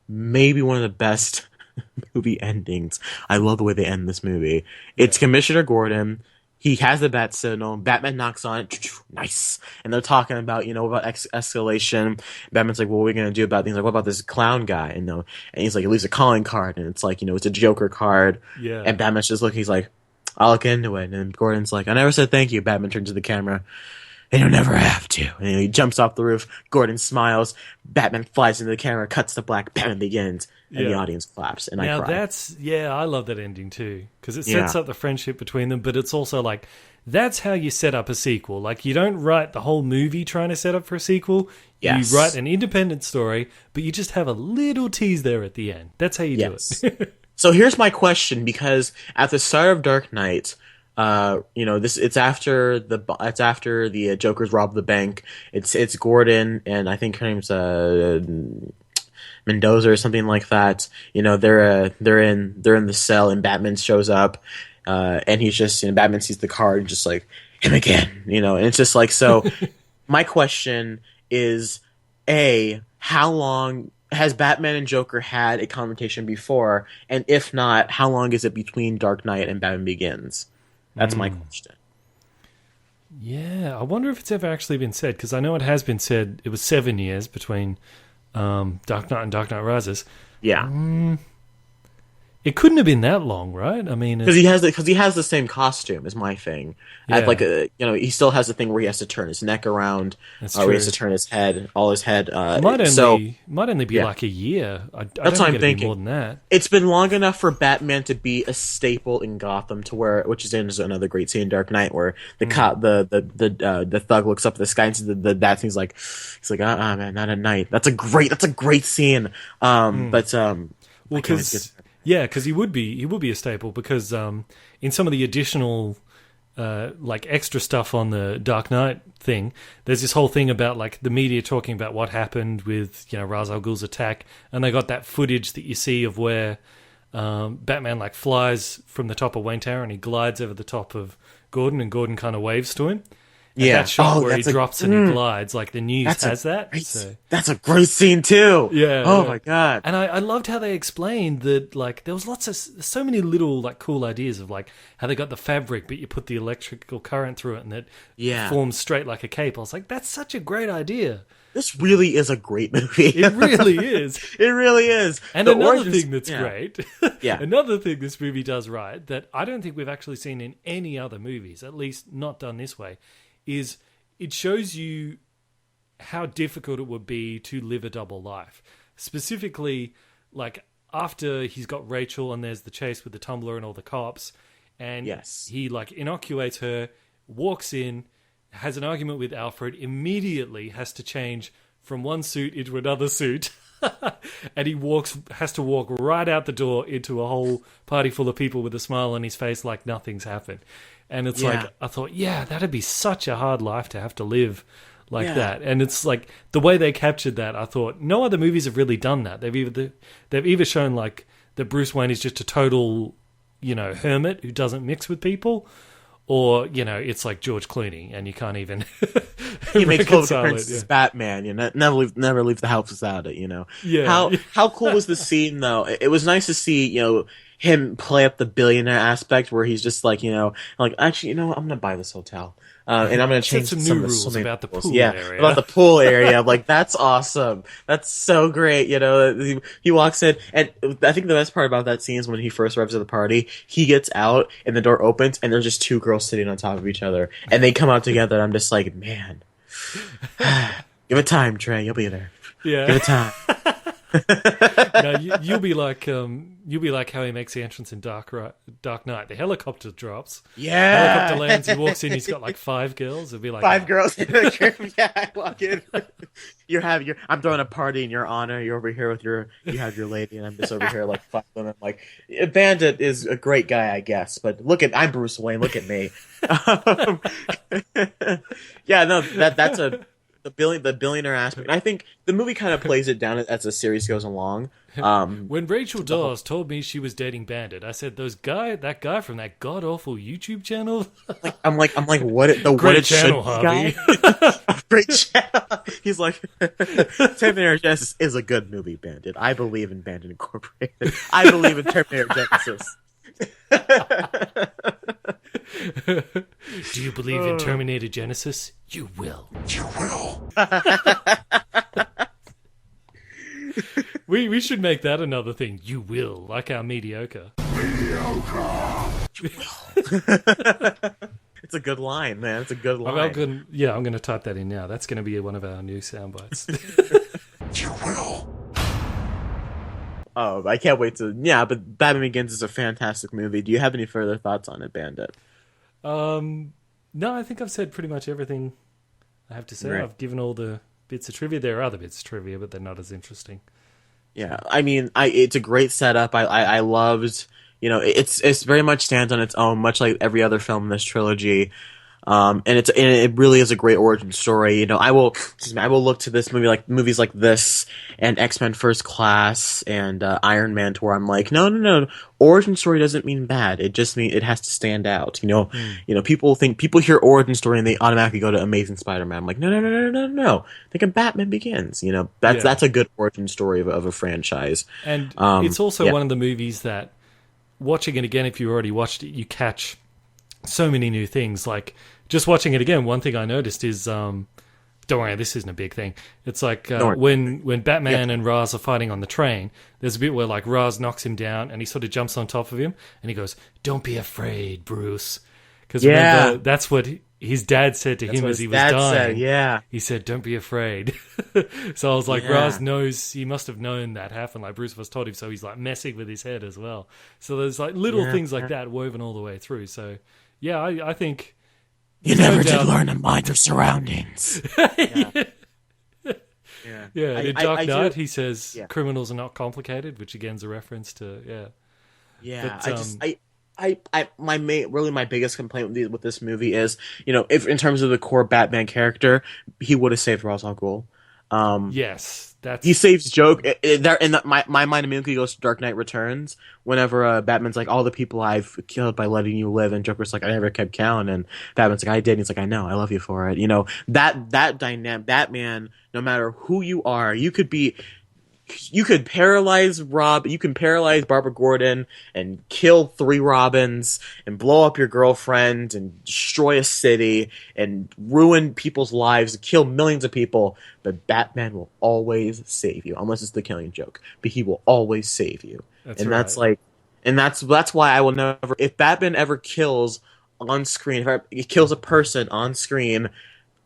maybe one of the best movie endings. I love the way they end this movie. It's Commissioner Gordon. He has the bat signal. Batman knocks on it. Nice. And they're talking about, about escalation. Batman's like, what are we going to do about things? Like, what about this clown guy? And he's like, he leaves a calling card. And it's like, it's a Joker card. Yeah. And Batman's just looking. He's like, I'll look into it. And Gordon's like, I never said thank you. Batman turns to the camera. And you'll never have to. And he jumps off the roof. Gordon smiles. Batman flies into the camera, cuts to black. Batman begins. And the audience claps. And I cry. I love that ending too. Because it sets up the friendship between them, but it's also like, that's how you set up a sequel. Like, you don't write the whole movie trying to set up for a sequel. Yes. You write an independent story, but you just have a little tease there at the end. That's how you do it. So here's my question, because at the start of Dark Knight, it's after the Joker's robbed the bank. It's Gordon, and I think her name's Mendoza or something like that. They're in the cell, and Batman shows up, and he's just, Batman sees the card and just like, him again, and it's just like, so my question is, how long has Batman and Joker had a confrontation before? And if not, how long is it between Dark Knight and Batman Begins? That's my question. Yeah, I wonder if it's ever actually been said, because I know it has been said it was 7 years between Dark Knight and Dark Knight Rises. Yeah. It couldn't have been that long, right? I mean, because he has the same costume is my thing. Yeah. He still has the thing where he has to turn his neck around, That's or true. he has to turn his head. Might only be like a year. That's what I'm thinking. More than that. It's been long enough for Batman to be a staple in Gotham, which is another great scene in Dark Knight, where the cop, the thug looks up at the sky and sees the bat, and he's like, man, not at night. That's a great scene. Because he would be a staple, because in some of the additional like extra stuff on the Dark Knight thing, there's this whole thing about like the media talking about what happened with Ra's al Ghul's attack, and they got that footage that you see of where Batman like flies from the top of Wayne Tower and he glides over the top of Gordon, and Gordon kind of waves to him. And that shot where he drops and he glides, like the news has that. That's a great scene too. Yeah. Oh my god. And I loved how they explained that, like, there was so many little like cool ideas of like how they got the fabric, but you put the electrical current through it and it forms straight like a cape. I was like, that's such a great idea. This really is a great movie. It really is. It really is. And another thing that's great, yeah. Another thing this movie does right that I don't think we've actually seen in any other movies, at least not done this way, is it shows you how difficult it would be to live a double life. Specifically, like, after he's got Rachel and there's the chase with the tumbler and all the cops, and he like inoculates her, walks in, has an argument with Alfred, immediately has to change from one suit into another suit. And he has to walk right out the door into a whole party full of people with a smile on his face like nothing's happened. And it's like, I thought, that'd be such a hard life to have to live like that. And it's like, the way they captured that, I thought, no other movies have really done that. They've either shown like that Bruce Wayne is just a total, hermit who doesn't mix with people, or, it's like George Clooney, and you can't even he makes both appearances Batman. Never leave the house without it. Yeah. How cool was the scene though? It was nice to see him play up the billionaire aspect, where he's just like actually I'm gonna buy this hotel. And I'm going to change some new rules about the pool area. About the pool area. I'm like, that's awesome. That's so great. He walks in, and I think the best part about that scene is when he first arrives at the party, he gets out, and the door opens, and there's just two girls sitting on top of each other, and they come out together, and I'm just like, man, give it time, Trey. You'll be there. Yeah. Give it time. No, you'll be like how he makes the entrance in Dark Knight. The helicopter drops. Yeah. Helicopter lands. He walks in. He's got like 5 girls. It'll be like 5 girls in the room. Yeah, I walk in. I'm throwing a party in your honor. You're over here with you have your lady, and I'm just over here like fuck them. I'm like, Bandit is a great guy, I guess, but I'm Bruce Wayne. Look at me. Yeah, no, that's the billionaire aspect. And I think the movie kind of plays it down as the series goes along. When Rachel Dawes told me she was dating Bandit, I said, that guy from that god awful YouTube channel. I'm like, what? Great channel, Harvey. Great channel. He's like, Terminator Genesis is a good movie, Bandit. I believe in Bandit Incorporated. I believe in Terminator Genesis. Do you believe in Terminator Genesis? You will. You will. We should make that another thing. You will, like our mediocre. It's a good line, man. It's a good line. I'm going to type that in now. That's going to be one of our new sound bites. You will. Oh, I can't wait to... Yeah, but Batman Begins is a fantastic movie. Do you have any further thoughts on it, Bandit? No, I think I've said pretty much everything I have to say. Right. I've given all the bits of trivia. There are other bits of trivia, but they're not as interesting. Yeah, I mean, it's a great setup. I loved... it's very much stands on its own, much like every other film in this trilogy. And it really is a great origin story. I will look to this movie, like movies like this and X-Men First Class and Iron Man, to where I'm like, no, origin story doesn't mean bad. It just means it has to stand out. People hear origin story and they automatically go to Amazing Spider-Man. I'm like, no. Think of Batman Begins. That's a good origin story of a franchise. And it's also one of the movies that, watching it again, if you already watched it, you catch so many new things. Like, just watching it again, one thing I noticed is, don't worry, this isn't a big thing. It's like when Batman and Ra's are fighting on the train, there's a bit where like Ra's knocks him down and he sort of jumps on top of him and he goes, "Don't be afraid, Bruce." Because remember, that's what his dad said to him as he was dying. He said, "Don't be afraid." So I was like, Ra's knows, he must have known that happened. Like Bruce was told him, so he's like messing with his head as well. So there's like little things like that woven all the way through. So yeah, I think you never did learn to mind your surroundings. In Dark Knight, he says criminals are not complicated, which again is a reference to my biggest complaint with this movie is, if in terms of the core Batman character, he would have saved Ra's al Ghul. Yes, he saves Joke. My mind immediately goes to Dark Knight Returns. Whenever Batman's like, all the people I've killed by letting you live, and Joker's like, I never kept count, and Batman's like, I did. And he's like, I know, I love you for it. That dynamic. Batman, no matter who you are, you could paralyze Barbara Gordon and kill 3 Robins and blow up your girlfriend and destroy a city and ruin people's lives and kill millions of people, but Batman will always save you, unless it's the Killing Joke. But he will always save you. That's why I will never, if Batman ever kills on screen, if he kills a person on screen,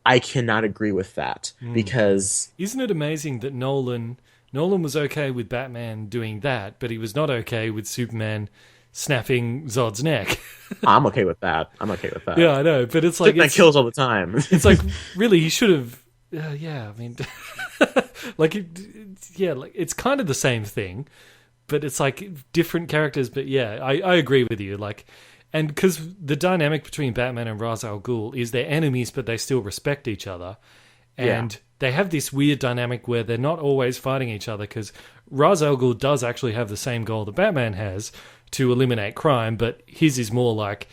I cannot agree with that, because isn't it amazing that Nolan Nolan was okay with Batman doing that, but he was not okay with Superman snapping Zod's neck. I'm okay with that. Yeah, I know, but it's like Superman kills all the time. It's like, really, he should have. Yeah, I mean, like, it's kind of the same thing, but it's like different characters. But yeah, I agree with you. Like, and because the dynamic between Batman and Ra's al Ghul is they're enemies, but they still respect each other, and they have this weird dynamic where they're not always fighting each other, because Ra's al Ghul does actually have the same goal that Batman has to eliminate crime, but his is more like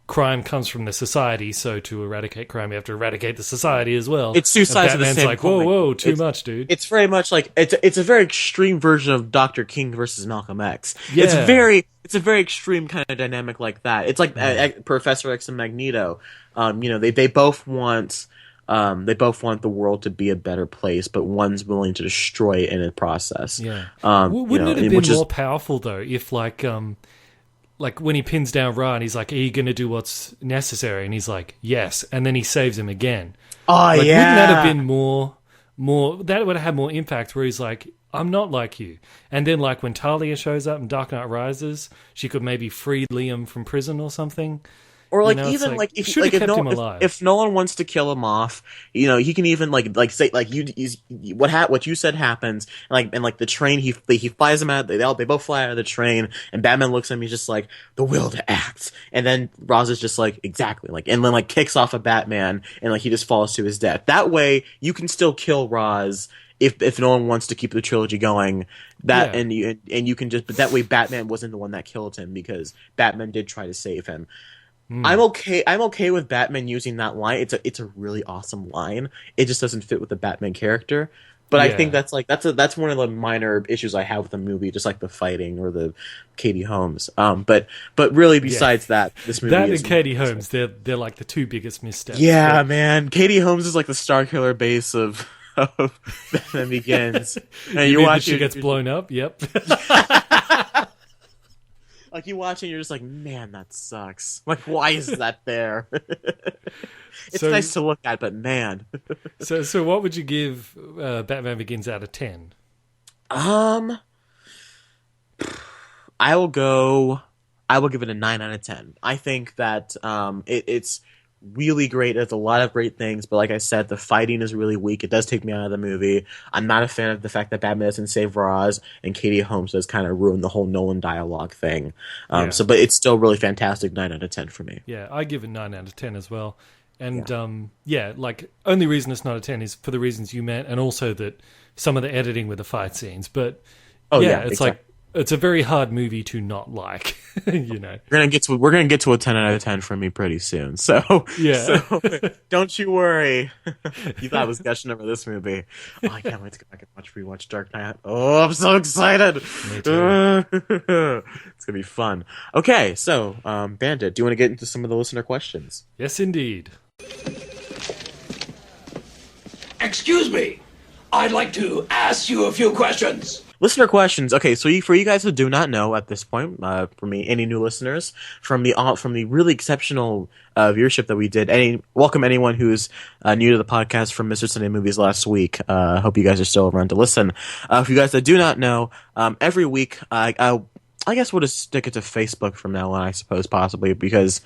crime comes from the society, so to eradicate crime, you have to eradicate the society as well. It's two sides of the same like, coin. whoa, too much, dude. It's very much like it's a very extreme version of Dr. King versus Malcolm X. Yeah. It's a very extreme kind of dynamic like that. It's like Professor X and Magneto. They both want the world to be a better place, but one's willing to destroy it in the process. Yeah. Wouldn't it have been more powerful though if like when he pins down Ra and he's like, "Are you going to do what's necessary?" And he's like, "Yes," and then he saves him again. Oh, Wouldn't yeah. that have been more? That would have had more impact. Where he's like, "I'm not like you," and then like when Talia shows up in Dark Knight Rises, she could maybe free Liam from prison or something. Or like if no one wants to kill him off, he can even say what you said happens, and the train he flies him out. They both fly out of the train, and Batman looks at him. He's just like, the will to act, and then Ra's is just like, exactly, and then kicks off a Batman, and he just falls to his death. That way you can still kill Ra's if no one wants to keep the trilogy going. And you can just, but that way Batman wasn't the one that killed him, because Batman did try to save him. I'm okay with Batman using that line. It's a really awesome line. It just doesn't fit with the Batman character. But I think that's one of the minor issues I have with the movie, just like the fighting or the Katie Holmes. But really, besides that, this movie and Katie Holmes, they're like the two biggest missteps. Yeah, man, Katie Holmes is like the Star Killer base of Batman Begins. And you watch she gets blown up. Yep. You watch it, you're just like, man, that sucks. Why is that there? It's nice to look at, but man. So what would you give Batman Begins out of 10? I will give it a 9 out of 10. I think that it's really great. There's a lot of great things, but like I said, the fighting is really weak. It does take me out of the movie. I'm not a fan of the fact that Batman doesn't save Ra's, and Katie Holmes does kind of ruin the whole Nolan dialogue thing. But it's still really fantastic. 9 out of 10 for me. Yeah, I give it 9 out of 10 as well. And only reason it's not a 10 is for the reasons you meant, and also that some of the editing with the fight scenes. But it's a very hard movie to not like. We're gonna get to a 10 out of 10 from me pretty soon. So don't you worry. You thought I was gushing over this movie. Oh, I can't wait to go back and rewatch Dark Knight. Oh, I'm so excited. Me too. It's gonna be fun. Okay, so Bandit, do you want to get into some of the listener questions? Yes, indeed. Excuse me. I'd like to ask you a few questions. Listener questions. Okay, so for you guys who do not know at this point, for me, any new listeners, from the really exceptional viewership that we did, welcome anyone who's new to the podcast from Mr. Sunday Movies last week. Hope you guys are still around to listen. For you guys that do not know, every week I guess we'll just stick it to Facebook from now on, I suppose, possibly, because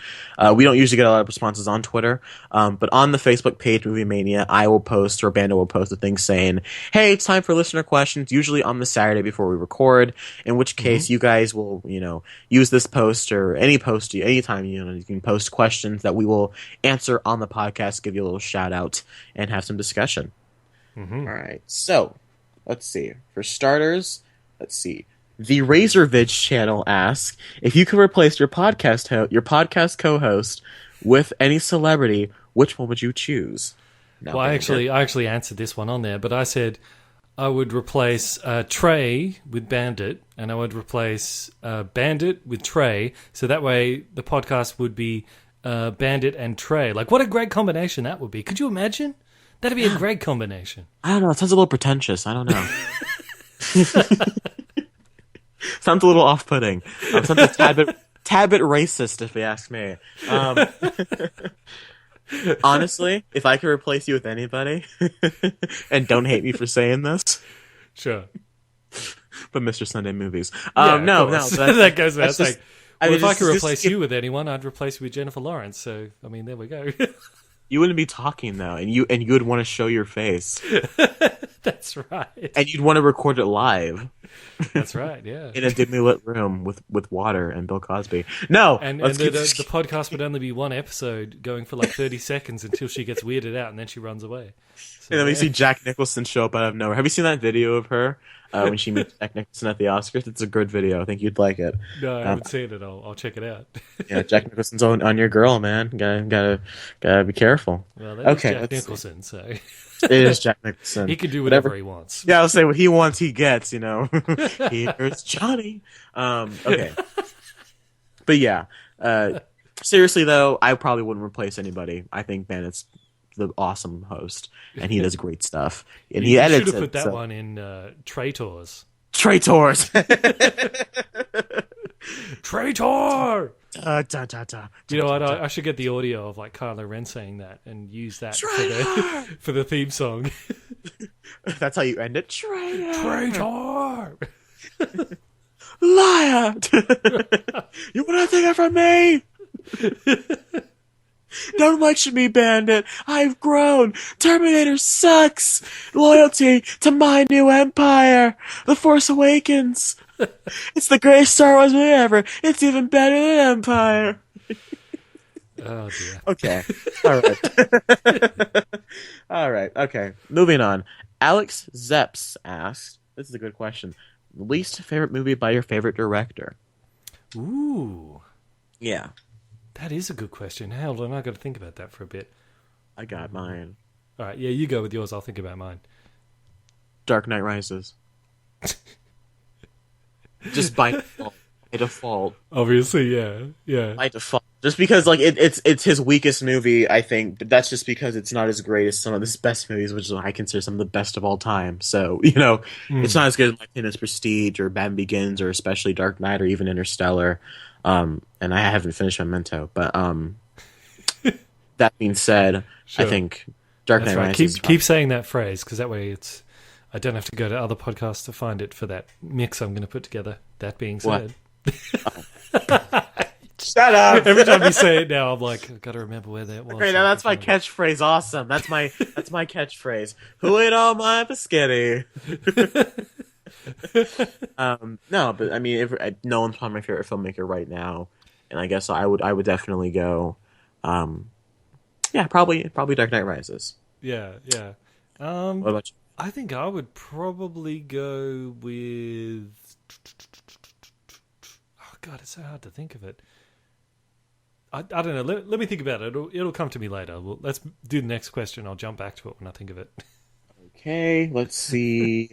we don't usually get a lot of responses on Twitter. But on the Facebook page, Movie Mania, I will post, or Bandit will post a thing saying, hey, it's time for listener questions, usually on the Saturday before we record, in which case you guys will, use this post or any post, anytime, you can post questions that we will answer on the podcast, give you a little shout out, and have some discussion. All right, so let's see. For starters, the Razorvidge channel asks, if you could replace your podcast co-host with any celebrity, which one would you choose? Well, I actually answered this one on there, but I said I would replace Trey with Bandit, and I would replace Bandit with Trey, so that way the podcast would be Bandit and Trey. Like, what a great combination that would be. Could you imagine? That'd be a great combination. I don't know. It sounds a little pretentious. I don't know. Sounds a little off-putting. Sounds a tad bit racist, if you ask me. Honestly, if I could replace you with anybody, and don't hate me for saying this, sure, But Mr. Sunday Movies. Yeah, No, that goes without saying. Well, if I could replace this, you with anyone, I'd replace you with Jennifer Lawrence. So, I mean, there we go. You wouldn't be talking though, and you would want to show your face. That's right. And you'd want to record it live. That's right. Yeah. In a dimly lit room with water and Bill Cosby. No, and the podcast would only be one episode, going for like 30 seconds until she gets weirded out, and then she runs away. So, and then we see Jack Nicholson show up out of nowhere. Have you seen that video of her when she meets Jack Nicholson at the Oscars? It's a good video. I think you'd like it. No, I haven't seen it. I'll check it out. Yeah, Jack Nicholson's on your girl, man. Gotta be careful. Well, that is Jack Nicholson, so it is Jack Nicholson. He can do whatever he wants. Yeah, I'll say what he wants, he gets. Here's Johnny. Okay, but yeah. Seriously though, I probably wouldn't replace anybody. I think Bandit's the awesome host, and he does great stuff. And he edits. Should have put that one in Traitors. Traitors. Traitor. Da, da, da, da, you know what? I should get the audio of like Kylo Ren saying that and use that for the theme song. That's how you end it. Traitor. Liar. You want anything from me? Don't lecture me, Bandit. I've grown. Terminator sucks. Loyalty to my new empire. The Force Awakens. It's the greatest Star Wars movie ever. It's even better than Empire. Oh, dear. Okay. All right. All right. Okay. Moving on. Alex Zeps asks, this is a good question, least favorite movie by your favorite director? Ooh. Yeah. That is a good question. Hold on, I've got to think about that for a bit. I got mine. All right, yeah, you go with yours. I'll think about mine. Dark Knight Rises. Just by default. Obviously, yeah. By default. Just because, like, it's his weakest movie, I think, but that's just because it's not as great as some of his best movies, which I consider some of the best of all time. So, it's not as good, in my opinion, as Prestige or Batman Begins or especially Dark Knight or even Interstellar. And I haven't finished Memento, but that being said, sure. I think Dark Knight Rises. Keep saying that phrase, because that way I don't have to go to other podcasts to find it for that mix I'm going to put together. That being said. Shut up! Every time you say it now, I'm like, I've got to remember where that was. Okay, now that's my catchphrase. Awesome. That's my catchphrase. Who ate all my biscotti? No, but I mean, Nolan's probably my favorite filmmaker right now, and I guess I would definitely go. Probably Dark Knight Rises. Yeah. What about you? I think I would probably go with. Oh God, it's so hard to think of it. I don't know. Let me think about it. It'll come to me later. Let's do the next question. I'll jump back to it when I think of it. Okay, let's see.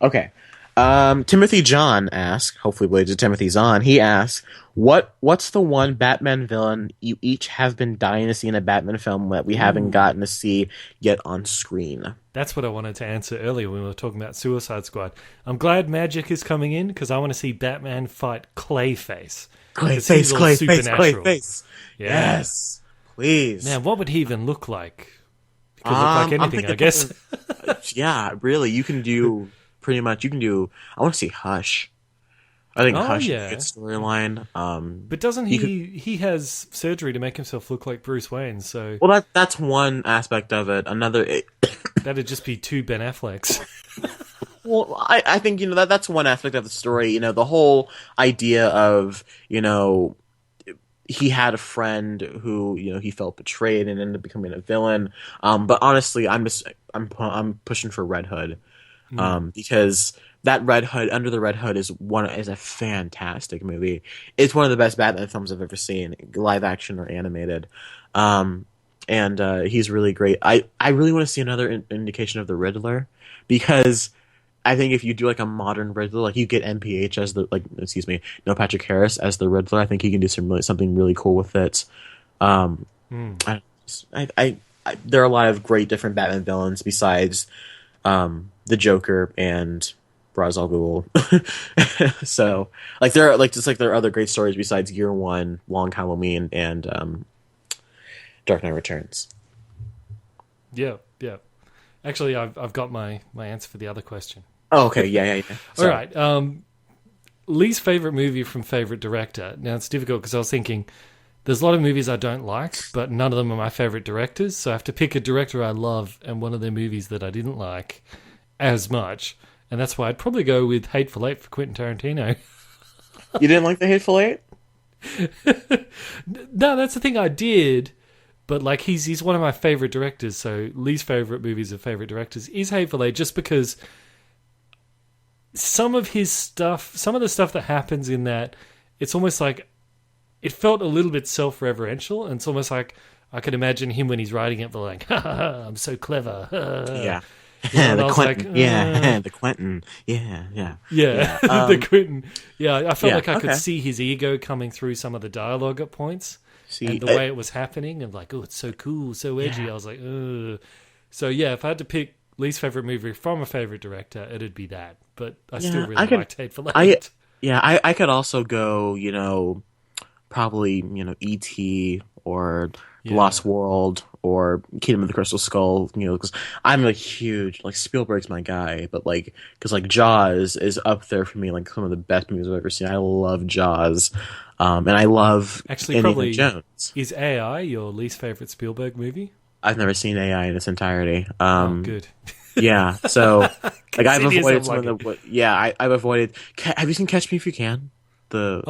Okay. Timothy John asks, hopefully related to Timothy's on, he asks, what's the one Batman villain you each have been dying to see in a Batman film that we haven't gotten to see yet on screen? That's what I wanted to answer earlier when we were talking about Suicide Squad. I'm glad Magic is coming in because I want to see Batman fight Clayface. Clayface. Yeah. Yes. Please. Now, what would he even look like? He could look like anything, I guess. Yeah, really. You can do... Pretty much, I want to see Hush. I think Hush is a good storyline. But doesn't he has surgery to make himself look like Bruce Wayne? So that's one aspect of it. Another that'd just be two Ben Afflecks. Well, I think that's one aspect of the story. The whole idea of he had a friend who he felt betrayed and ended up becoming a villain. But honestly, I'm pushing for Red Hood. Because that Red Hood, Under the Red Hood, is a fantastic movie. It's one of the best Batman films I've ever seen, live action or animated. And he's really great. I really want to see another indication of the Riddler, because I think if you do like a modern Riddler, like you get NPH as Neil Patrick Harris as the Riddler, I think he can do something really cool with it. There are a lot of great different Batman villains besides the Joker and Ra's al Ghul. So there are other great stories besides Year One, Long Halloween, and Dark Knight Returns. Yeah. Actually, I've got my answer for the other question. Oh, okay. Yeah. All right. Least favorite movie from favorite director. Now, it's difficult because I was thinking there's a lot of movies I don't like, but none of them are my favorite directors. So I have to pick a director I love and one of their movies that I didn't like as much. And that's why I'd probably go with Hateful Eight for Quentin Tarantino. You didn't like The Hateful Eight? No, that's the thing, I did. But like he's one of my favorite directors, so least favorite movies of favorite directors is Hateful Eight, just because some of his stuff, some of the stuff that happens in that, it's almost like it felt a little bit self-referential, and it's almost like I could imagine him when he's writing it, but like, ha, ha, ha, I'm so clever. Yeah. The Quentin, the Quentin, the Quentin. Yeah, I felt like I could see his ego coming through some of the dialogue at points, and the way it was happening, and like, oh, it's so cool, so edgy. I was like, ugh. So yeah, if I had to pick least favorite movie from a favorite director, it'd be that. But I still really liked Hateful Eight. I could also go, probably, E.T. or Lost World or Kingdom of the Crystal Skull, because I'm a huge, Spielberg's my guy, but because Jaws is up there for me, some of the best movies I've ever seen. I love Jaws. And I love Indiana Jones. Is AI your least favorite Spielberg movie? I've never seen AI in its entirety. Good. Yeah, so I've avoided some of the. Yeah, I've avoided. Have you seen Catch Me If You Can? That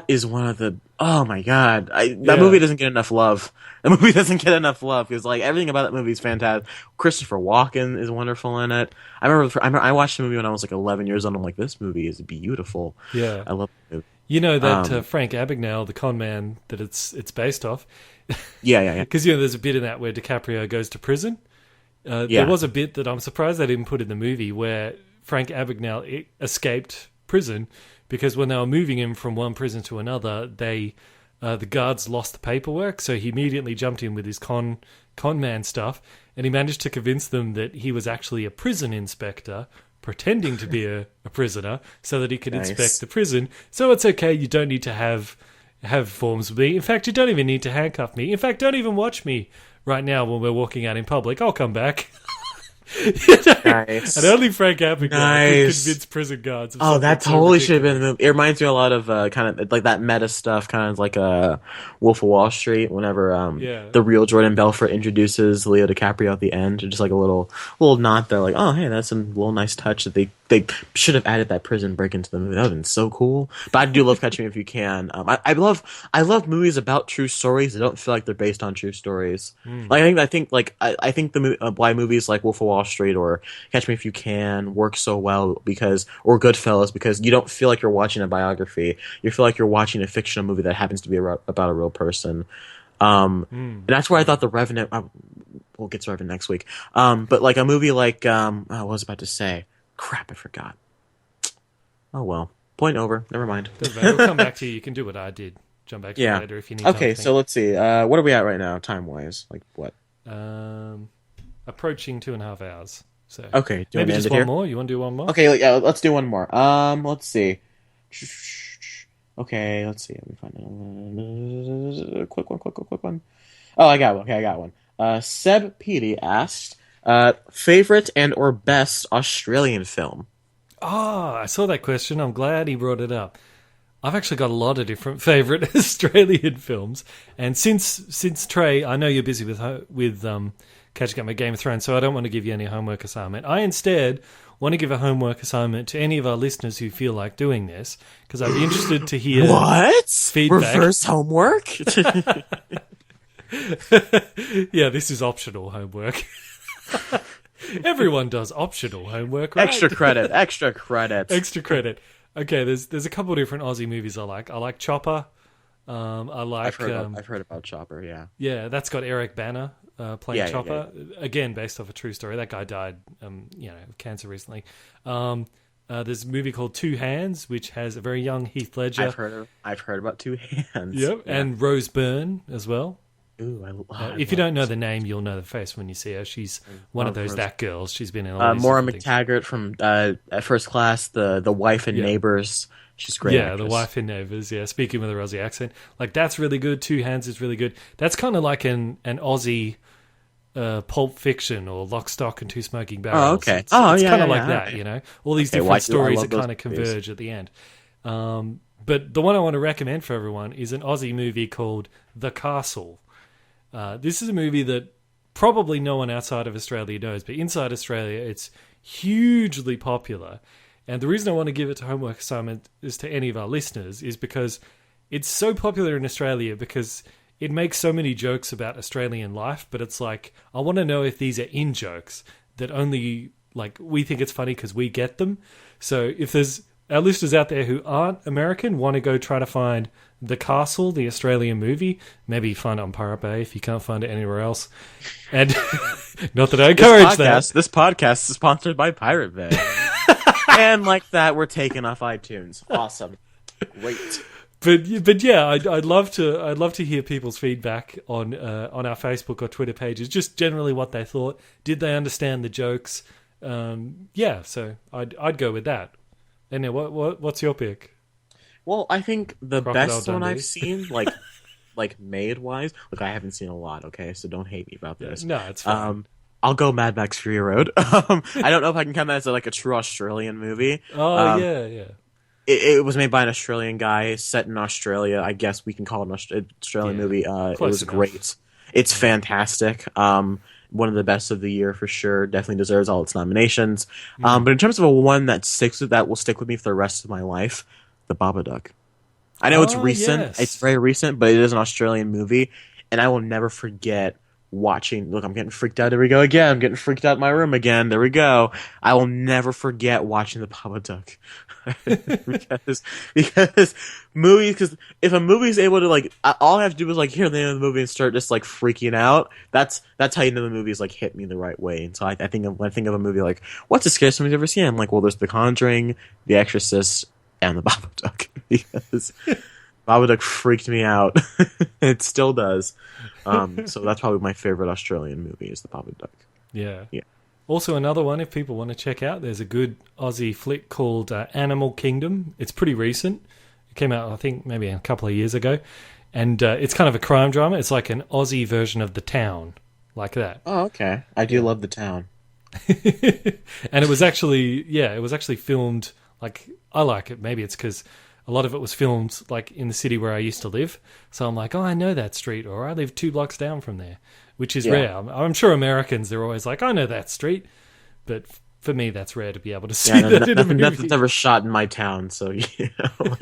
is one of the. Oh my god, that movie doesn't get enough love. That movie doesn't get enough love because everything about that movie is fantastic. Christopher Walken is wonderful in it. I remember I watched the movie when I was 11 years old. I'm like, this movie is beautiful. Yeah, I love it. You know that Frank Abagnale, the con man that it's based off. Yeah. Because there's a bit in that where DiCaprio goes to prison. There was a bit that I'm surprised they didn't put in the movie where Frank Abagnale escaped prison because when they were moving him from one prison to another, the guards lost the paperwork, so he immediately jumped in with his con man stuff, and he managed to convince them that he was actually a prison inspector pretending to be a prisoner so that he could inspect the prison. So it's okay, you don't need to have forms with me. In fact, you don't even need to handcuff me. In fact, don't even watch me right now when we're walking out in public. I'll come back. Nice. And only Frank Abagnale could convince prison guards. Oh, that totally should have been the movie. It reminds me a lot of kind of like that meta stuff, kind of like Wolf of Wall Street. Whenever the real Jordan Belfort introduces Leo DiCaprio at the end, just like a little nod there, like, oh hey, that's a little nice touch that they should have added that prison break into the movie. That would have been so cool. But I do love Catch Me If You Can. I love movies about true stories that don't feel like they're based on true stories. I think why movies like Wolf of Wall Street or Catch Me If You Can work so well or Goodfellas, because you don't feel like you're watching a biography. You feel like you're watching a fictional movie that happens to be about a real person. And that's where I thought The Revenant. We'll get to Revenant next week. But like a movie like what was I about to say? Crap, I forgot. Oh well. Point over. Never mind. We'll come back to you. You can do what I did. Jump back to you later if you need something. Okay, so let's see. What are we at right now, time-wise? Like what? Approaching 2.5 hours. So okay, do maybe you just one more. You want to do one more? Okay, yeah, let's do one more. Let's see. Okay, let's see. Let me find a quick one. Oh, I got one. Okay, I got one. Seb Petey asked, favorite and or best Australian film? Oh, I saw that question. I'm glad he brought it up. I've actually got a lot of different favorite Australian films, and since Trey, I know you're busy with catching up with Game of Thrones, so I don't want to give you any homework assignment. I instead want to give a homework assignment to any of our listeners who feel like doing this, because I'd be interested to hear feedback. Reverse homework? Yeah, this is optional homework. Everyone does optional homework, right? Extra credit. Extra credit. Okay, there's a couple of different Aussie movies I like. I like Chopper. I've heard about Chopper. Yeah. Yeah, that's got Eric Bana playing Chopper. Yeah. Again, based off a true story. That guy died, of cancer recently. There's a movie called Two Hands, which has a very young Heath Ledger. I've heard about Two Hands. Yep, yeah. And Rose Byrne as well. Ooh, if you don't know the name, you'll know the face when you see her. She's one of those that girls. She's been in all these Maura McTaggart from First Class, the wife in Neighbours. She's great. Yeah, actress. The wife in Neighbours. Yeah, speaking with a Aussie accent, like that's really good. Two Hands is really good. That's kind of like an Aussie Pulp Fiction or Lock, Stock, and Two Smoking Barrels. Oh, okay. It's kind of like yeah, that, okay. you know? All these Okay, different stories that those kind of movies. converge at the end. But the one I want to recommend for everyone is an Aussie movie called The Castle. This is a movie that probably no one outside of Australia knows, but inside Australia, it's hugely popular. And the reason I want to give it to homework assignment is to any of our listeners is because it's so popular in Australia because it makes so many jokes about Australian life, but it's like, I want to know if these are in-jokes that only, like, we think it's funny because we get them. So if there's our listeners out there who aren't American, want to go try to find The Castle, the Australian movie, maybe find it on Pirate Bay if you can't find it anywhere else. And not that I encourage that. This podcast is sponsored by Pirate Bay. And like that, we're taken off iTunes. Awesome. Great. But yeah, I'd love to hear people's feedback on our Facebook or Twitter pages. Just generally what they thought. Did they understand the jokes? Yeah, so I'd go with that. And now, what's your pick? Well, I think the Crocodile best one Dundee. I've seen, like made wise. Look, I haven't seen a lot. Okay, so don't hate me about this. No, it's fine. I'll go Mad Max Fury Road. I don't know if I can count that as like a true Australian movie. Oh yeah. It was made by an Australian guy, set in Australia. I guess we can call it an Australian movie. It was enough. great. It's fantastic. One of the best of the year for sure. Definitely deserves all its nominations. But in terms of a one that will stick with me for the rest of my life, The Babadook. I know it's recent. Yes. It's very recent, but it is an Australian movie, and I will never forget watching. Look, I'm getting freaked out. There we go again. I'm getting freaked out in my room again. There we go. I will never forget watching The Babadook. because movies, because if a movie is able to, like, all I have to do is like hear the name of the movie and start just like freaking out. That's how you know the movie's like hit me the right way. And so I think when I think of a movie like, what's the scariest movie you've ever seen? I'm like, well, there's The Conjuring, The Exorcist, and The Babadook, because Babadook freaked me out. It still does. So that's probably my favorite Australian movie is The Babadook. Yeah. Yeah. Also, another one, if people want to check out, there's a good Aussie flick called Animal Kingdom. It's pretty recent. It came out, I think, maybe a couple of years ago. And it's kind of a crime drama. It's like an Aussie version of The Town, like that. Oh, okay. I do love The Town. And it was actually filmed, like, I like it. Maybe it's because a lot of it was filmed, like, in the city where I used to live. So I'm like, oh, I know that street, or I live 2 blocks down from there. Which is rare. I'm sure Americans, they're always like, I know that street. But for me, that's rare to be able to see that in a movie. Nothing's ever shot in my town, so, you know.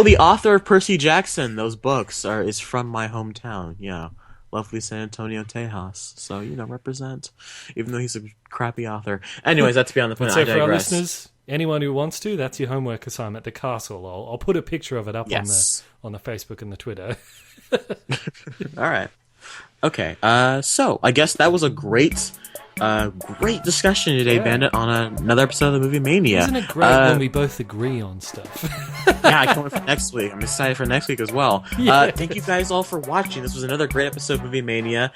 The author of Percy Jackson, those books, is from my hometown, yeah. Lovely San Antonio, Tejas. So, you know, represent. Even though he's a crappy author. Anyways, that's beyond the point. So for our listeners, anyone who wants to, that's your homework assignment, The Castle. I'll put a picture of it up on the Facebook and the Twitter. All right. Okay, so I guess that was a great discussion today, Bandit, on another episode of the Movie Mania. Isn't it great when we both agree on stuff? Yeah, I can't wait for next week. I'm excited for next week as well. Yeah. Thank you guys all for watching. This was another great episode of Movie Mania.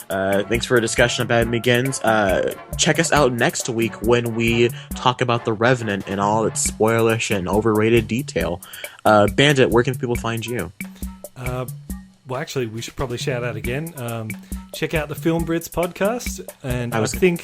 Thanks for a discussion about Batman Begins. Check us out next week when we talk about The Revenant in all its spoilish and overrated detail. Bandit, where can people find you? Well, actually, we should probably shout out again. Check out the Film Brits podcast, and I was saving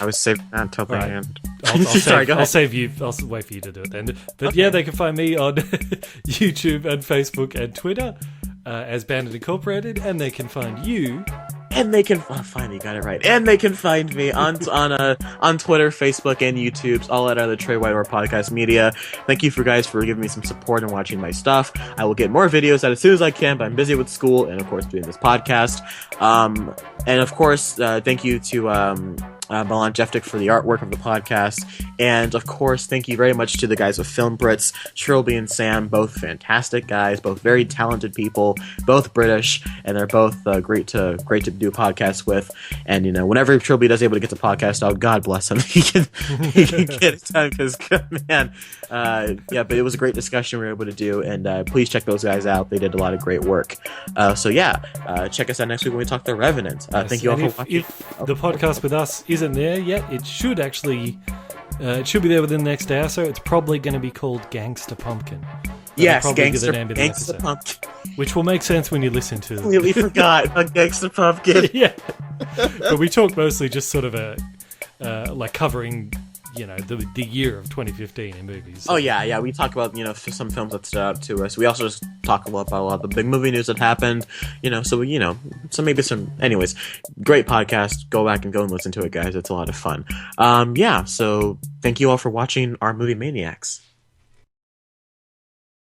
that until the end. I'll save you. I'll wait for you to do it then. But yeah, they can find me on YouTube and Facebook and Twitter as Bandit Incorporated, and they can find you. And they can finally got it right. And they can find me on Twitter, Facebook, and YouTube, all at the Trey Whitemore Podcast Media. Thank you guys for giving me some support and watching my stuff. I will get more videos out as soon as I can, but I'm busy with school and of course doing this podcast. And of course, thank you to Milan Jeftik for the artwork of the podcast. And of course, thank you very much to the guys with Film Brits, Trilby and Sam, both fantastic guys, both very talented people, both British, and they're both great to do a podcast with. And you know, whenever Trilby is able to get the podcast out, God bless him, he can get it done, because man, yeah. But it was a great discussion we were able to do, and please check those guys out. They did a lot of great work. So yeah, check us out next week when we talk The Revenant. Thank you all for watching. If the podcast with us isn't there yet, it should actually it should be there within the next day or so. It's probably going to be called Gangster Pumpkin. Yes, probably be the Gangster, name of the Gangster episode. Pumpkin. Which will make sense when you listen to Completely forgot about Gangster Pumpkin. Yeah. But we talk mostly just sort of like covering, the year of 2015 in movies. Oh, yeah. We talk about, some films that stood out to us. We also just talk about a lot of the big movie news that happened, so maybe anyways, great podcast. Go back and listen to it, guys. It's a lot of fun. So thank you all for watching our Movie Maniacs.